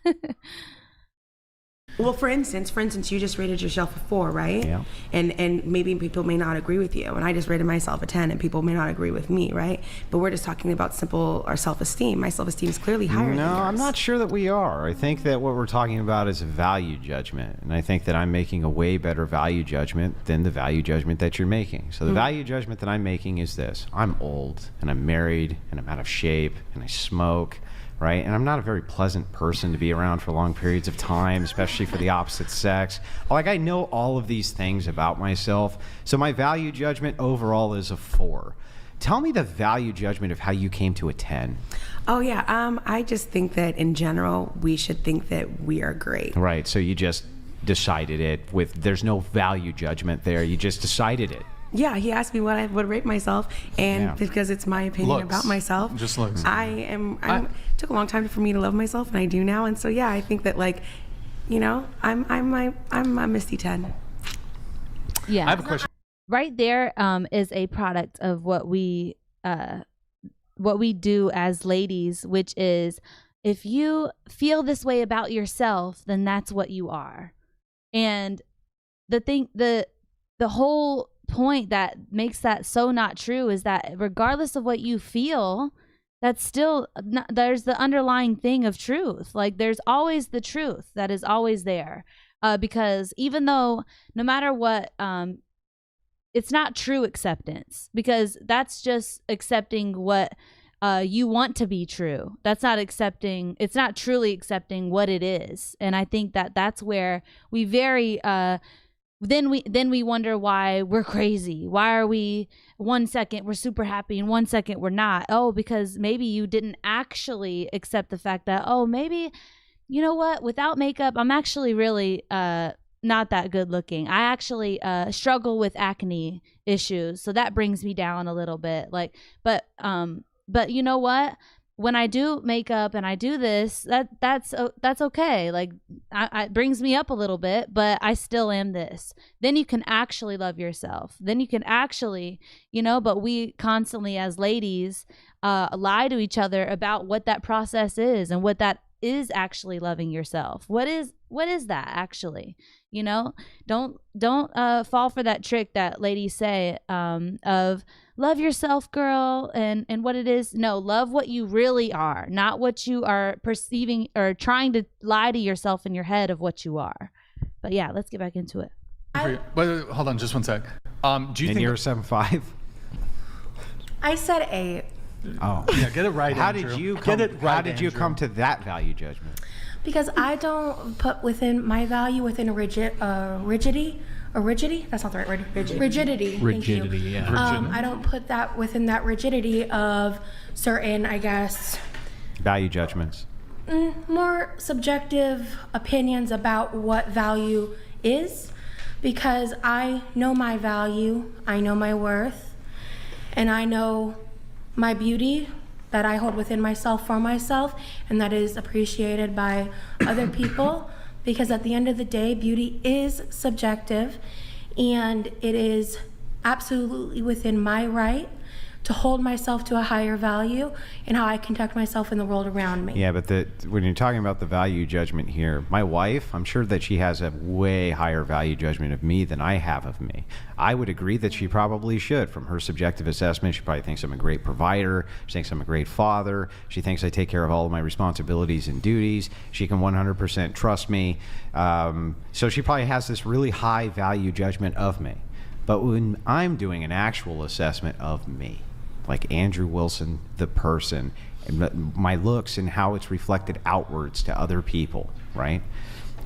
well, for instance, you just rated yourself a 4, right? Yeah. And maybe people may not agree with you, and I just rated myself a 10, and people may not agree with me, right? But we're just talking about our self-esteem. My self-esteem is clearly higher. No, than yours. I'm not sure that we are. I think that what we're talking about is a value judgment. And I think that I'm making a way better value judgment than the value judgment that you're making. So the value judgment that I'm making is this. I'm old, and I'm married, and I'm out of shape, and I smoke, right? And I'm not a very pleasant person to be around for long periods of time, especially for the opposite sex. Like, I know all of these things about myself. So my value judgment overall is a 4. Tell me the value judgment of how you came to a 10. Oh, yeah. I just think that in general, we should think that we are great. Right. So you just decided it there's no value judgment there. You just decided it. Yeah, he asked me what I would rate myself, and because it's my opinion Looks. about myself. Just looks. It took a long time for me to love myself, and I do now. And so, yeah, I think that, like, you know, I'm a Misty 10. Yeah. I have a question. Right there is a product of what we do as ladies, which is, if you feel this way about yourself, then that's what you are. And the whole point that makes that so not true is that regardless of what you feel, that's still there's the underlying thing of truth. Like there's always the truth that is always there, because even though no matter what, it's not true acceptance, because that's just accepting what you want to be true. That's not accepting. It's not truly accepting what it is. And I think that that's where we very then we wonder why we're crazy. Why are we 1 second we're super happy and 1 second we're not? Oh, because maybe you didn't actually accept the fact that, oh, maybe, you know what, without makeup I'm actually really not that good looking. I actually struggle with acne issues, so that brings me down a little bit. Like, but you know what? When I do makeup and I do this, that's okay. Like, it brings me up a little bit, but I still am this. Then you can actually love yourself. Then you can actually, you know. But we constantly, as ladies, lie to each other about what that process is and what that is actually loving yourself. What is that actually? You know, don't fall for that trick that ladies say of love yourself, girl, and what it is. No, love what you really are, not what you are perceiving or trying to lie to yourself in your head of what you are. But yeah, let's get back into it. Wait, hold on, just 1 sec. Do you think you're 7'5"? I said 8. Oh, yeah, get it right. How Andrew. did you Get come? it right, how did you Andrew. come to that value judgment? Because I don't put within my value within rigidity. That's not the right word. Rigidity. Thank you. Yeah. I don't put that within that rigidity of certain, I guess, Value judgments. more subjective opinions about what value is, because I know my value, I know my worth, and I know my beauty that I hold within myself for myself, and that is appreciated by other people. Because at the end of the day, beauty is subjective, and it is absolutely within my right to hold myself to a higher value and how I conduct myself in the world around me. Yeah, but when you're talking about the value judgment here, my wife, I'm sure that she has a way higher value judgment of me than I have of me. I would agree that she probably should. From her subjective assessment, she probably thinks I'm a great provider. She thinks I'm a great father. She thinks I take care of all of my responsibilities and duties. She can 100% trust me. So she probably has this really high value judgment of me. But when I'm doing an actual assessment of me, like Andrew Wilson, the person, and my looks and how it's reflected outwards to other people, right?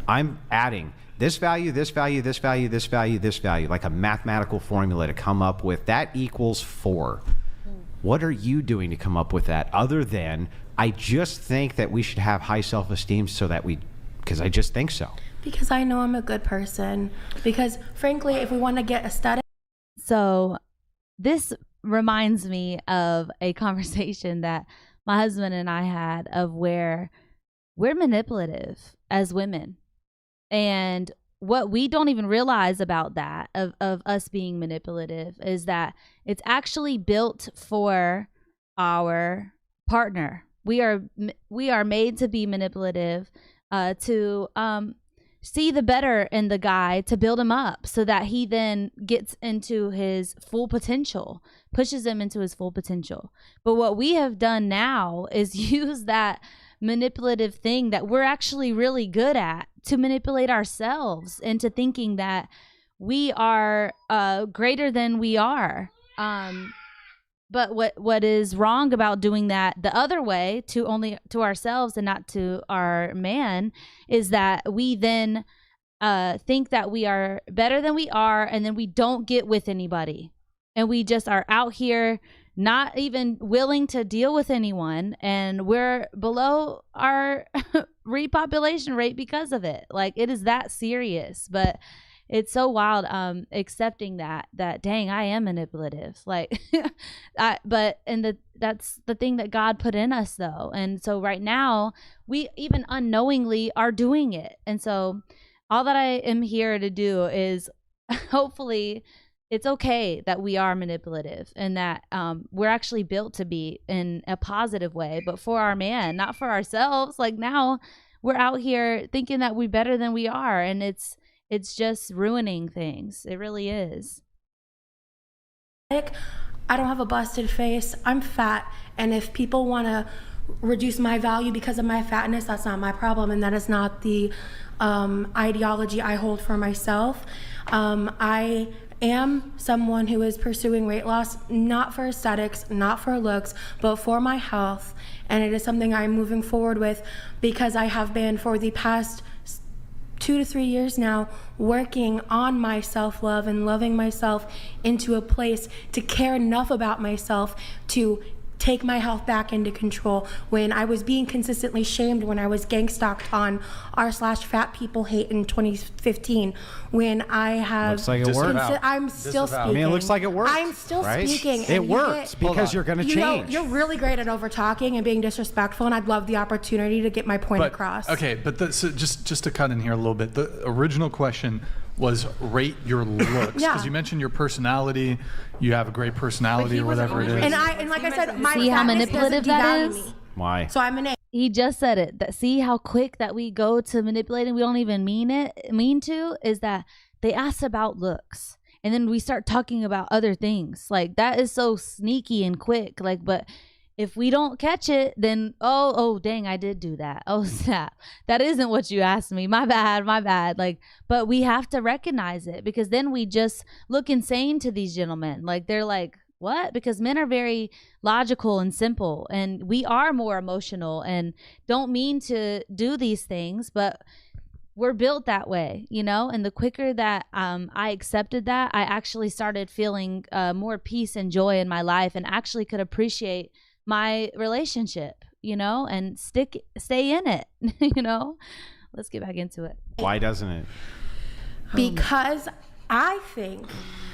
I'm adding this value, this value, this value, this value, this value, like a mathematical formula to come up with that equals 4. What are you doing to come up with that other than I just think that we should have high self-esteem so that because I just think so. Because I know I'm a good person. Because frankly, if we want to get aesthetic. So this reminds me of a conversation that my husband and I had of where we're manipulative as women. And what we don't even realize about that, of us being manipulative, is that it's actually built for our partner. We are made to be manipulative, to see the better in the guy, to build him up so that he then gets into his full potential, pushes him into his full potential. But what we have done now is use that manipulative thing that we're actually really good at to manipulate ourselves into thinking that we are greater than we are. But what is wrong about doing that the other way, to only to ourselves and not to our man, is that we then think that we are better than we are, and then we don't get with anybody, and we just are out here not even willing to deal with anyone, and we're below our repopulation rate because of it. Like, it is that serious. But it's so wild accepting that dang, I am manipulative, like that's the thing that God put in us, though. And so right now we even unknowingly are doing it. And so all that I am here to do is hopefully it's okay that we are manipulative, and that we're actually built to be in a positive way, but for our man, not for ourselves. Like, now we're out here thinking that we're better than we are, and it's It's just ruining things. It really is. I don't have a busted face. I'm fat. And if people want to reduce my value because of my fatness, that's not my problem. And that is not the ideology I hold for myself. I am someone who is pursuing weight loss, not for aesthetics, not for looks, but for my health. And it is something I'm moving forward with because I have been for the past 2 to 3 years now working on my self-love and loving myself into a place to care enough about myself to take my health back into control. When I was being consistently shamed, when I was gang stalked on r/fat people hate in 2015, when I have Looks like it worked. I'm still speaking. I mean, it looks like it worked. I'm still right? speaking. It worked because you're going to change. You're really great at over talking and being disrespectful, and I'd love the opportunity to get my point across. Okay, but so just to cut in here a little bit, the original question was rate your looks, because you mentioned your personality. You have a great personality or whatever it is. And like I said, my See how fatness manipulative doesn't that devalue is? me. Why? So I'm an A. He just said it. See how quick that we go to manipulating? We don't even mean to, is that they asked about looks. And then we start talking about other things. Like, that is so sneaky and quick. Like, but if we don't catch it, then, oh, dang, I did do that. Oh, snap. That isn't what you asked me. My bad. Like, but we have to recognize it, because then we just look insane to these gentlemen. Like, they're like, what? Because men are very logical and simple, and we are more emotional and don't mean to do these things, but we're built that way, you know? And the quicker that I accepted that, I actually started feeling more peace and joy in my life, and actually could appreciate my relationship, you know, and stay in it, you know. Let's get back into it. Why doesn't it? Because I think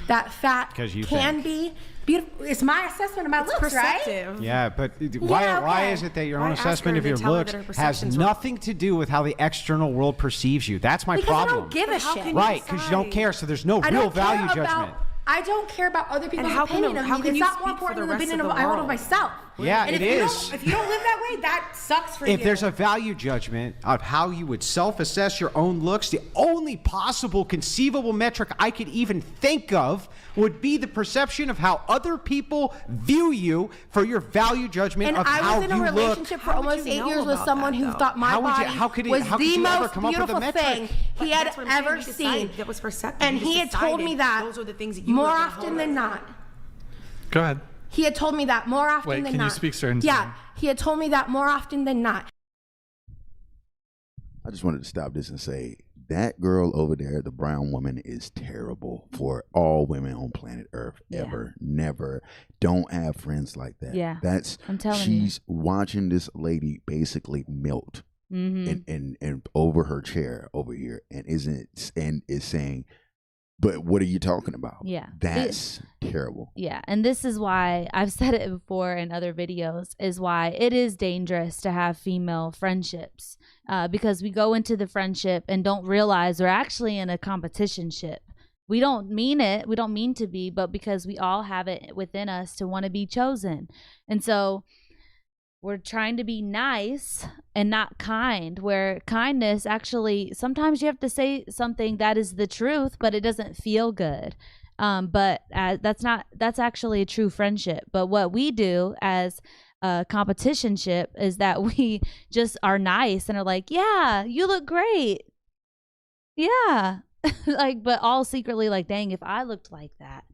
that fat can be beautiful. It's my assessment of my looks, right? Yeah, but why is it that your own assessment of your looks has nothing to do with how the external world perceives you? That's my problem. Because I don't give a shit. Right, because you don't care, so there's no real value judgment. I don't care about other people's how opinion can- of how me. can It's you not more speak for important the than the rest opinion of the I hold of world? myself. Yeah, and it is. If you don't live that way, that sucks for you. If there's a value judgment of how you would self-assess your own looks, the only possible conceivable metric I could even think of would be the perception of how other people view you for your value judgment of how you look. And I was in a relationship for almost 8 years with someone who thought my body was the most beautiful thing he had ever seen. That was perceptive. And he had told me that those are the things that you more were gonna often hold than as. not. Go ahead. He had told me that more often Wait, than can not. you speak certain? Yeah, he had told me that more often than not. I just wanted to stop this and say that girl over there, the brown woman, is terrible for all women on planet Earth ever. Never. Don't have friends like that. Yeah, I'm telling you. She's watching this lady basically melt and over her chair over here, and is saying, but what are you talking about? Yeah. That's terrible. Yeah. And this is why I've said it before in other videos, is why it is dangerous to have female friendships, because we go into the friendship and don't realize we're actually in a competitionship. We don't mean it. We don't mean to be, but because we all have it within us to want to be chosen. And so we're trying to be nice and not kind, where kindness actually, sometimes you have to say something that is the truth, but it doesn't feel good. But that's actually a true friendship. But what we do as a competitionship is that we just are nice and are like, yeah, you look great. Yeah. Like, but all secretly like, dang, if I looked like that,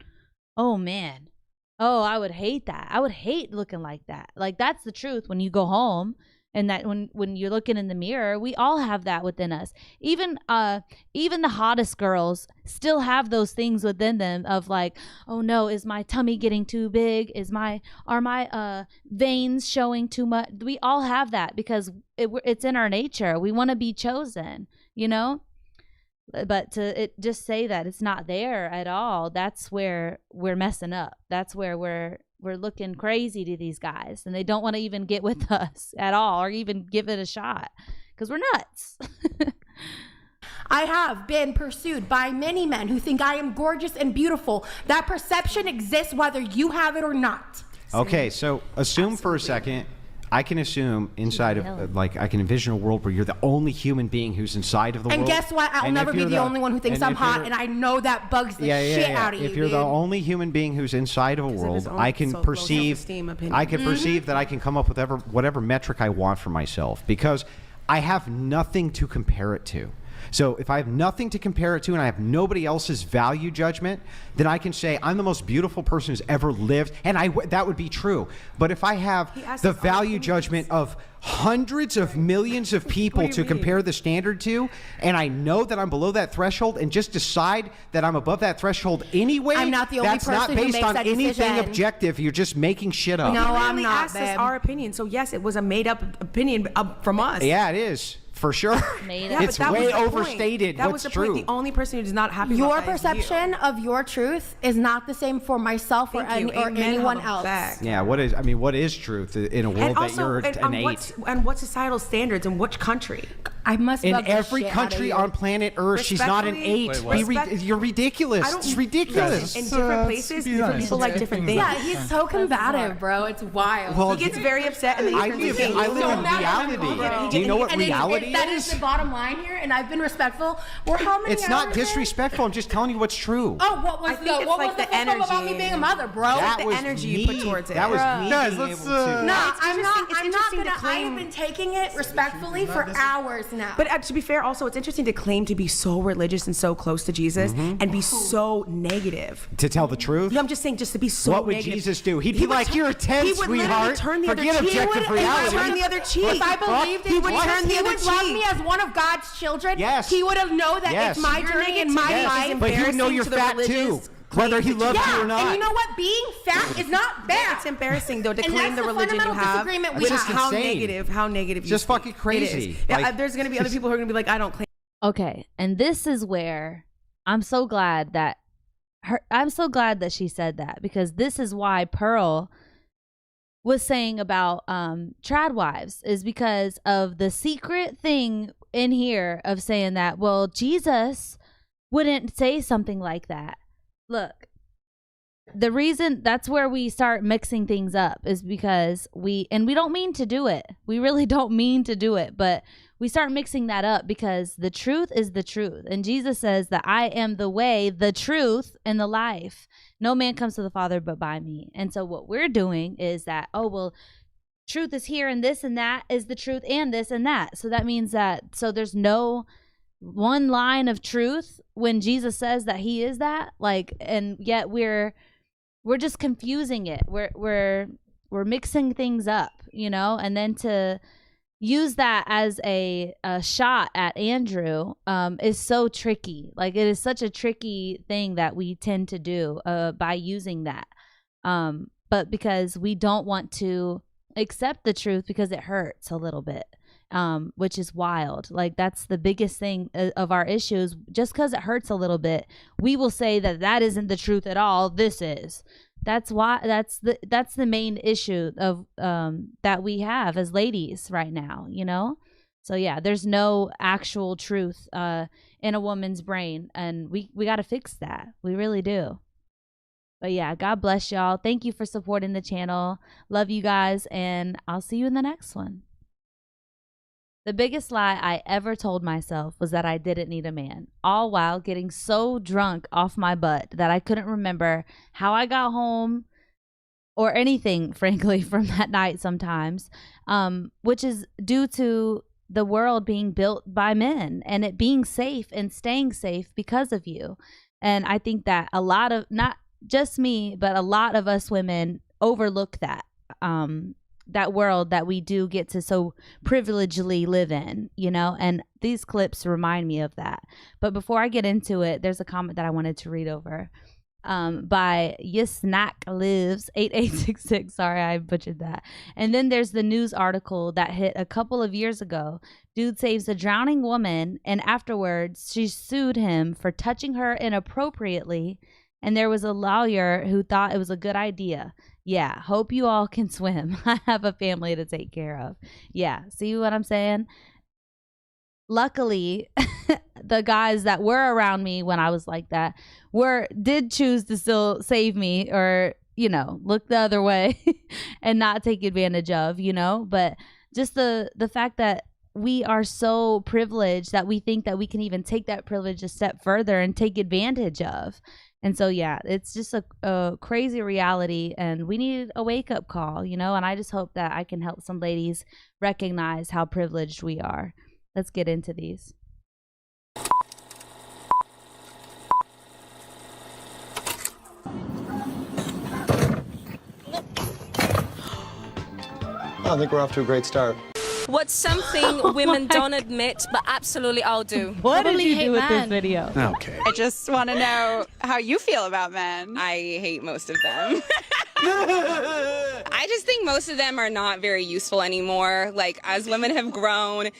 oh man. Oh, I would hate that. I would hate looking like that. Like, that's the truth when you go home, and that when you're looking in the mirror, we all have that within us. Even the hottest girls still have those things within them of like, oh no, is my tummy getting too big? Are my veins showing too much? We all have that because it's in our nature. We want to be chosen, you know? But to just say that it's not there at all, that's where we're messing up. That's where we're looking crazy to these guys, and they don't want to even get with us at all or even give it a shot because we're nuts. I have been pursued by many men who think I am gorgeous and beautiful. That perception exists whether you have it or not. Okay, so assume for a second I can assume inside of, like, I can envision a world where you're the only human being who's inside of the world. And guess what? I'll never be the only one who thinks I'm hot, and I know that bugs the shit out of you. If you're the only human being who's inside of a world, I can perceive that I can come up with whatever metric I want for myself, because I have nothing to compare it to. So if I have nothing to compare it to and I have nobody else's value judgment, then I can say I'm the most beautiful person who's ever lived, and that would be true. But if I have the value judgment of hundreds of millions of people to compare the standard to, and I know that I'm below that threshold and just decide that I'm above that threshold anyway, I'm not the only that's not person who based makes on that anything decision. objective. You're just making shit up. No, I'm not, asked us our opinion. So yes, it was a made up opinion from us. Yeah, it is. For sure. Yeah, it's way overstated. That what's was the true. point. The only person who's not happy Your about that is you. perception of your truth is not the same for myself or anyone else. Yeah, what is truth in a world that you're an eight? And what societal standards in which country? I must in every country on planet Earth, she's not an 8. You're ridiculous. It's ridiculous. In different places, different people like different things. Yeah, he's so combative, bro. It's wild. Well, he gets very upset, and then I live in reality. Do you know what reality is? That is the bottom line here, and I've been respectful. We're how many It's not hours disrespectful. I'm just telling you what's true. Oh, what was the energy about me being a mother, bro? That the was energy me. you put towards it. That was me Guys, being let's, able to. No, I'm not interesting gonna. to claim. I've been taking it respectfully for hours now. But to be fair, also, it's interesting to claim to be so religious and so close to Jesus and be so negative. To tell the truth? No, I'm just saying, just to be so What would negative. Jesus do? He'd be like, you're a 10, he would sweetheart. Turn the Forget other cheek. objective reality. He would turn the other cheek. If I believed he would turn the other cheek. love me as one of God's children. Yes. He would have known that it's my journey and my life. But he would know you're fat too, whether he loves you or not. And you know what? Being fat is not bad. It's embarrassing though to And claim that's the the religion you fundamental have. disagreement we Which have. is how insane. negative. It's just you speak. fucking crazy. It is. Yeah, Like- there's gonna be other people who are gonna be like, I don't claim. Okay, and this is where I'm so glad that she said that, because this is why Pearl was saying about trad wives, is because of the secret thing in here of saying that, well, Jesus wouldn't say something like that. Look, the reason that's where we start mixing things up is because we don't mean to do it. We really don't mean to do it, but we start mixing that up because the truth is the truth. And Jesus says that I am the way, the truth, and the life. No man comes to the Father but by me. And so what we're doing is that, oh, well, truth is here and this and that is the truth and this and that. So that means that, so there's no one line of truth when Jesus says that he is that, like, and yet we're just confusing it. We're mixing things up, you know, and then to use that as a shot at Andrew is so tricky. Like, it is such a tricky thing that we tend to do by using that. But because we don't want to accept the truth because it hurts a little bit, which is wild. Like, that's the biggest thing of our issues. Just because it hurts a little bit, we will say that isn't the truth at all. This is. That's why that's the main issue of that we have as ladies right now, you know? So yeah, there's no actual truth in a woman's brain, and we got to fix that. We really do. But yeah, God bless y'all. Thank you for supporting the channel. Love you guys, and I'll see you in the next one. The biggest lie I ever told myself was that I didn't need a man, all while getting so drunk off my butt that I couldn't remember how I got home or anything, frankly, from that night sometimes, which is due to the world being built by men and it being safe and staying safe because of you. And I think that a lot of, not just me, but a lot of us women overlook that. That world that we do get to so privilegedly live in, you know, and these clips remind me of that. But before I get into it, there's a comment that I wanted to read over by Yisnack Lives 8866. Sorry, I butchered that. And then there's the news article that hit a couple of years ago. Dude saves a drowning woman, and afterwards she sued him for touching her inappropriately, and there was a lawyer who thought it was a good idea. Yeah, hope you all can swim. I have a family to take care of. Yeah, see what I'm saying? Luckily, the guys that were around me when I was like that did choose to still save me, or, you know, look the other way. and not take advantage of, you know? But just the fact that we are so privileged that we think that we can even take that privilege a step further and take advantage of. And so, yeah, it's just a crazy reality, and we need a wake-up call, you know? And I just hope that I can help some ladies recognize how privileged we are. Let's get into these. I think we're off to a great start. What's something women don't admit, but absolutely all do? What did you do with this video? Okay. I just want to know how you feel about men. I hate most of them. I just think most of them are not very useful anymore. Like, as women have grown,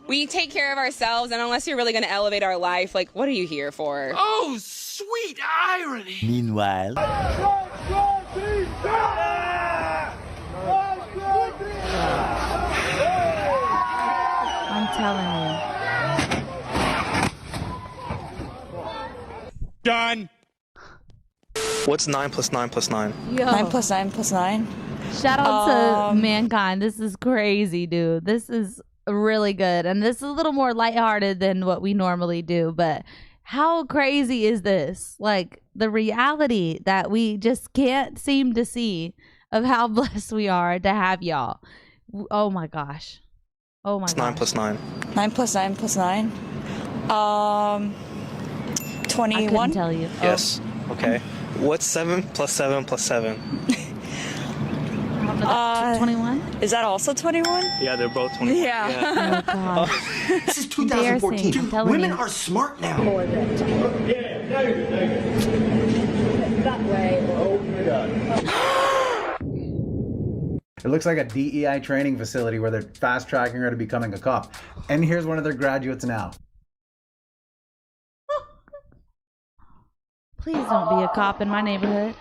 we take care of ourselves, and unless you're really going to elevate our life, like, what are you here for? Oh, sweet irony. Meanwhile, I'm telling you. Done. What's 9 plus 9 plus 9? Yo. 9 plus 9 plus 9. Shout out to Mankind. This is crazy, dude. This is really good. And this is a little more lighthearted than what we normally do. But how crazy is this? Like, the reality that we just can't seem to see of how blessed we are to have y'all. Oh, my gosh. Oh, my gosh. 9 plus 9. 9 plus 9 plus 9. 21. I couldn't tell you. Yes. Okay. What's 7 plus 7 plus 7? 21? Is that also 21? Yeah, they're both 21. Yeah. Oh, God. This is 2014. I'm telling Women you. are smart now. It looks like a DEI training facility where they're fast tracking her to becoming a cop. And here's one of their graduates now. Please don't be a cop in my neighborhood.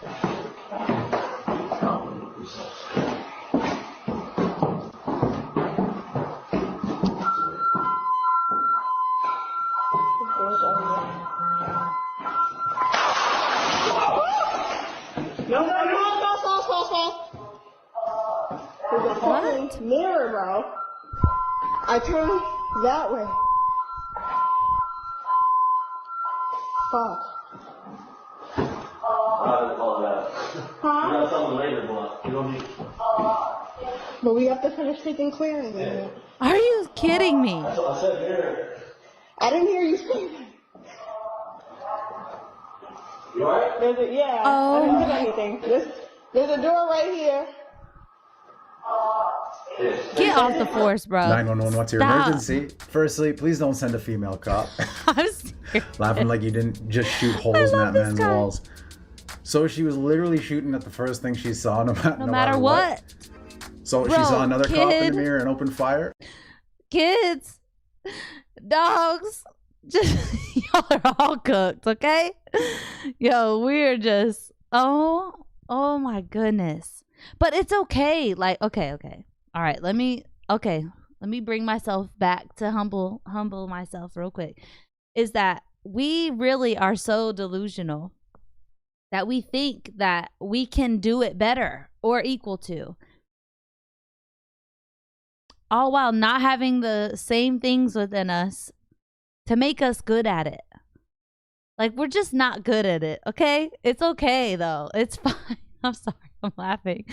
There's a fucking mirror, bro. I turned that way. Fuck. But we have to finish taking clearing. Yeah. Are you kidding me? That's what I said here. I didn't hear you screaming. You alright? Yeah. Oh. I didn't do anything. There's a door right here. Get off the force, bro. 911, what's your Stop. emergency? Firstly, please don't send a female cop. I'm serious. Laughing like you didn't just shoot holes in that man's walls. So she was literally shooting at the first thing she saw, no matter what. So Bro, she saw another cop in kid. the mirror and opened fire. Kids, dogs, just y'all are all cooked, okay? Yo, we're just oh my goodness. But it's okay. Like, okay. All right, let me bring myself back to humble myself real quick. Is that we really are so delusional that we think that we can do it better or equal to, all while not having the same things within us to make us good at it. Like, we're just not good at it, okay? It's okay, though. It's fine. I'm sorry. I'm laughing.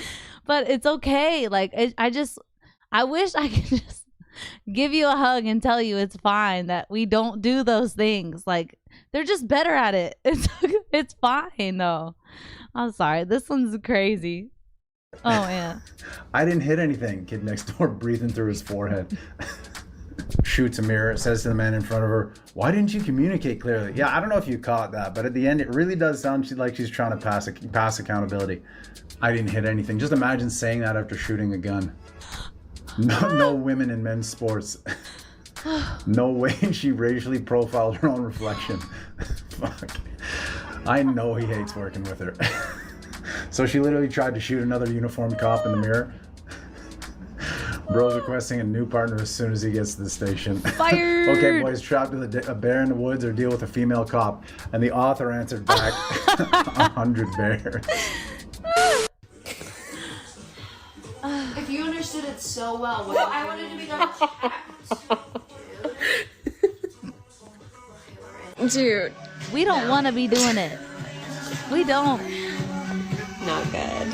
But it's okay. Like, I wish I could just give you a hug and tell you it's fine that we don't do those things. Like, they're just better at it. It's fine, though. I'm sorry. This one's crazy. Oh, man. I didn't hit anything. Kid next door breathing through his forehead. Shoots a mirror, says to the man in front of her, "Why didn't you communicate clearly?" Yeah, I don't know if you caught that, but at the end, it really does sound like she's trying to pass accountability. I didn't hit anything. Just imagine saying that after shooting a gun. No women in men's sports. No way she racially profiled her own reflection. Fuck. I know he hates working with her. So she literally tried to shoot another uniformed cop in the mirror. Bro's requesting a new partner as soon as he gets to the station. Fired! Okay, boys, trapped with a bear in the woods or deal with a female cop. And the author answered back, 100 bears. You understood it so well. Well, I wanted to be done. Dude. We don't want to be doing it. We don't. Not good.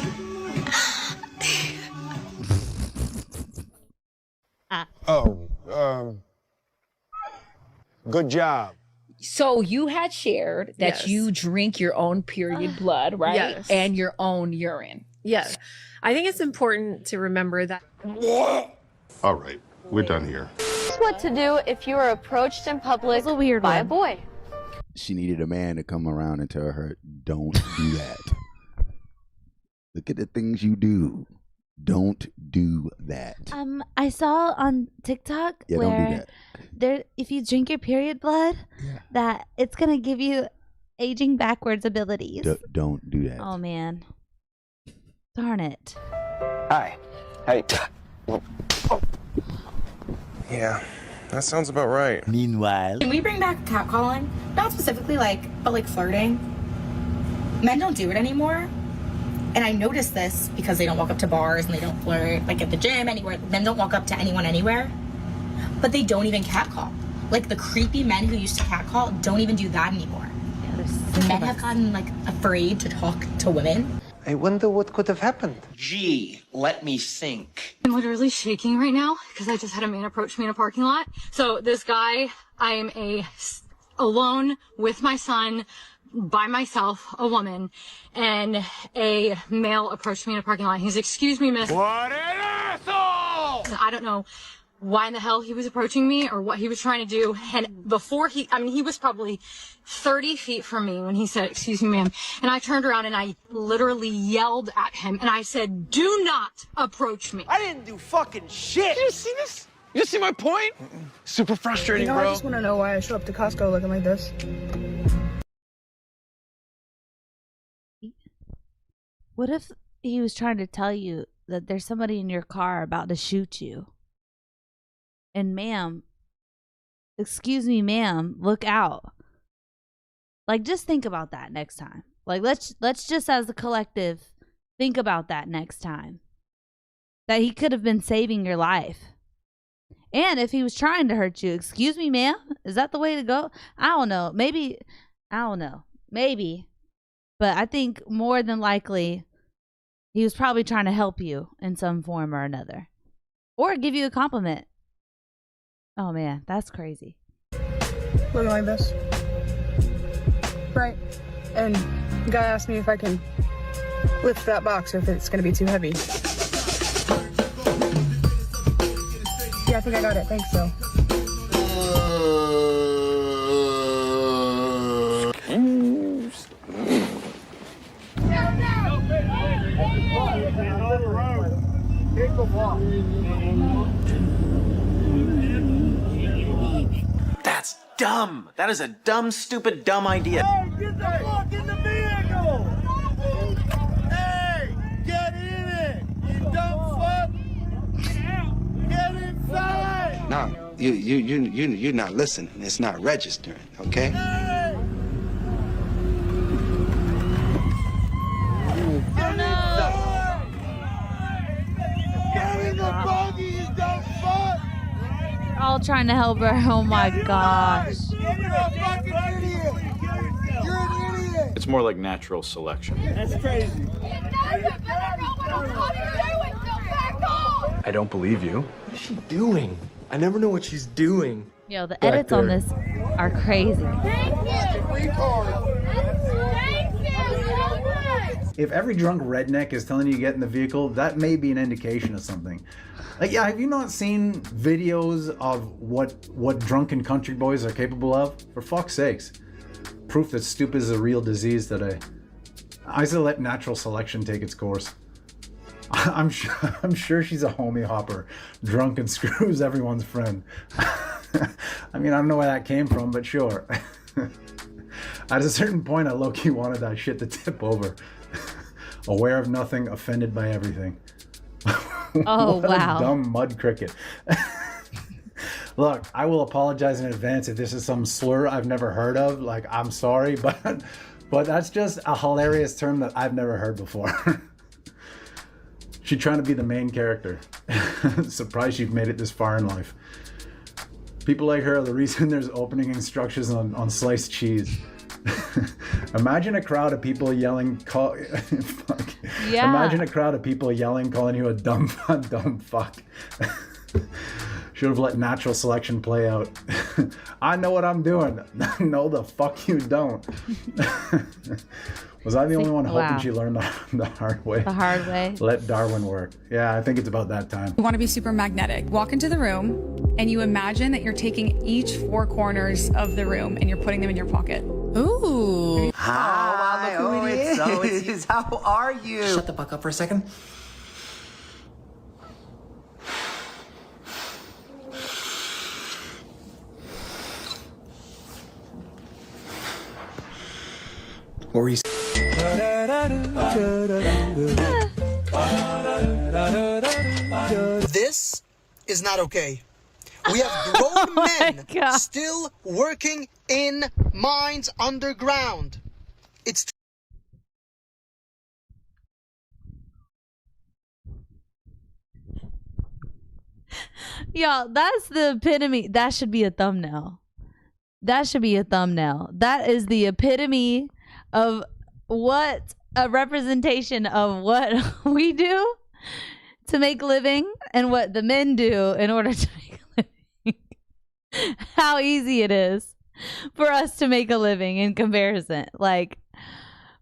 Good job. So you had shared that Yes. you drink your own period blood, right? Yes. And your own urine. Yes. I think it's important to remember that. All right, we're done here. What to do if you are approached in public by a boy? She needed a man to come around and tell her, don't do that. Look at the things you do. Don't do that. I saw on TikTok Yeah, where don't do that. there, if you drink your period blood, that it's gonna give you aging backwards abilities. Don't do that. Oh man, darn it! Hi. Hey. Yeah, that sounds about right. Meanwhile, Can we bring back catcalling? Not specifically but like flirting. Men don't do it anymore. And I noticed this because they don't walk up to bars and they don't flirt, like at the gym, anywhere. Men don't walk up to anyone anywhere. But they don't even catcall. Like the creepy men who used to catcall don't even do that anymore. Men have gotten like afraid to talk to women. I wonder what could have happened. Gee, let me think. I'm literally shaking right now because I just had a man approach me in a parking lot. So this guy, I am alone with my son, by myself, a woman, and a male approached me in a parking lot. He's, "Excuse me, miss." What an asshole! I don't know why in the hell he was approaching me or what he was trying to do. And before he was probably 30 feet from me when he said, "Excuse me, ma'am." And I turned around and I literally yelled at him and I said, "Do not approach me." I didn't do fucking shit. You see this? You see my point? Super frustrating, I bro. just want to know why I show up to Costco looking like this. What if he was trying to tell you that there's somebody in your car about to shoot you? And ma'am, excuse me, ma'am, look out. Like, just think about that next time. Like, let's just as a collective think about that next time. That he could have been saving your life. And if he was trying to hurt you, excuse me, ma'am, is that the way to go? I don't know. Maybe. But I think more than likely, he was probably trying to help you in some form or another. Or give you a compliment. Oh, man, that's crazy. Looking like this. Right. And the guy asked me if I can lift that box or if it's going to be too heavy. Yeah, I think I got it. Thanks, though. That's dumb. That is a dumb, stupid, dumb idea. Hey, get the fuck in the vehicle! Hey, get in it, you dumb fuck! Get out! Get inside! No, you're not listening. It's not registering, okay? Hey! Get inside! Get in the buggy, you dumb fuck! They're all trying to help her. Oh my gosh. You're a fucking idiot! You're an idiot! It's more like natural selection. That's crazy. I don't believe you. What is she doing? I never know what she's doing. Yo, the edits on this are crazy. If every drunk redneck is telling you to get in the vehicle, that may be an indication of something. Like, yeah, have you not seen videos of what drunken country boys are capable of? For fuck's sakes. Proof that stupid is a real disease today. I say let natural selection take its course. I'm sure she's a homie hopper. Drunk and screws everyone's friend. I mean, I don't know where that came from, but sure. At a certain point, I low-key wanted that shit to tip over. Aware of nothing, offended by everything. Oh, what wow. A dumb mud cricket. Look, I will apologize in advance if this is some slur I've never heard of. Like, I'm sorry, but that's just a hilarious term that I've never heard before. She's trying to be the main character. Surprised you've made it this far in life. People like her are the reason there's opening instructions on sliced cheese. Imagine a crowd of people yelling, Yeah. Imagine a crowd of people yelling, calling you a dumb fuck. Should have let natural selection play out. I know what I'm doing. No, the fuck you don't. Was I the only one hoping she learned the hard way? The hard way. Let Darwin work. Yeah, I think it's about that time. You want to be super magnetic. Walk into the room and you imagine that you're taking each four corners of the room and you're putting them in your pocket. Ooh. Hi. Oh, it's you. How are you? Shut the fuck up for a second. What were you This is not okay. We have grown men still working in mines underground. It's Y'all, that's the epitome. That should be a thumbnail. That should be a thumbnail. That is the epitome of what a representation of what we do to make a living and what the men do in order to make a living. How easy it is for us to make a living in comparison. Like,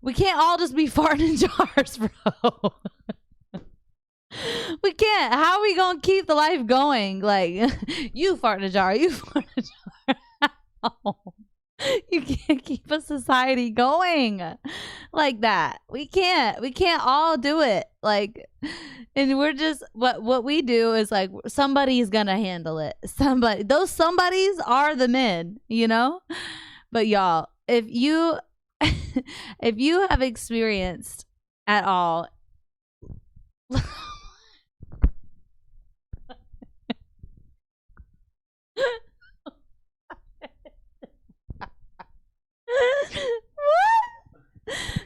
we can't all just be farting in jars, bro. We can't. How are we gonna keep the life going? Like, you fart in a jar, you fart in a jar. Oh. You can't keep a society going like that. We can't all do it. Like, and we're just, what we do is like, somebody's gonna handle it. Those somebodies are the men, you know? But y'all, if you if you have experienced at all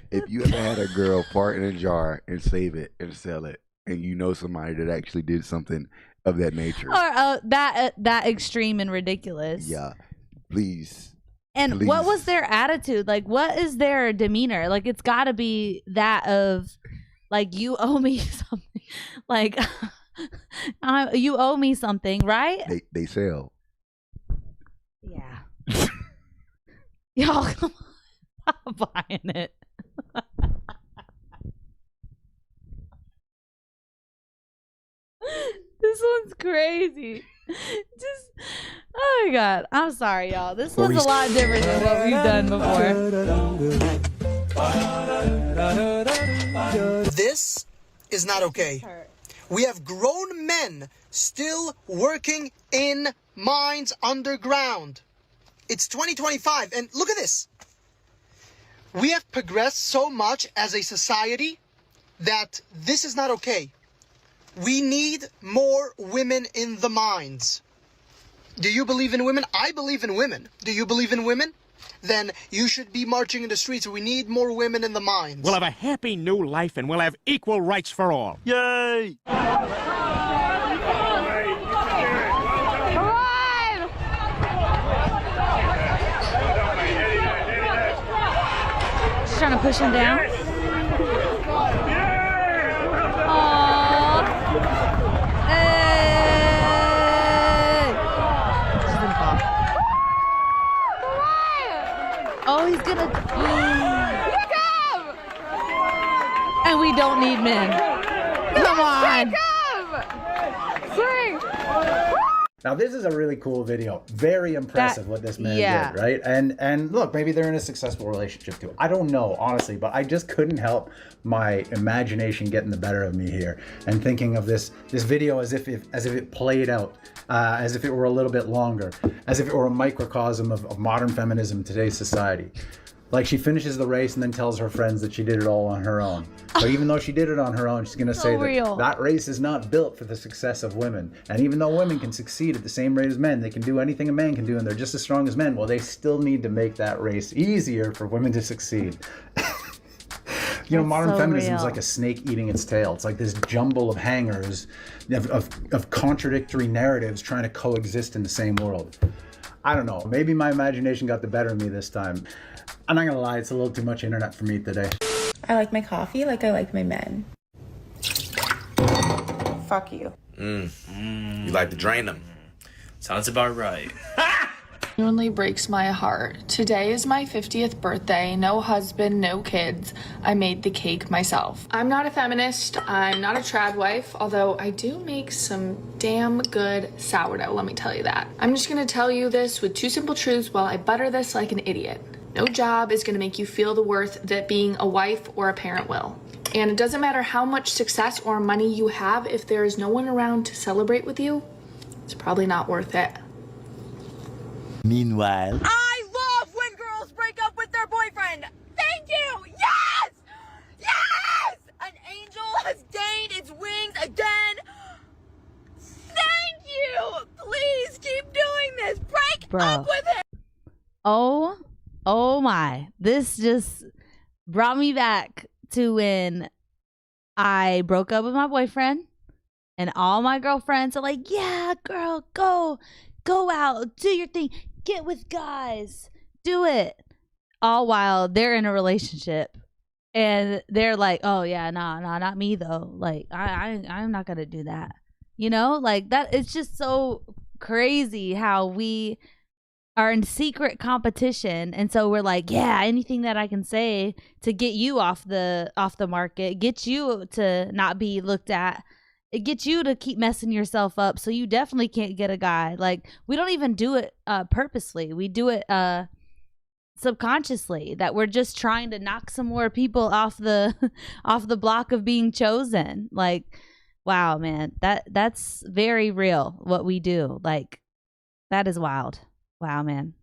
If you ever had a girl fart in a jar and save it and sell it, and you know somebody that actually did something of that nature, or that extreme and ridiculous, yeah, please. And what was their attitude? Like, what is their demeanor? Like, it's got to be that of, like, you owe me something. Like, you owe me something, right? They sell. Yeah. Y'all, come on. I'm buying it. This one's crazy. Just, oh my god, I'm sorry, y'all. This one's a lot different than what we've done before. This is not okay. We have grown men still working in mines underground. It's 2025, and look at this. We have progressed so much as a society that this is not okay. We need more women in the mines. Do you believe in women? I believe in women. Do you believe in women? Then you should be marching in the streets. We need more women in the mines. We'll have a happy new life and we'll have equal rights for all. Yay! She's trying to push him down. Oh, he's gonna. And we don't need men. Come on. Swing. Now this is a really cool video. Very impressive what this man did, right? And look, maybe they're in a successful relationship too. I don't know, honestly, but I just couldn't help my imagination getting the better of me here and thinking of this video as if it played out, as if it were a little bit longer, as if it were a microcosm of modern feminism in today's society. Like, she finishes the race and then tells her friends that she did it all on her own. But even though she did it on her own, she's going to say that race is not built for the success of women. And even though women can succeed at the same rate as men, they can do anything a man can do and they're just as strong as men, well, they still need to make that race easier for women to succeed. You know, That's modern so feminism is real. like a snake eating its tail. It's like this jumble of hangers of contradictory narratives trying to coexist in the same world. I don't know. Maybe my imagination got the better of me this time. I'm not gonna lie, it's a little too much internet for me today. I like my coffee like I like my men. Fuck you. You like to drain them. Sounds about right. Genuinely breaks my heart. Today is my 50th birthday. No husband, no kids. I made the cake myself. I'm not a feminist. I'm not a trad wife, although I do make some damn good sourdough, let me tell you that. I'm just gonna tell you this with two simple truths while I butter this like an idiot. No job is gonna make you feel the worth that being a wife or a parent will. And it doesn't matter how much success or money you have, if there is no one around to celebrate with you, it's probably not worth it. Meanwhile, I love when girls break up with their boyfriend. Thank you. Yes! Yes! An angel has gained its wings again. Thank you. Please keep doing this. Break up with him. Oh my. This just brought me back to when I broke up with my boyfriend and all my girlfriends are like, yeah, girl, go out, do your thing. Get with guys, do it. All while they're in a relationship and they're like, oh yeah, nah, not me though. Like I'm not gonna do that. You know, like that. It's just so crazy how we are in secret competition, and so we're like, yeah, anything that I can say to get you off the market, get you to not be looked at. It gets you to keep messing yourself up, so you definitely can't get a guy. Like, we don't even do it purposely. We do it subconsciously, that we're just trying to knock some more people off the block of being chosen. Like, wow, man, that's very real what we do. Like, that is wild. Wow, man.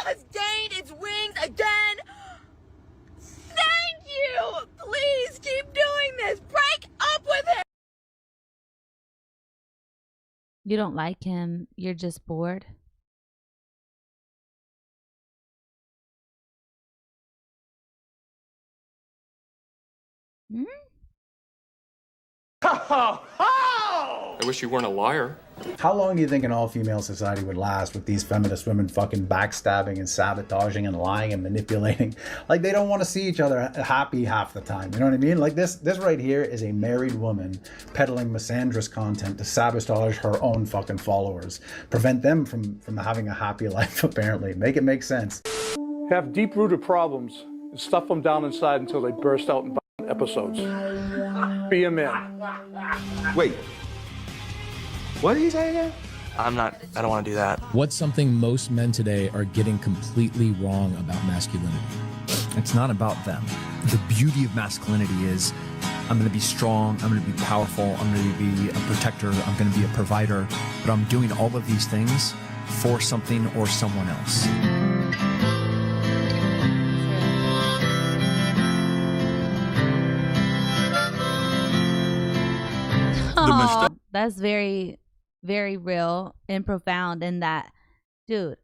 Has gained its wings again. Thank you. Please keep doing this. Break up with him. You don't like him. You're just bored. I wish you weren't a liar. How long do you think an all-female society would last with these feminist women fucking backstabbing and sabotaging and lying and manipulating? Like, they don't want to see each other happy half the time. You know what I mean? Like, this right here is a married woman peddling misandrous content to sabotage her own fucking followers. Prevent them from having a happy life, apparently. Make it make sense. Have deep-rooted problems and stuff them down inside until they burst out in episodes. Be a man. Wait. What did he say again? I don't want to do that. What's something most men today are getting completely wrong about masculinity? It's not about them. The beauty of masculinity is I'm going to be strong, I'm going to be powerful, I'm going to be a protector, I'm going to be a provider, but I'm doing all of these things for something or someone else. Oh, that's very, very real and profound in that, dude,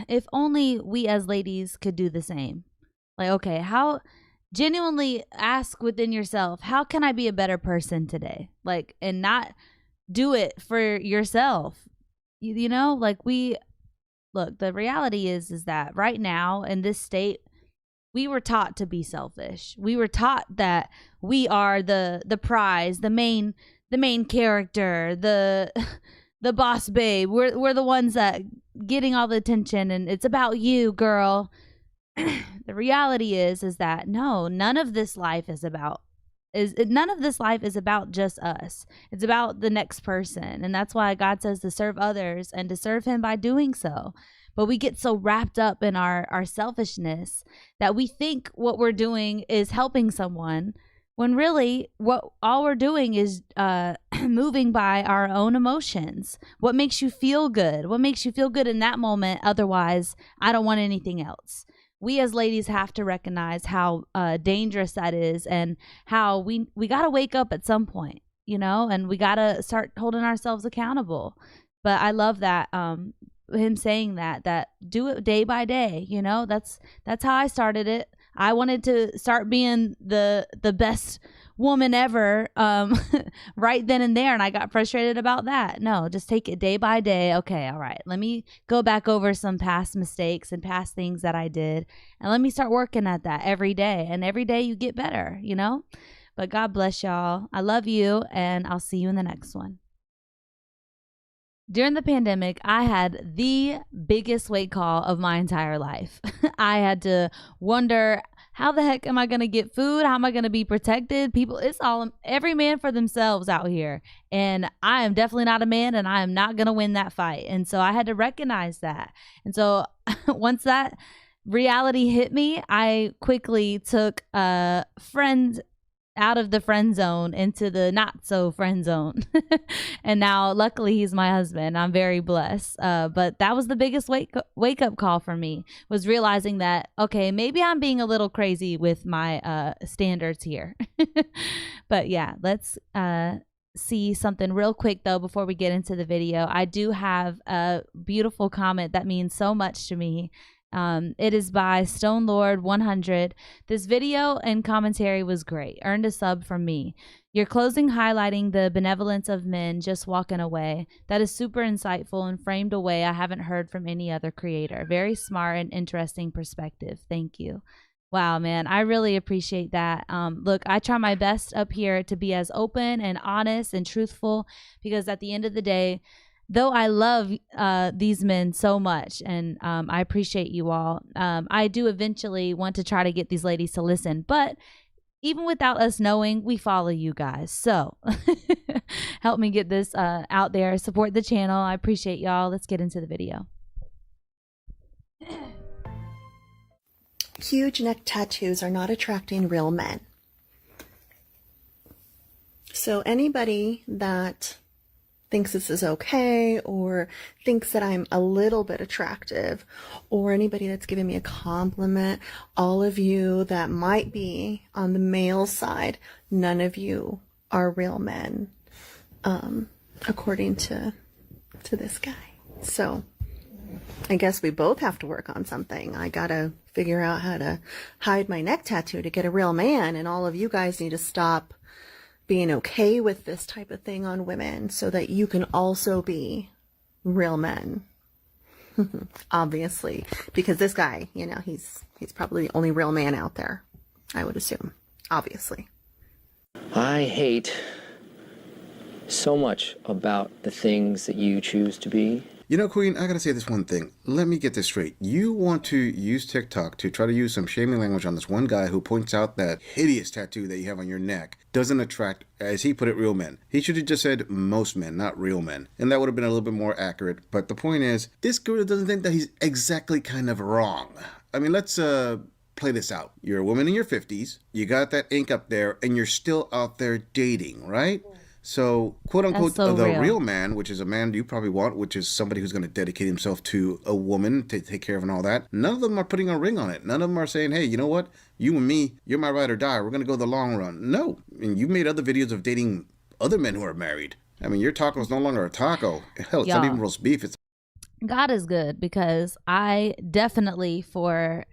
if only we as ladies could do the same. Like, okay, how, genuinely ask within yourself, how can I be a better person today? Like, and not do it for yourself. You know, like look, the reality is that right now in this state, we were taught to be selfish. We were taught that we are the prize, the main character, the boss babe. We're the ones that getting all the attention, and it's about you, girl. The reality is that no, none of this life is about just us. It's about the next person, and that's why God says to serve others and to serve Him by doing so. But we get so wrapped up in our selfishness that we think what we're doing is helping someone, when really all we're doing is moving by our own emotions. What makes you feel good? What makes you feel good in that moment? Otherwise, I don't want anything else. We as ladies have to recognize how dangerous that is, and how we got to wake up at some point, you know, and we got to start holding ourselves accountable. But I love that him saying that do it day by day, you know. That's how I started it. I wanted to start being the best woman ever right then and there, and I got frustrated about that. No, just take it day by day. Okay, all right, let me go back over some past mistakes and past things that I did, and let me start working at that every day, and every day you get better, you know. But God bless y'all. I love you, and I'll see you in the next one. During the pandemic, I had the biggest wake call of my entire life. I had to wonder, how the heck am I going to get food? How am I going to be protected? People, it's all every man for themselves out here. And I am definitely not a man, and I am not going to win that fight. And so I had to recognize that. And so once that reality hit me, I quickly took a friend out of the friend zone into the not so friend zone. And now luckily he's my husband. I'm very blessed. But that was the biggest wake up call for me, was realizing that, okay, maybe I'm being a little crazy with my standards here. But yeah, let's see something real quick though before we get into the video. I do have a beautiful comment that means so much to me. It is by StoneLord100. This video and commentary was great. Earned a sub from me. Your closing highlighting the benevolence of men just walking away. That is super insightful and framed a way I haven't heard from any other creator. Very smart and interesting perspective. Thank you. Wow, man, I really appreciate that. Look, I try my best up here to be as open and honest and truthful, because at the end of the day, though I love these men so much, and I appreciate you all, I do eventually want to try to get these ladies to listen. But even without us knowing, we follow you guys. So help me get this out there. Support the channel. I appreciate y'all. Let's get into the video. Huge neck tattoos are not attracting real men. So anybody that thinks this is okay, or thinks that I'm a little bit attractive, or anybody that's giving me a compliment, all of you that might be on the male side, none of you are real men, according to this guy. So I guess we both have to work on something. I gotta figure out how to hide my neck tattoo to get a real man, and all of you guys need to stop being okay with this type of thing on women so that you can also be real men. Obviously, because this guy, you know, he's probably the only real man out there, I would assume, obviously. I hate so much about the things that you choose to be. You know, Queen, I gotta say this one thing. Let me get this straight. You want to use TikTok to try to use some shaming language on this one guy who points out that hideous tattoo that you have on your neck doesn't attract, as he put it, real men. He should have just said most men, not real men. And that would have been a little bit more accurate. But the point is, this girl doesn't think that he's exactly kind of wrong. I mean, let's play this out. You're a woman in your 50s, you got that ink up there, and you're still out there dating, right? So, quote unquote, so the real man, which is a man you probably want, which is somebody who's going to dedicate himself to a woman to take care of and all that. None of them are putting a ring on it. None of them are saying, hey, you know what? You and me, you're my ride or die. We're going to go the long run. No. And you made other videos of dating other men who are married. I mean, your taco is no longer a taco. Hell, it's not even roast beef. It's God is good, because I definitely, for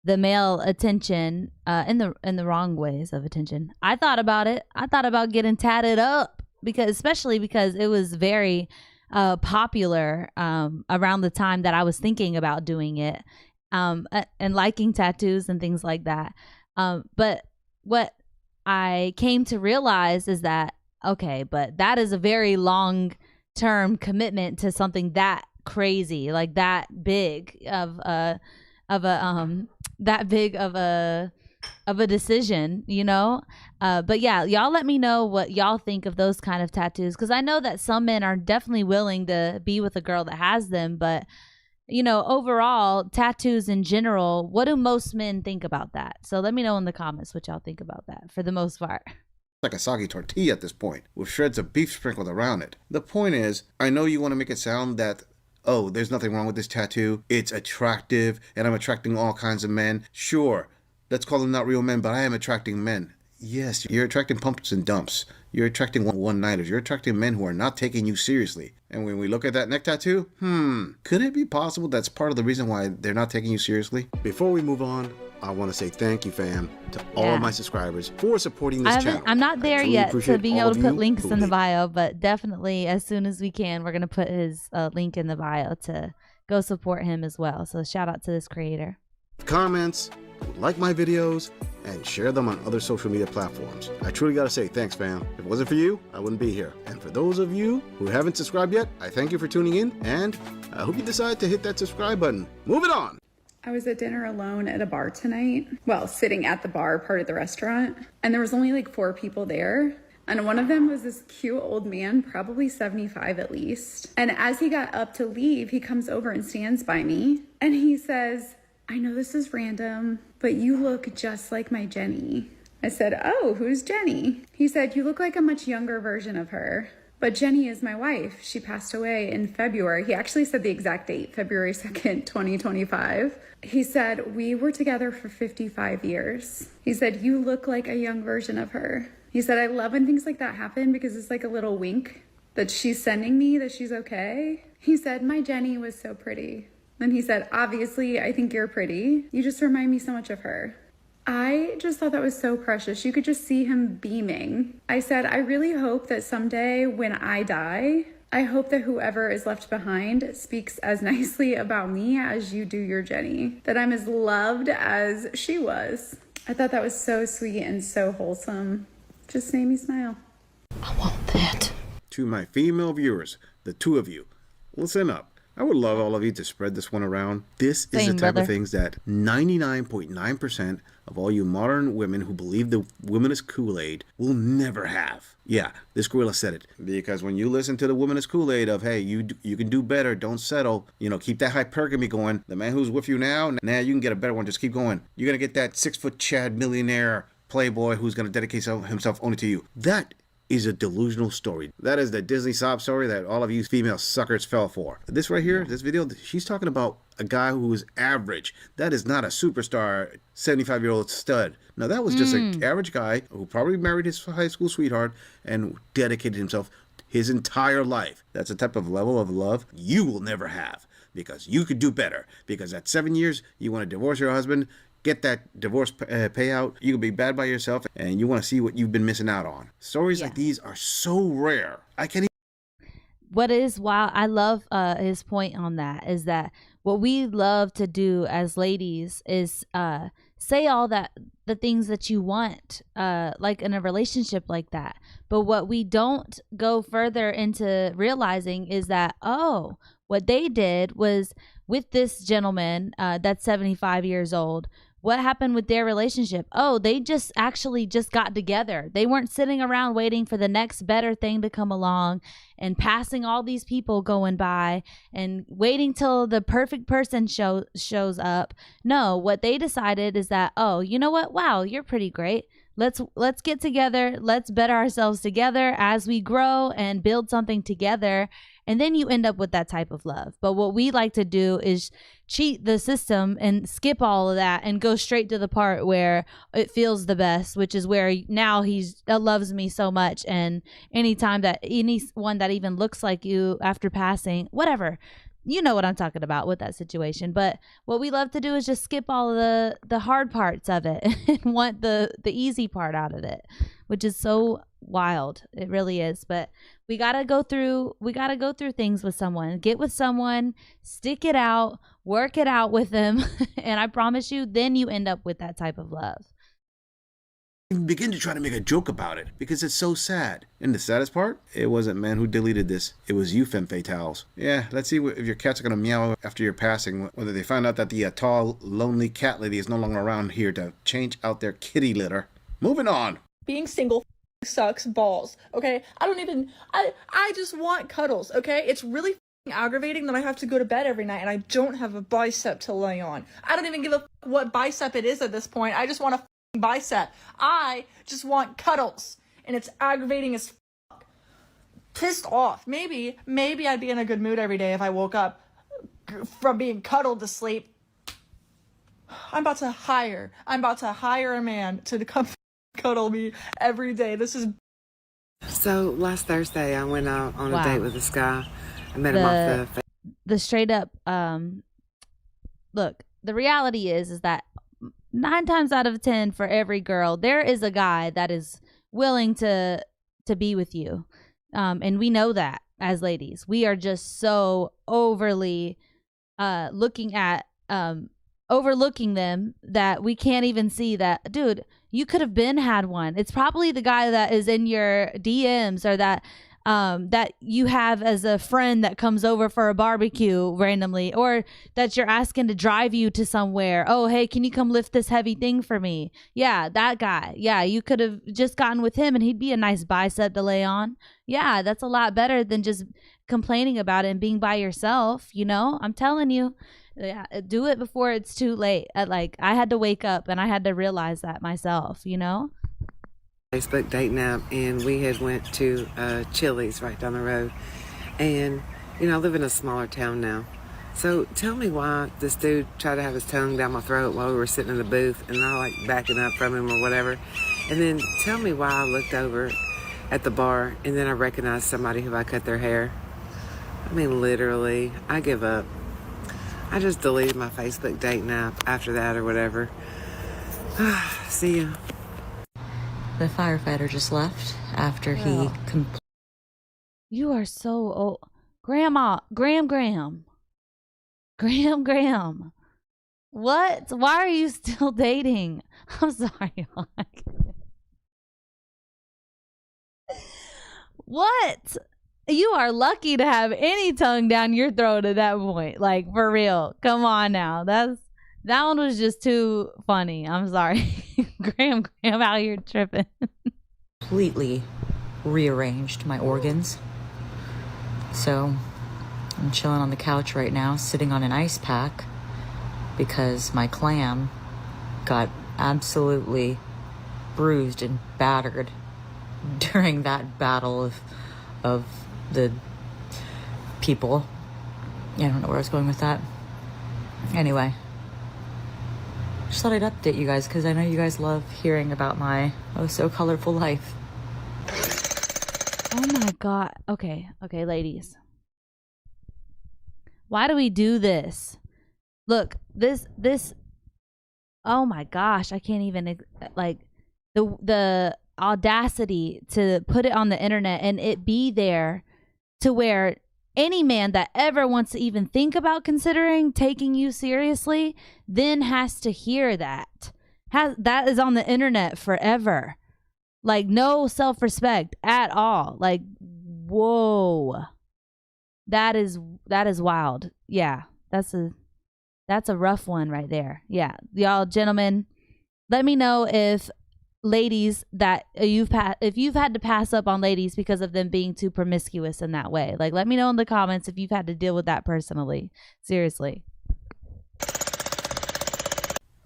the male attention, in the wrong ways of attention, I thought about it. I thought about getting tatted up, especially because it was very popular around the time that I was thinking about doing it, and liking tattoos and things like that. But what I came to realize is that, okay, but that is a very long term commitment to something that crazy, like that big of a decision, you know. But yeah, y'all let me know what y'all think of those kind of tattoos, because I know that some men are definitely willing to be with a girl that has them, but you know, overall, tattoos in general, what do most men think about that? So let me know in the comments what y'all think about that, for the most part. like a soggy tortilla at this point, with shreds of beef sprinkled around it. The point is, I know you want to make it sound that, oh, there's nothing wrong with this tattoo, it's attractive, and I'm attracting all kinds of men. Sure, let's call them not real men, but I am attracting men. Yes, you're attracting pumps and dumps. You're attracting one-nighters. You're attracting men who are not taking you seriously. And when we look at that neck tattoo, could it be possible that's part of the reason why they're not taking you seriously? Before we move on, I want to say thank you, fam, to all of my subscribers for supporting this channel. I'm not there yet to being able to put links in the who bio, but definitely as soon as we can, we're going to put his link in the bio to go support him as well. So shout out to this creator. comments, who like my videos, and share them on other social media platforms. I truly gotta say thanks, fam. If it wasn't for you, I wouldn't be here. And for those of you who haven't subscribed yet, I thank you for tuning in, and I hope you decide to hit that subscribe button. Moving on. I was at dinner alone at a bar tonight. Well, sitting at the bar part of the restaurant. And there was only like 4 people there. And one of them was this cute old man, probably 75 at least. And as he got up to leave, he comes over and stands by me. And he says, I know this is random, but you look just like my Jenny. I said, oh, who's Jenny? He said, you look like a much younger version of her. But Jenny is my wife. She passed away in February. He actually said the exact date, February 2nd, 2025. He said, we were together for 55 years. He said, you look like a young version of her. He said, I love when things like that happen because it's like a little wink that she's sending me that she's okay. He said, my Jenny was so pretty. Then he said, obviously, I think you're pretty. You just remind me so much of her. I just thought that was so precious. You could just see him beaming. I said, I really hope that someday when I die, I hope that whoever is left behind speaks as nicely about me as you do your Jenny. That I'm as loved as she was. I thought that was so sweet and so wholesome. Just made me smile. I want that. To my female viewers, the 2 of you, listen up. I would love all of you to spread this one around. This is the type of things that 99.9% of all you modern women who believe the womanist Kool-Aid will never have. Yeah, this gorilla said it. Because when you listen to the womanist Kool-Aid of, hey, you can do better, don't settle, you know, keep that hypergamy going. The man who's with you now you can get a better one, just keep going. You're going to get that 6-foot Chad millionaire playboy who's going to dedicate himself only to you. That is a delusional story. That is the Disney sob story that all of you female suckers fell for. This right here, this video, she's talking about a guy who is average. That is not a superstar 75-year-old stud. No, that was just an average guy who probably married his high school sweetheart and dedicated himself his entire life. That's a type of level of love you will never have because you could do better. Because at 7 years, you want to divorce your husband, get that divorce payout. You can be bad by yourself and you want to see what you've been missing out on. Stories like these are so rare. I can't even. What is wild, I love his point on that, is that what we love to do as ladies is say all the things that you want, like in a relationship like that. But what we don't go further into realizing is that, oh, what they did was with this gentleman that's 75 years old, what happened with their relationship? Oh, they just got together. They weren't sitting around waiting for the next better thing to come along and passing all these people going by and waiting till the perfect person shows up. No, what they decided is that, oh, you know what? Wow, you're pretty great. Let's get together. Let's better ourselves together as we grow and build something together. And then you end up with that type of love. But what we like to do is cheat the system and skip all of that and go straight to the part where it feels the best, which is where now he loves me so much. And anytime that anyone that even looks like you after passing, whatever, you know what I'm talking about with that situation. But what we love to do is just skip all of the hard parts of it and want the easy part out of it, which is so wild. It really is. But we gotta go through things with someone. Get with someone, stick it out, work it out with them, and I promise you, then you end up with that type of love. Begin to try to make a joke about it because it's so sad. And the saddest part, it wasn't man who deleted this. It was you, femme fatales. Yeah, let's see if your cats are gonna meow after your passing. Whether they find out that the tall, lonely cat lady is no longer around here to change out their kitty litter. Moving on. Being single sucks balls, okay? I just want cuddles, okay? It's really aggravating that I have to go to bed every night and I don't have a bicep to lay on. I don't even give a what bicep it is at this point. I just want a bicep. I just want cuddles, and it's aggravating as fuck. Pissed off. Maybe I'd be in a good mood every day if I woke up from being cuddled to sleep. I'm about to hire a man to come cuddle me every day. This is. So last Thursday, I went out on a Wow. date with this guy. I met him off the straight up look, the reality is that 9 times out of 10 for every girl there is a guy that is willing to be with you, and we know that as ladies we are just so overly looking at overlooking them that we can't even see that, dude, you could have been had one. It's probably the guy that is in your DMs or that that you have as a friend that comes over for a barbecue randomly, or that you're asking to drive you to somewhere. Oh, hey, can you come lift this heavy thing for me? Yeah, that guy. Yeah, you could have just gotten with him and he'd be a nice bicep to lay on. Yeah, that's a lot better than just complaining about it and being by yourself, you know? I'm telling you. Yeah, do it before it's too late. Like, I had to wake up and I had to realize that myself, you know? Facebook dating app, and we had went to Chili's right down the road. And, you know, I live in a smaller town now. So tell me why this dude tried to have his tongue down my throat while we were sitting in the booth, and I like backing up from him or whatever. And then tell me why I looked over at the bar and then I recognized somebody who I cut their hair. I mean, literally, I give up. I just deleted my Facebook dating app after that or whatever. See ya. The firefighter just left after he You are so old. Grandma, Graham. What? Why are you still dating? I'm sorry. What? You are lucky to have any tongue down your throat at that point. Like, for real. Come on now. That one was just too funny. I'm sorry. Graham out here tripping. completely rearranged my organs. So I'm chilling on the couch right now, sitting on an ice pack because my clam got absolutely bruised and battered during that battle of the people. I don't know where I was going with that. Anyway, just thought I'd update you guys because I know you guys love hearing about my oh so colorful life. Oh my god. Okay, ladies. Why do we do this? Look, this oh my gosh, I can't even, like, the audacity to put it on the internet and it be there to where any man that ever wants to even think about considering taking you seriously then has to hear that. That is on the internet forever. Like, no self-respect at all. Like, whoa. That is wild. Yeah, that's a rough one right there. Yeah, y'all gentlemen, let me know if ladies that if you've had to pass up on ladies because of them being too promiscuous in that way. Like, let me know in the comments if you've had to deal with that personally. Seriously.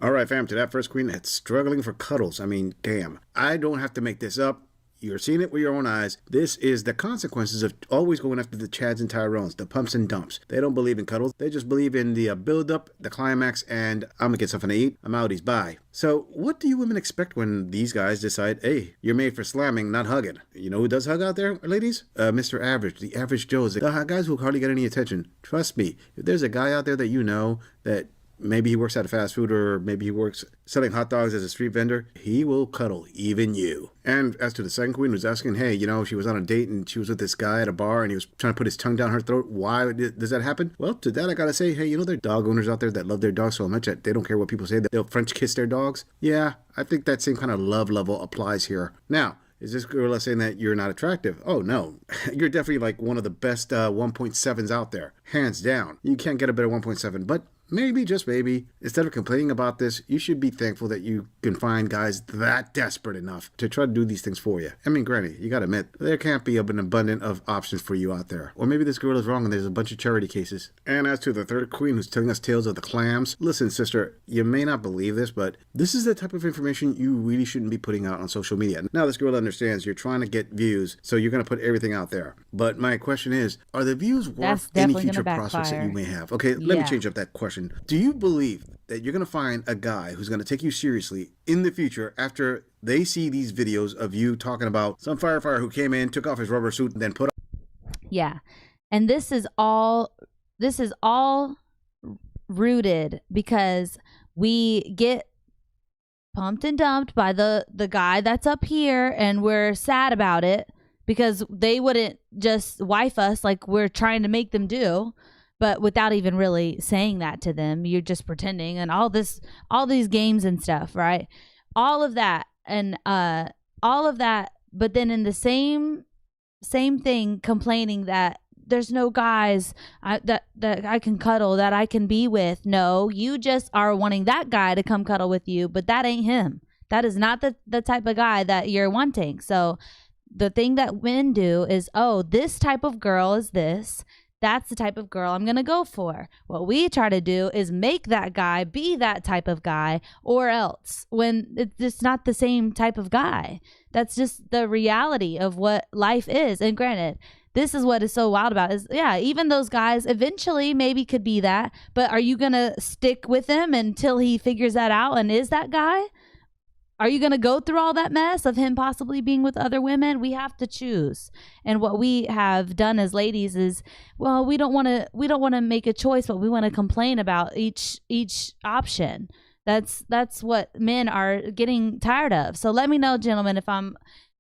All right, fam, to that first queen that's struggling for cuddles. I mean, damn. I don't have to make this up. You're seeing it with your own eyes. This is the consequences of always going after the Chads and Tyrones, the pumps and dumps. They don't believe in cuddles. They just believe in the build-up, the climax, and I'm gonna get something to eat. I'm outies. Bye. So what do you women expect when these guys decide, hey, you're made for slamming, not hugging? You know who does hug out there, ladies? Mr. Average, the average Joes, the guys who hardly get any attention. Trust me, if there's a guy out there that you know that maybe he works at a fast food or maybe he works selling hot dogs as a street vendor, he will cuddle even you. And as to the second queen who's asking, hey, you know, she was on a date and she was with this guy at a bar and he was trying to put his tongue down her throat. Why does that happen? Well, to that I gotta say, hey, you know, there are dog owners out there that love their dogs so much that they don't care what people say, that they'll French kiss their dogs. Yeah, I think that same kind of love level applies here. Now, is this girl saying that you're not attractive? Oh, no. You're definitely like one of the best 1.7s out there. Hands down. You can't get a better 1.7, but maybe, just maybe, instead of complaining about this, you should be thankful that you can find guys that desperate enough to try to do these things for you. I mean, granny, you gotta admit, there can't be an abundance of options for you out there. Or maybe this girl is wrong and there's a bunch of charity cases. And as to the third queen who's telling us tales of the clams, listen, sister, you may not believe this, but this is the type of information you really shouldn't be putting out on social media. Now, this girl understands you're trying to get views, so you're gonna put everything out there. But my question is, are the views worth any future prospects that you may have? Okay, let me change up that question. Do you believe that you're going to find a guy who's going to take you seriously in the future after They see these videos of you talking about some firefighter who came in, took off his rubber suit, and then put Yeah. And this is all rooted because we get pumped and dumped by the guy that's up here, and we're sad about it because they wouldn't just wife us like we're trying to make them do, but without even really saying that to them. You're just pretending, and all these games and stuff, right? All of that, and all of that, but then in the same thing, complaining that there's no guys that I can cuddle, that I can be with. No, you just are wanting that guy to come cuddle with you, but that ain't him. That is not the type of guy that you're wanting. So the thing that men do is, oh, this type of girl is this. That's the type of girl I'm going to go for. What we try to do is make that guy be that type of guy, or else, when it's just not the same type of guy. That's just the reality of what life is. And granted, this is what is so wild about is, yeah, even those guys eventually maybe could be that, but are you going to stick with him until he figures that out and is that guy? Are you going to go through all that mess of him possibly being with other women? We have to choose. And what we have done as ladies is, well, we don't want to make a choice, but we want to complain about each option. That's what men are getting tired of. So let me know, gentlemen, if I'm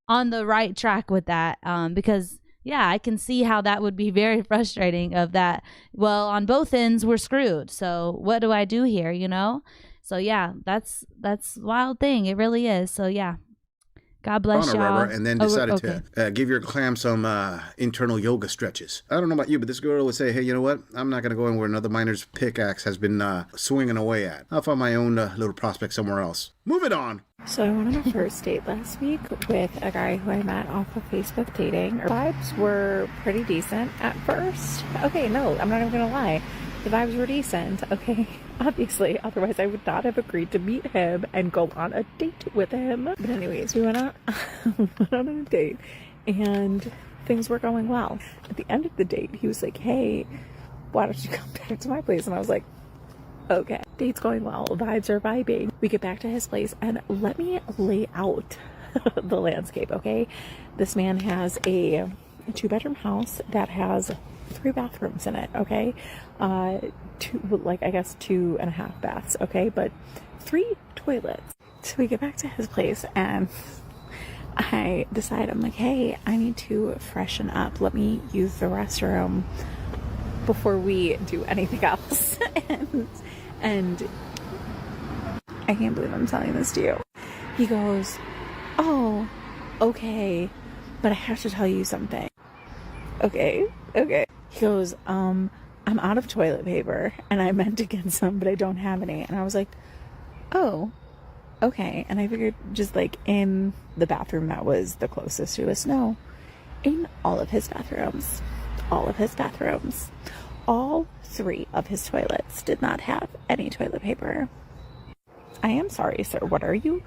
on the right track with that, because yeah, I can see how that would be very frustrating of that. Well, on both ends, we're screwed. So what do I do here, you know? So yeah, that's a wild thing. It really is. So yeah, God bless y'all. Rubber, and then decided to give your clam some internal yoga stretches. I don't know about you, but this girl would say, hey, you know what? I'm not going to go in where another miner's pickaxe has been swinging away at. I'll find my own little prospect somewhere else. Move it on. So I went on a first date last week with a guy who I met off of Facebook dating. Our vibes were pretty decent at first. Okay, no, I'm not even going to lie. The vibes were decent, okay? Obviously, otherwise I would not have agreed to meet him and go on a date with him. But anyways, we went on a date and things were going well. At the end of the date, he was like, hey, why don't you come back to my place? And I was like, okay. Date's going well, vibes are vibing. We get back to his place and let me lay out the landscape, okay? This man has a 2-bedroom house that has 3 bathrooms in it, okay? 2.5 baths, okay? But 3 toilets. So we get back to his place and I decide, I'm like, hey, I need to freshen up. Let me use the restroom before we do anything else. And I can't believe I'm telling this to you. He goes, oh, okay, but I have to tell you something. Okay. He goes, I'm out of toilet paper and I meant to get some, but I don't have any. And I was like, oh, okay. And I figured just like in the bathroom that was the closest to us. No, in all of his bathrooms. All 3 of his toilets did not have any toilet paper. I am sorry, sir. What are you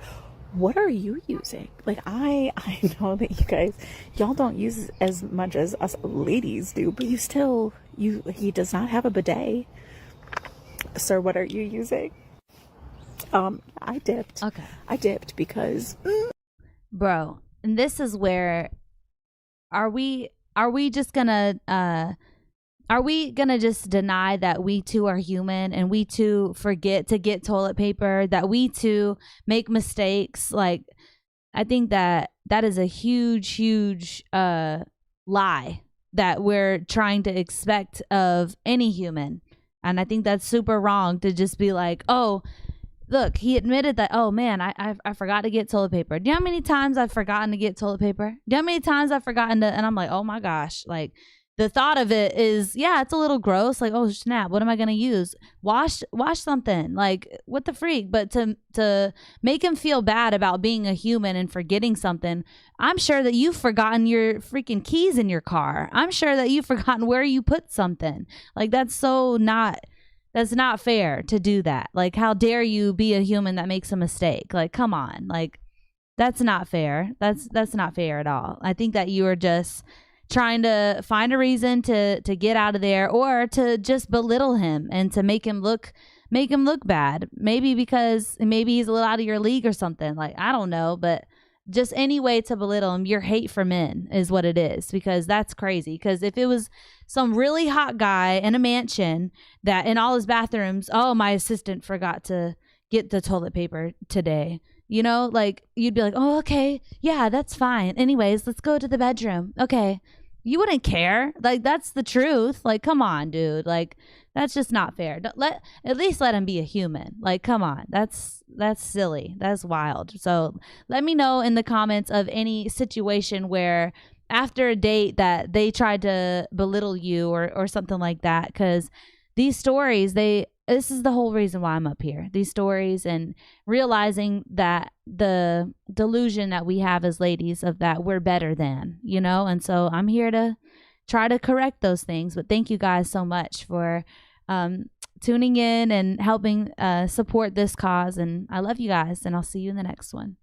using? Like, I know that y'all don't use as much as us ladies do, but he does not have a bidet. Sir, what are you using? I dipped. Okay. I dipped because bro, and this is where are we just gonna just deny that we too are human and we too forget to get toilet paper, that we too make mistakes? Like, I think that is a huge lie that we're trying to expect of any human. And I think that's super wrong to just be like, oh, look, he admitted that, oh man, I forgot to get toilet paper. Do you know how many times I've forgotten to get toilet paper? Do you know how many times I've forgotten to, and I'm like, oh my gosh, like, the thought of it is, yeah, it's a little gross. Like, oh snap, what am I gonna use? Wash something. Like, what the freak? But to make him feel bad about being a human and forgetting something, I'm sure that you've forgotten your freaking keys in your car. I'm sure that you've forgotten where you put something. Like, that's not fair to do that. Like, how dare you be a human that makes a mistake? Like, come on. Like, that's not fair. That's not fair at all. I think that you are just trying to find a reason to get out of there, or to just belittle him and to make him look make him look bad. Maybe because maybe he's a little out of your league or something. Like, I don't know, but just any way to belittle him, your hate for men is what it is, because that's crazy. Because if it was some really hot guy in a mansion that in all his bathrooms, oh, my assistant forgot to get the toilet paper today, you know, like you'd be like, oh, okay, yeah, that's fine. Anyways, let's go to the bedroom. Okay. You wouldn't care. Like, that's the truth. Like, come on, dude. Like, that's just not fair. At least let him be a human. Like, come on. That's silly. That's wild. So let me know in the comments of any situation where after a date that they tried to belittle you or something like that. Because these stories, this is the whole reason why I'm up here. These stories and realizing that the delusion that we have as ladies of that we're better than, you know? And so I'm here to try to correct those things. But thank you guys so much for tuning in and helping support this cause. And I love you guys, and I'll see you in the next one.